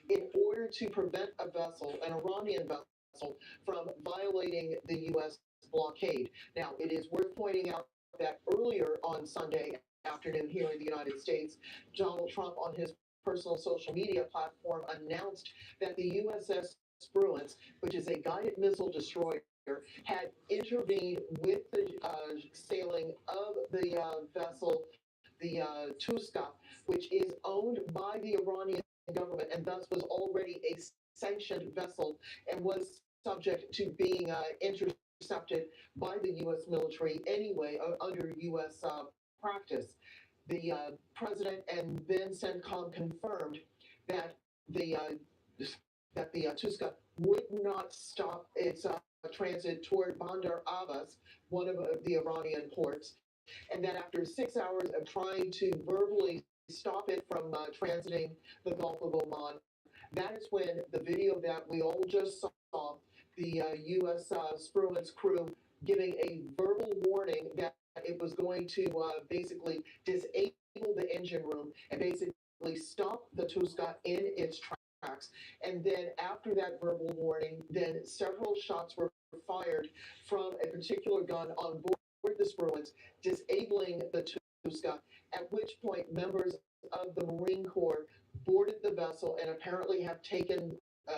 in order to prevent a vessel, an Iranian vessel, from violating the U.S. blockade. Now, it is worth pointing out that earlier on Sunday afternoon here in the United States, Donald Trump on his personal social media platform announced that the USS Spruance, which is a guided missile destroyer, had intervened with the sailing of the vessel, the Tuska, which is owned by the Iranian government and thus was already a sanctioned vessel and was subject to being intercepted by the U.S. military anyway under U.S. practice. The president and then CENTCOM confirmed that the Tuska would not stop its transit toward Bandar Abbas, one of the Iranian ports, and that after 6 hours of trying to verbally stop it from transiting the Gulf of Oman, that is when the video that we all just saw, the U.S. Spruance crew giving a verbal warning that it was going to basically disable the engine room and basically stop the Tuska in its tracks. And then after that verbal warning, then several shots were fired from a particular gun on board the Spruance, disabling the Tuska, at which point members of the Marine Corps boarded the vessel and apparently have taken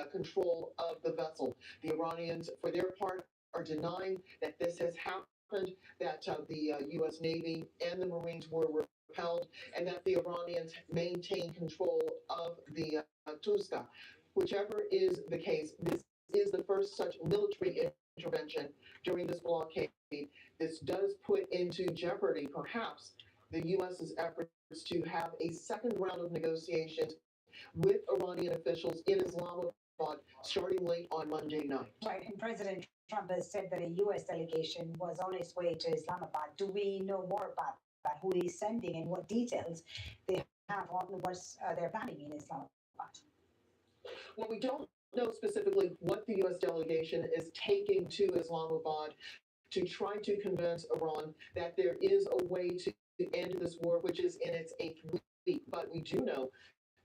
control of the vessel. The Iranians, for their part, are denying that this has happened, that the U.S. Navy and the Marines were repelled, and that the Iranians maintain control of the Tuska. Whichever is the case, this is the first such military intervention during this blockade. This does put into jeopardy, perhaps, the U.S.'s efforts to have a second round of negotiations with Iranian officials in Islamabad starting late on Monday night. Right, and President Trump has said that a U.S. delegation was on its way to Islamabad. Do we know more about that, who he's sending and what details they have on what they're planning in Islamabad? Well, we don't know specifically what the U.S. delegation is taking to Islamabad to try to convince Iran that there is a way to end this war, which is in its 8th week. But we do know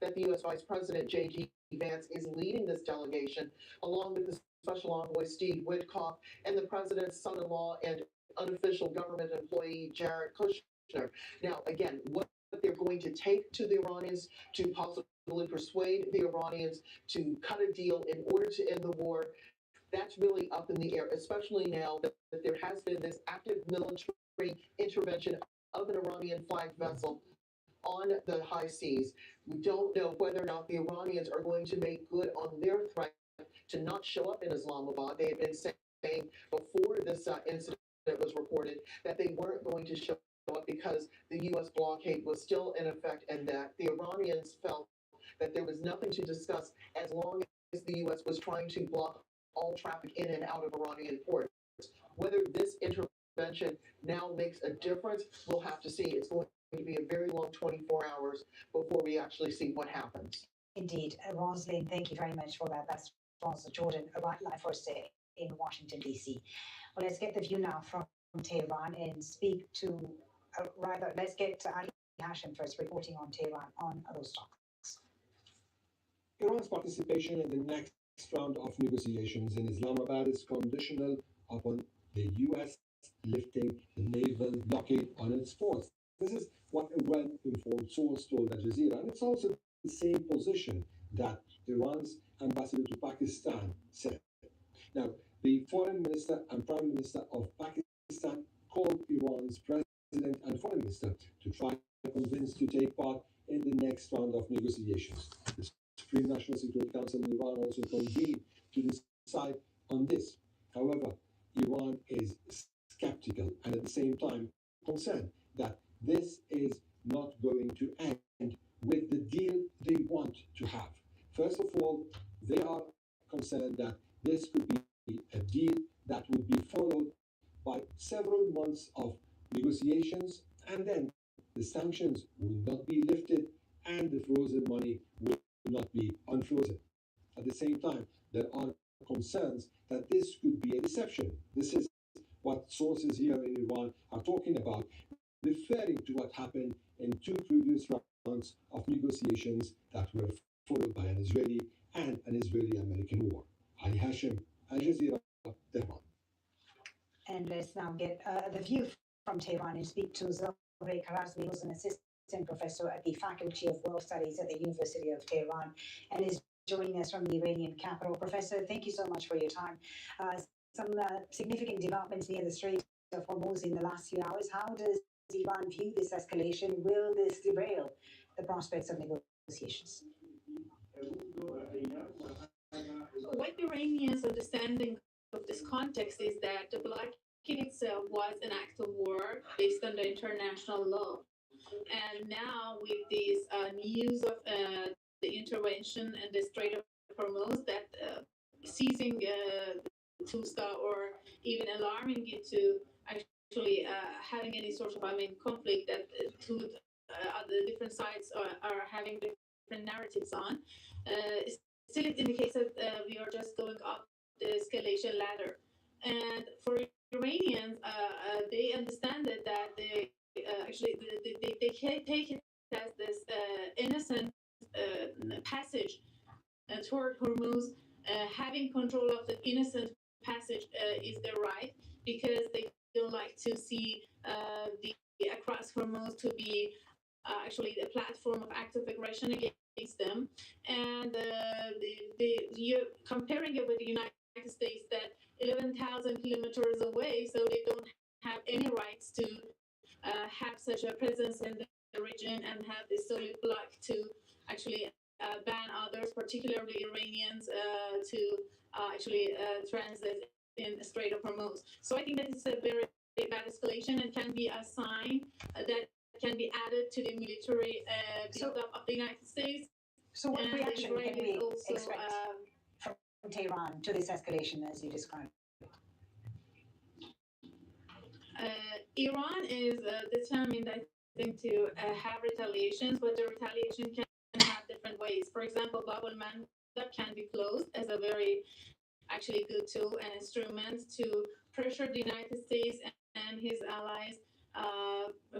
that the U.S. Vice President J.D. Vance is leading this delegation, along with the Special Envoy Steve Witkoff and the President's son-in-law and unofficial government employee Jared Kushner. Now, again, what they're going to take to the Iranians to possibly persuade the Iranians to cut a deal in order to end the war, that's really up in the air, especially now that there has been this active military intervention of an Iranian flagged vessel on the high seas. We don't know whether or not the Iranians are going to make good on their threat to not show up in Islamabad. They had been saying before this incident was reported that they weren't going to show up because the U.S. blockade was still in effect and that the Iranians felt that there was nothing to discuss as long as the U.S. was trying to block all traffic in and out of Iranian ports. Whether this intervention intervention now makes a difference. We'll have to see. It's going to be a very long 24 hours before we actually see what happens. Indeed. Rosalind, thank you very much for that. That's Rosa Jordan, a wildlife forester in Washington, D.C. Well, let's get the view now from Tehran and speak to, let's get to Ali Hashim first, reporting on Tehran on those talks. Iran's participation in the next round of negotiations in Islamabad is conditional upon the U.S. lifting the naval blockade on its ports. This is what a well-informed source told Al Jazeera, and it's also the same position that Iran's ambassador to Pakistan said. Now, the foreign minister and prime minister of Pakistan called Iran's president and foreign minister to try to convince to take part in the next round of negotiations. The Supreme National Security Council in Iran also convened to decide on this. However, Iran is skeptical and at the same time concerned that this is not going to end with the deal they want to have. First of all, they are concerned that this could be a deal that would be followed by several months of negotiations, and then the sanctions will not be lifted and the frozen money will not be unfrozen. At the same time, there are concerns that this could be a deception. This is what sources here in Iran are talking about, referring to what happened in two previous rounds of negotiations that were followed by an Israeli and an Israeli-American war. Ali Hashim, Al Jazeera, Tehran. And let's now get the view from Tehran and speak to Zohreh Karazmi, who's an assistant professor at the Faculty of World Studies at the University of Tehran and is joining us from the Iranian capital. Professor, thank you so much for your time. Some significant developments near the Strait of Hormuz in the last few hours. How does Iran view this escalation? Will this derail the prospects of negotiations? What Iranians' understanding of this context is that the blockade itself was an act of war based on the international law. And now with this news of the intervention and the Strait of Hormuz, that seizing Tuska or even alarming it to actually having any sort of, conflict that the different sides are having different narratives on, still it indicates that we are just going up the escalation ladder. And for Iranians, they understand that they take it as this innocent passage toward Hormuz. Having control of the innocent passage is their right, because they don't like to see the across Hormuz to be actually a platform of active aggression against them. And you're comparing it with the United States, that 11,000 kilometers away, so they don't have any rights to have such a presence in the region and have this solid block to actually ban others, particularly Iranians, to actually transit in the Strait of Hormuz. So I think that it's a very bad escalation and can be a sign that can be added to the military buildup of the United States. So what reaction can we also, expect from Tehran to this escalation as you described? Iran is determined, I think, to have retaliations, but the retaliation can have different ways. For example, Bab al-Mandab can be closed as a very actually good tool and instrument to pressure the United States and his allies,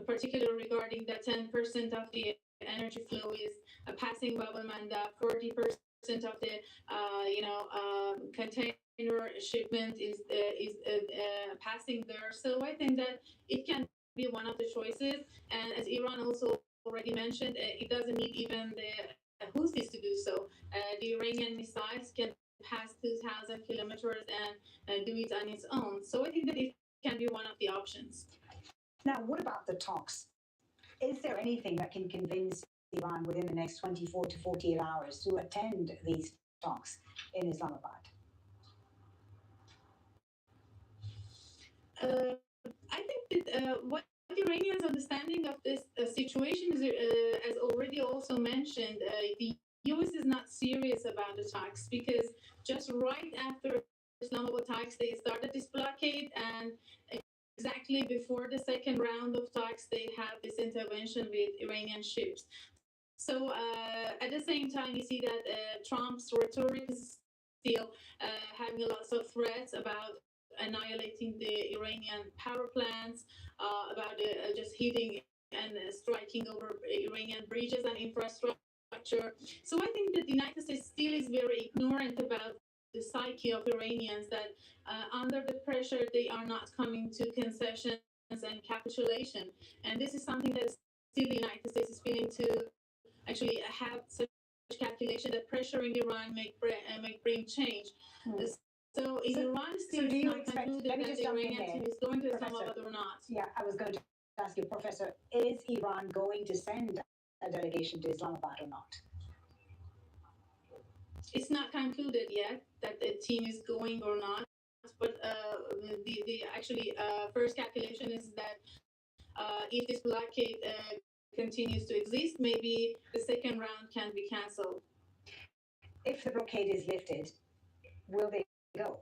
particularly regarding that 10% of the energy flow is passing Bab al-Mandab, 40% of the container shipment is passing there. So I think that it can be one of the choices. And as Iran also already mentioned, it doesn't need even the Houthis to do so. The Iranian missiles can pass 2,000 kilometers and do it on its own. So I think that it can be one of the options. Now, what about the talks? Is there anything that can convince Iran within the next 24 to 48 hours to attend these talks in Islamabad? I think that what the Iranians' understanding of this situation is, as already also mentioned, the U.S. is not serious about the talks, because just right after Islamabad talks, they started this blockade, and exactly before the second round of talks, they have this intervention with Iranian ships. So at the same time, you see that Trump's rhetoric is still having lots of threats about annihilating the Iranian power plants, about just hitting and striking over Iranian bridges and infrastructure. So I think that the United States still is very ignorant about the psyche of Iranians, that under the pressure they are not coming to concessions and capitulation. And this is something that still the United States is willing to actually have such calculation that pressuring Iran may bring change. So is Iran still do you not expect, concluded let me that just the jump in Iranian there, team is going to Professor. Islamabad or not? Yeah, I was going to ask you, Professor, is Iran going to send a delegation to Islamabad or not? It's not concluded yet that the team is going or not, but the actually first calculation is that if this blockade continues to exist, maybe the second round can be cancelled. If the blockade is lifted, will they go?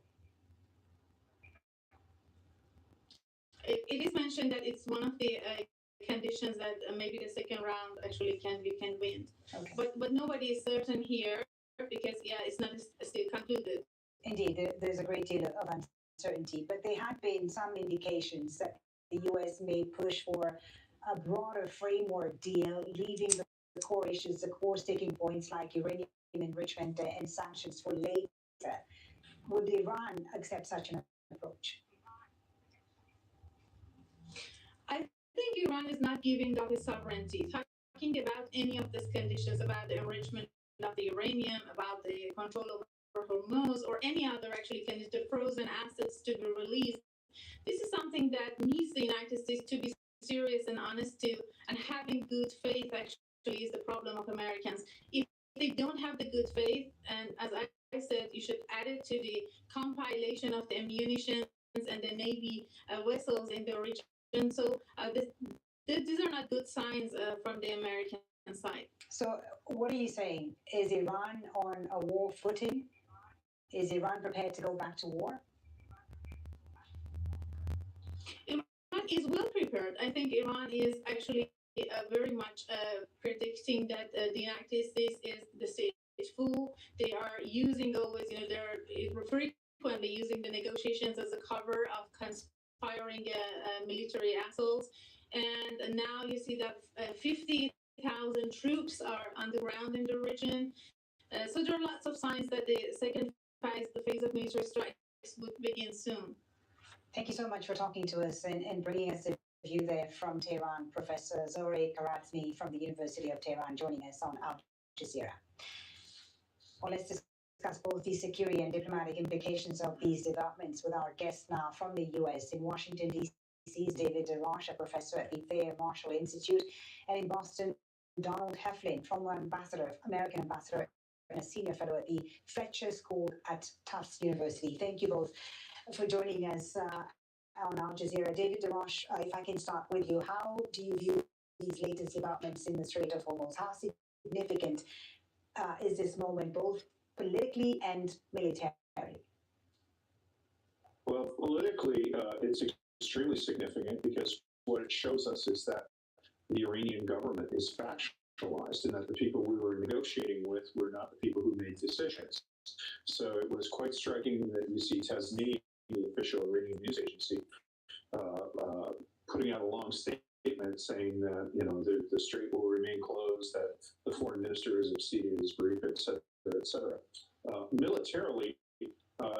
It is mentioned that it's one of the conditions that maybe the second round actually can be convened. Okay. But nobody is certain here because it's not still concluded. Indeed, there's a great deal of uncertainty, but there had been some indications that the U.S. may push for a broader framework deal, leaving the core issues, the core sticking points like uranium enrichment and sanctions for later. Would Iran accept such an approach? I think Iran is not giving up its sovereignty. Talking about any of these conditions, about the enrichment of the uranium, about the control over Hormuz, or any other actually condition, the frozen assets to be released, this is something that needs the United States to be serious and honest to, and having good faith actually is the problem of Americans. If they don't have the good faith, and as I said, you should add it to the compilation of the munitions and the Navy vessels in the region. So these are not good signs from the American side. So what are you saying? Is Iran on a war footing? Is Iran prepared to go back to war? Iran is well prepared. I think Iran is actually very much predicting that the United States is the stage fool. They are using always, they're frequently using the negotiations as a cover of conspiring military assholes. And now you see that 50,000 troops are on the ground in the region. So there are lots of signs that the second phase, the phase of military strikes, would begin soon. Thank you so much for talking to us and bringing us a view there from Tehran. Professor Zohreh Karatsmi from the University of Tehran joining us on Al Jazeera. Well, let's discuss both the security and diplomatic implications of these developments with our guest now from the U.S. In Washington, D.C. is David DeRoche, a professor at the Thayer Marshall Institute, and in Boston, Donald Heflin, former American ambassador and a senior fellow at the Fletcher School at Tufts University. Thank you both for joining us on Al Jazeera. David DeRoche, if I can start with you, how do you view these latest developments in the Strait of Hormuz? How significant is this moment, both politically and militarily? Well, politically, it's extremely significant because what it shows us is that the Iranian government is factionalized and that the people we were negotiating with were not the people who made decisions. So it was quite striking that you see Tasnim, the official Iranian news agency, putting out a long statement saying that the strait will remain closed, that the foreign minister has exceeded his brief, et cetera, et cetera. Militarily,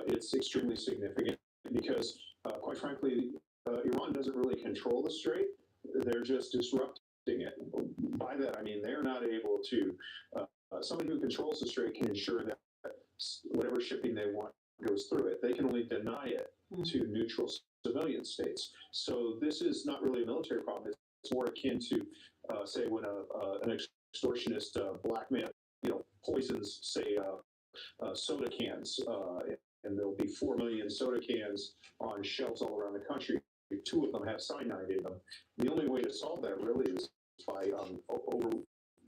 it's extremely significant because, quite frankly, Iran doesn't really control the strait. They're just disrupting it. By that, I mean they're not able to. Somebody who controls the strait can ensure that whatever shipping they want goes through it. They can only deny it to neutral civilian states. So this is not really a military problem. It's more akin to, say, when an extortionist blackmail, poisons, say, soda cans, and there'll be 4 million soda cans on shelves all around the country. 2 of them have cyanide in them. The only way to solve that really is by if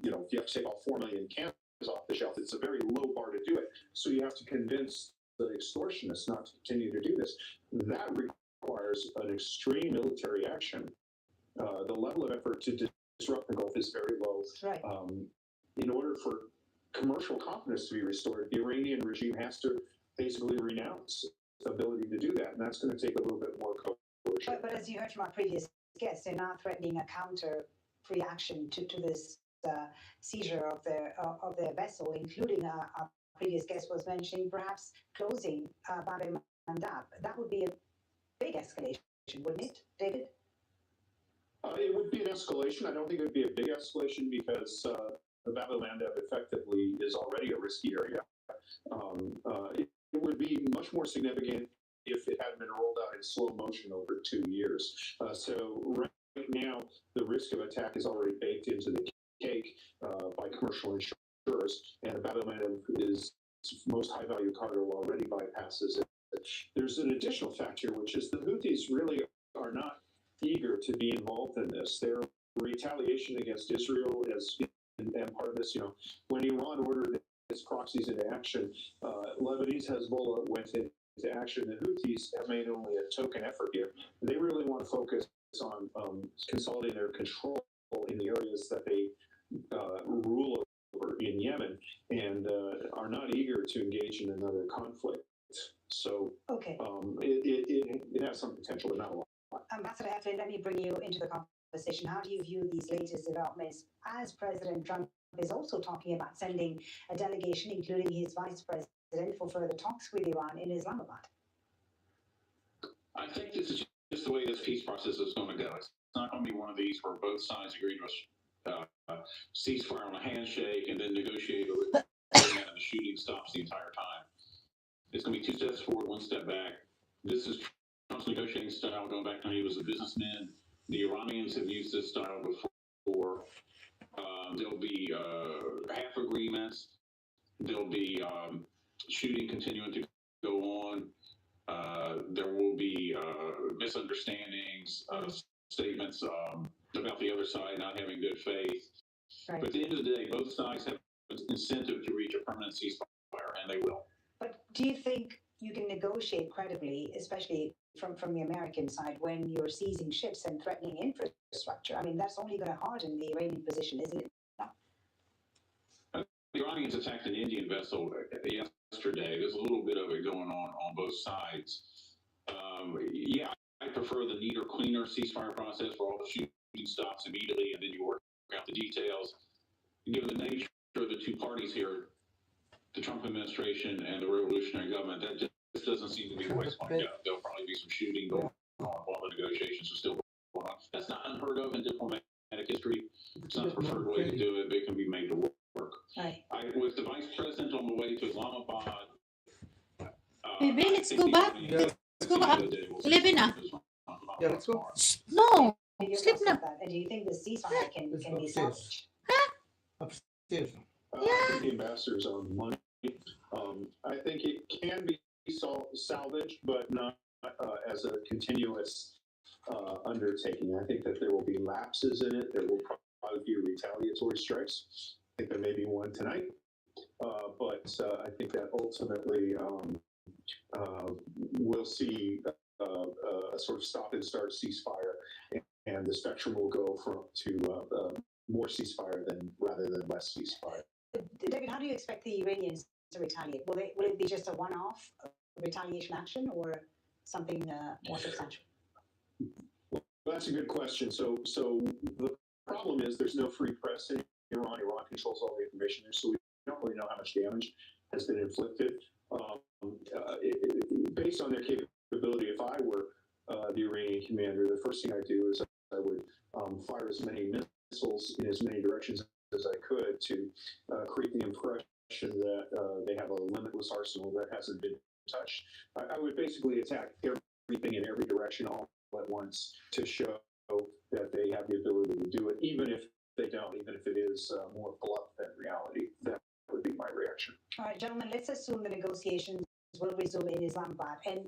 you have to take all 4 million cans off the shelf, it's a very low bar to do it. So you have to convince the extortionists not to continue to do this. That requires an extreme military action. The level of effort to disrupt the Gulf is very low. Right. In order for commercial confidence to be restored, the Iranian regime has to basically renounce the ability to do that, and that's going to take a little bit more coercion. But as you heard from our previous guests, they're now threatening a counter reaction to this seizure of their vessel, including our previous guest was mentioning perhaps closing Bab el-Mandab. That would be a big escalation, wouldn't it, David? It would be an escalation. I don't think it would be a big escalation because the Bab el-Mandab effectively is already a risky area. It would be much more significant if it hadn't been rolled out in slow motion over 2 years. So right now, the risk of attack is already baked into the cake by commercial insurers, and the Bab el-Mandab is most high-value cargo already bypasses it. There's an additional factor, which is the Houthis really are not eager to be involved in this. Their retaliation against Israel is, and part of this, when Iran ordered its proxies into action, Lebanese Hezbollah went into action. The Houthis have made only a token effort here. They really want to focus on consolidating their control in the areas that they rule over in Yemen, and are not eager to engage in another conflict. So okay. It has some potential, but not a lot. Ambassador Eflin, let me bring you into the conversation. How do you view these latest developments as President Trump is also talking about sending a delegation, including his vice president, for further talks with Iran in Islamabad? I think this is just the way this peace process is going to go. It's not going to be one of these where both sides agree to a ceasefire on a handshake and then negotiate and the shooting stops the entire time. It's going to be 2 steps forward, 1 step back. This is Trump's negotiating style going back to when he was a businessman. The Iranians have used this style before. There'll be half agreements. There'll be shooting continuing to go on. There will be misunderstandings, statements about the other side not having good faith. Right. But at the end of the day, both sides have an incentive to reach a permanent ceasefire, and they will. But do you think you can negotiate credibly, especially from the American side, when you're seizing ships and threatening infrastructure? I mean, that's only going to harden the Iranian position, isn't it? No. The Iranians attacked an Indian vessel yesterday. There's a little bit of it going on both sides. Yeah, I prefer the neater, cleaner ceasefire process where all the shooting stops immediately and then you work out the details. Given the nature of the two parties here, the Trump administration and the revolutionary government, that just doesn't seem to be the way it's going to go. There'll probably be some shooting going on while the negotiations are still going on. That's not unheard of in diplomatic history. It's not the preferred way to do it, but it can be made to work. Right. With the vice president on the way to Islamabad, Baby, let's go back. Let's go up. Levina. Yeah, let's go. No. Sleep now. And do you think the ceasefire can be salvaged? Upstairs. I think the ambassador's on Monday. I think it can be salvaged, but not as a continuous undertaking. I think that there will be lapses in it. There will probably be retaliatory strikes. I think there may be one tonight. But I think that ultimately we'll see a sort of stop and start ceasefire, and the spectrum will go to more ceasefire rather than less ceasefire. David, how do you expect the Iranians to retaliate? Will it be just a one-off retaliation action or something more substantial? Well, that's a good question. So the problem is there's no free press in Iran. Iran controls all the information there, so we don't really know how much damage has been inflicted. Based on their capability, if I were the Iranian commander, the first thing I'd do is I would fire as many missiles in as many directions as I could to create the impression that they have a limitless arsenal that hasn't been touched. I would basically attack everything in every direction all at once to show that they have the ability to do it, even if they don't, even if it is more bluff than reality. That would be my reaction. All right, gentlemen, let's assume the negotiations will resume in Islamabad and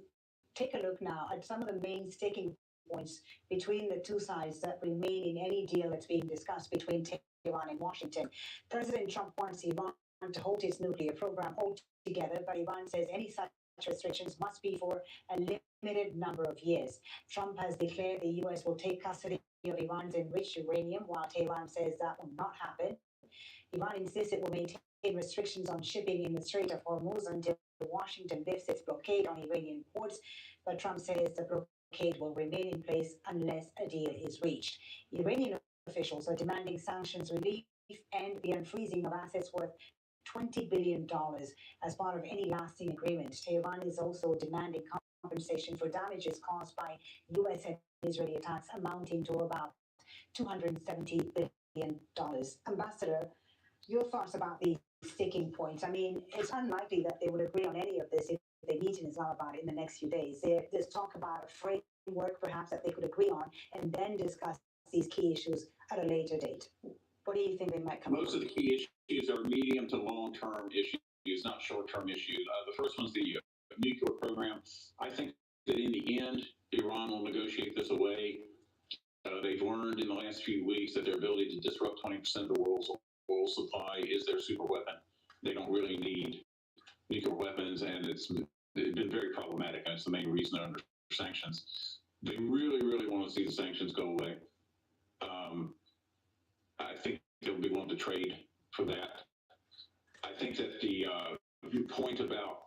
take a look now at some of the main sticking points between the two sides that remain in any deal that's being discussed between Tehran and Washington. President Trump wants Iran to hold its nuclear program altogether, but Iran says any such restrictions must be for a limited number of years. Trump has declared the U.S. will take custody of Iran's enriched uranium, while Tehran says that will not happen. Iran insists it will maintain restrictions on shipping in the Strait of Hormuz until Washington lifts its blockade on Iranian ports, but Trump says the blockade will remain in place unless a deal is reached. Iranian officials are demanding sanctions relief and the unfreezing of assets worth $20 billion as part of any lasting agreement. Tehran is also demanding compensation for damages caused by U.S. and Israeli attacks amounting to about $270 billion. Ambassador, your thoughts about these sticking points? I mean, it's unlikely that they would agree on any of this if they meet in Islamabad in the next few days. There's talk about a framework perhaps that they could agree on and then discuss these key issues at a later date. What do you think they might come up with? Most of the key issues are medium to long-term issues, not short-term issues. The first one's the nuclear program. I think that in the end, Iran will negotiate this away. They've learned in the last few weeks that their ability to disrupt 20% of the world's oil supply is their super weapon. They don't really need nuclear weapons, and it's been very problematic, and it's the main reason they're under sanctions. They really, really want to see the sanctions go away. I think they'll be willing to trade for that. I think that the point about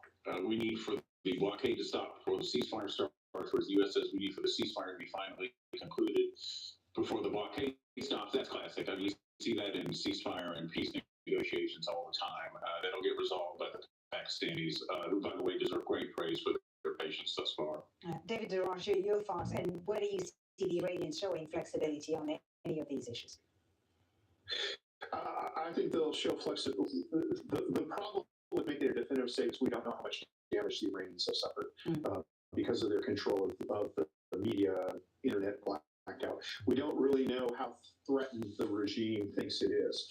we need for the blockade to stop before the ceasefire starts, whereas the U.S. says we need for the ceasefire to be finally concluded before the blockade stops, that's classic. I mean, you see that in ceasefire and peace negotiations all the time. That'll get resolved by the Pakistanis, who, by the way, deserve great praise for their patience thus far. David Derange, your thoughts, and where do you see the Iranians showing flexibility on any of these issues? I think they'll show flexibility. The problem with making a definitive statement is we don't know how much damage the Iranians have suffered because of their control of the media, internet blackout. We don't really know how threatened the regime thinks it is.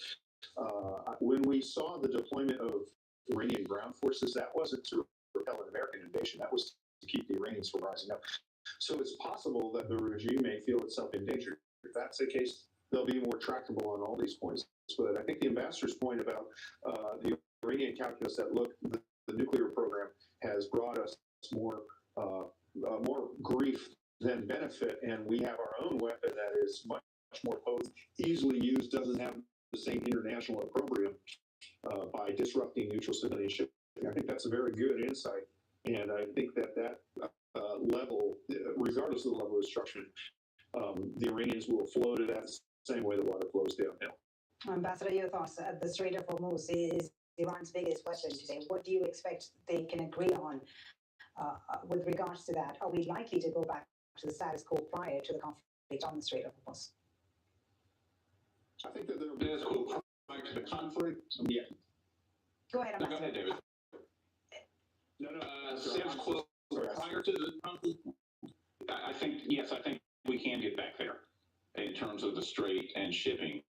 When we saw the deployment of Iranian ground forces, that wasn't to repel an American invasion. That was to keep the Iranians from rising up. So it's possible that the regime may feel itself endangered. If that's the case, they'll be more tractable on all these points. But I think the ambassador's point about the Iranian calculus that, look, the nuclear program has brought us more grief than benefit, and we have our own weapon that is much more potent, easily used, doesn't have the same international opprobrium by disrupting neutral civilian shipping. I think that's a very good insight, and I think that level, regardless of the level of destruction, the Iranians will flow to that same way the water flows downhill. Ambassador, your thoughts? The Strait of Hormuz is Iran's biggest weapon today. What do you expect they can agree on with regards to that? Are we likely to go back to the status quo prior to the conflict on the Strait of Hormuz? I think that there is prior to the conflict. Yeah. Go ahead, Ambassador. Go ahead, David. Status quo prior to the conflict. I think we can get back there in terms of the strait and shipping.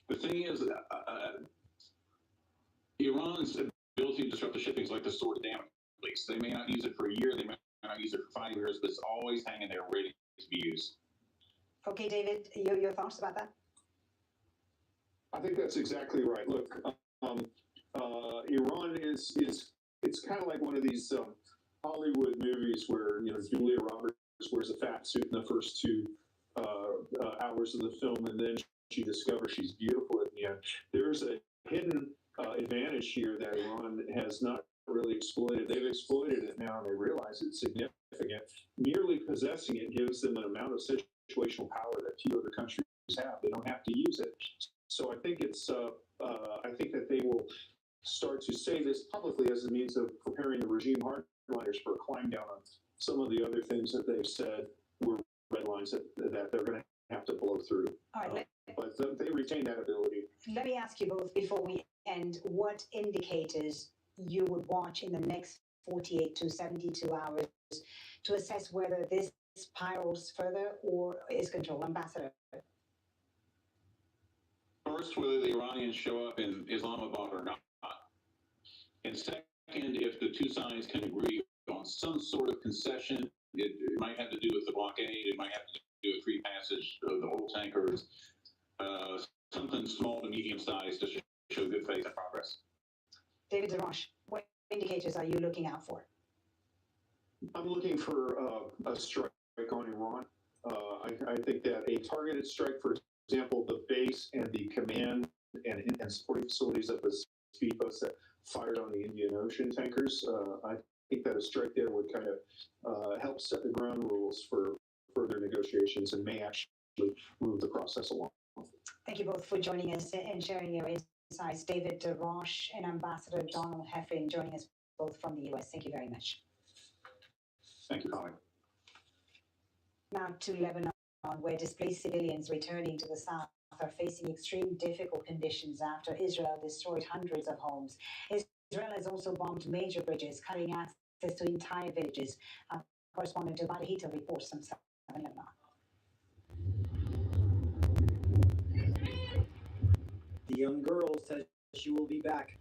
The thing is, Iran's ability to disrupt the shipping is like the sword of Damocles. They may not use it for a year, they may not use it for 5 years, but it's always hanging there ready to be used. Okay, David, your thoughts about that? I think that's exactly right. Look, Iran is it's kind of like one of these Hollywood movies where Julia Roberts wears a fat suit in the first 2 hours of the film, and then she discovers she's beautiful at the end. There's a hidden advantage here that Iran has not really exploited. They've exploited it now, and they realize it's significant. Merely possessing it gives them an amount of situational power that few other countries have. They don't have to use it. So I think I think that they will start to say this publicly as a means of preparing the regime hardliners for a climb down on some of the other things that they've said were red lines that they're going to have to blow through. All right, but they retain that ability. Let me ask you both before we end, what indicators you would watch in the next 48 to 72 hours to assess whether this spirals further or is controlled? Ambassador. First, whether the Iranians show up in Islamabad or not. And second, if the two sides can agree on some sort of concession, it might have to do with the blockade, it might have to do with free passage of the oil tankers, something small to medium sized to show good faith and progress. David Derange, what indicators are you looking out for? I'm looking for a strike on Iran. I think that a targeted strike, for example, the base and the command and supporting facilities of the speedboats that fired on the Indian Ocean tankers, I think that a strike there would kind of help set the ground rules for further negotiations and may actually move the process along. Thank you both for joining us and sharing your insights. David Roche and Ambassador Donald Heffrin joining us both from the US. Thank you very much. Thank you, Colin. Now to Lebanon, where displaced civilians returning to the south are facing extreme difficult conditions after Israel destroyed hundreds of homes. Israel has also bombed major bridges, cutting access to entire villages. Our correspondent Geopolitical reports from southern Lebanon. The young girl says she will be back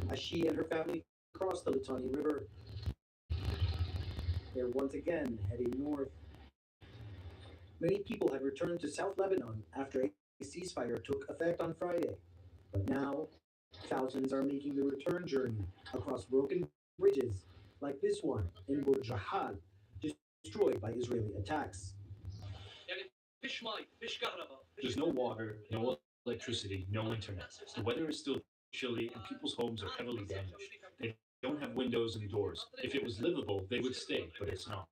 as she and her family cross the Litani River. They're once again heading north. Many people have returned to South Lebanon after a ceasefire took effect on Friday. But now, thousands are making the return journey across broken bridges like this one in Burjahal, destroyed by Israeli attacks. There's no water, no electricity, no internet. The weather is still chilly and people's homes are heavily damaged. They don't have windows and doors. If it was livable, they would stay, but it's not.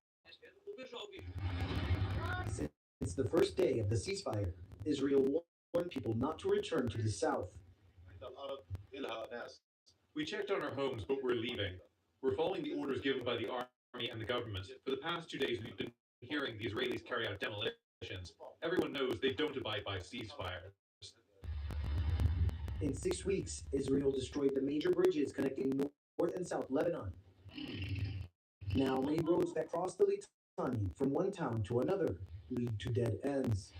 Since the first day of the ceasefire, Israel warned people not to return to the south. We checked on our homes, but we're leaving. We're following the orders given by the army and the government. For the past 2 days, we've been hearing the Israelis carry out demolitions. Everyone knows they don't abide by ceasefires. In 6 weeks, Israel destroyed the major bridges connecting North and South Lebanon. Now, many roads that cross the Litani from one town to another lead to dead ends.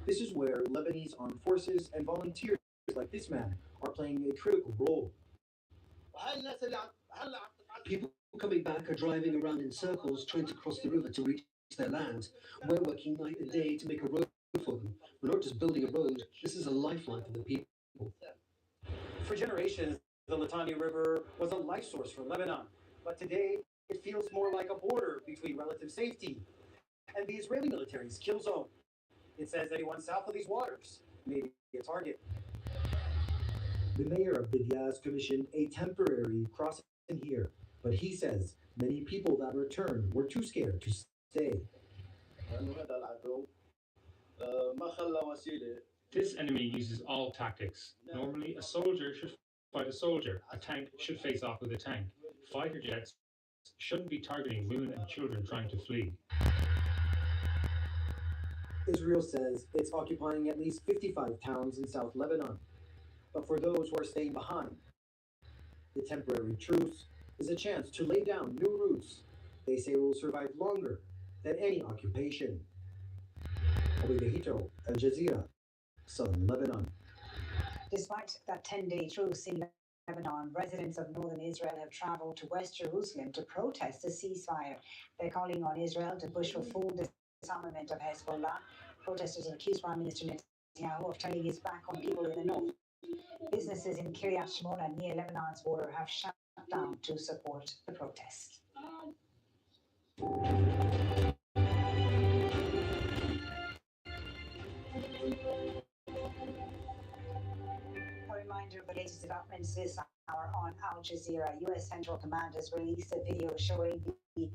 This is where Lebanese armed forces and volunteers like this man are playing a critical role. People coming back are driving around in circles trying to cross the river to reach their land. We're working night and day to make a road for them. We're not just building a road, this is a lifeline for the people. For generations, the Litani River was a life source for Lebanon, but today it feels more like a border between relative safety and the Israeli military's kill zone. It says anyone south of these waters may be a target. The mayor of Bidya commissioned a temporary crossing here, but he says many people that returned were too scared to stay. This enemy uses all tactics. Normally, a soldier should fight a soldier. A tank should face off with a tank. Fighter jets shouldn't be targeting women and children trying to flee. Israel says it's occupying at least 55 towns in South Lebanon. But for those who are staying behind, the temporary truce is a chance to lay down new roots they say will survive longer than any occupation. Abigahito, Al Jazeera, Southern Lebanon. Despite that 10-day truce in Lebanon, residents of northern Israel have traveled to West Jerusalem to protest the ceasefire. They're calling on Israel to push for full disarmament of Hezbollah. Protesters have accused Prime Minister Netanyahu of turning his back on people in the north. Businesses in Kiryat Shmona near Lebanon's border have shut down to support the protest. A reminder of the latest developments this hour on Al Jazeera. U.S. Central Command has released a video showing the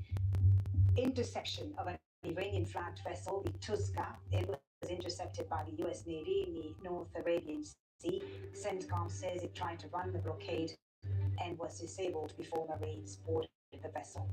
interception of an Iranian-flagged vessel, the Tuska. It was intercepted by the U.S. Navy in the North Arabian Sea. CENTCOM says it tried to run the blockade and was disabled before Marines boarded the vessel.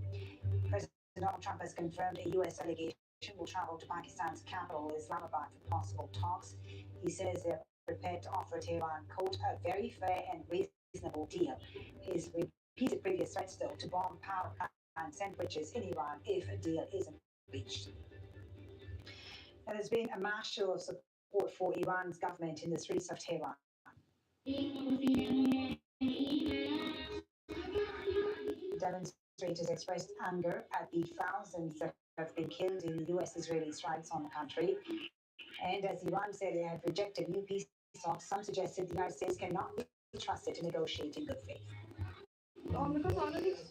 President Donald Trump has confirmed a U.S. delegation will travel to Pakistan's capital, Islamabad, for possible talks. He says they're prepared to offer Tehran, quote, a very fair and reasonable deal. His repeated previous threats, though, to bomb power plants and send bridges in Iran if a deal isn't reached. Now, there's been a mass show of support for Iran's government in the streets of Tehran. Demonstrators expressed anger at the thousands that have been killed in the US-Israeli strikes on the country. And as Iran said it had rejected new peace talks, some suggested the United States cannot be trusted to negotiate in good faith.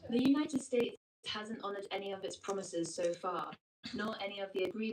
The United States hasn't honored any of its promises so far, nor any of the agreements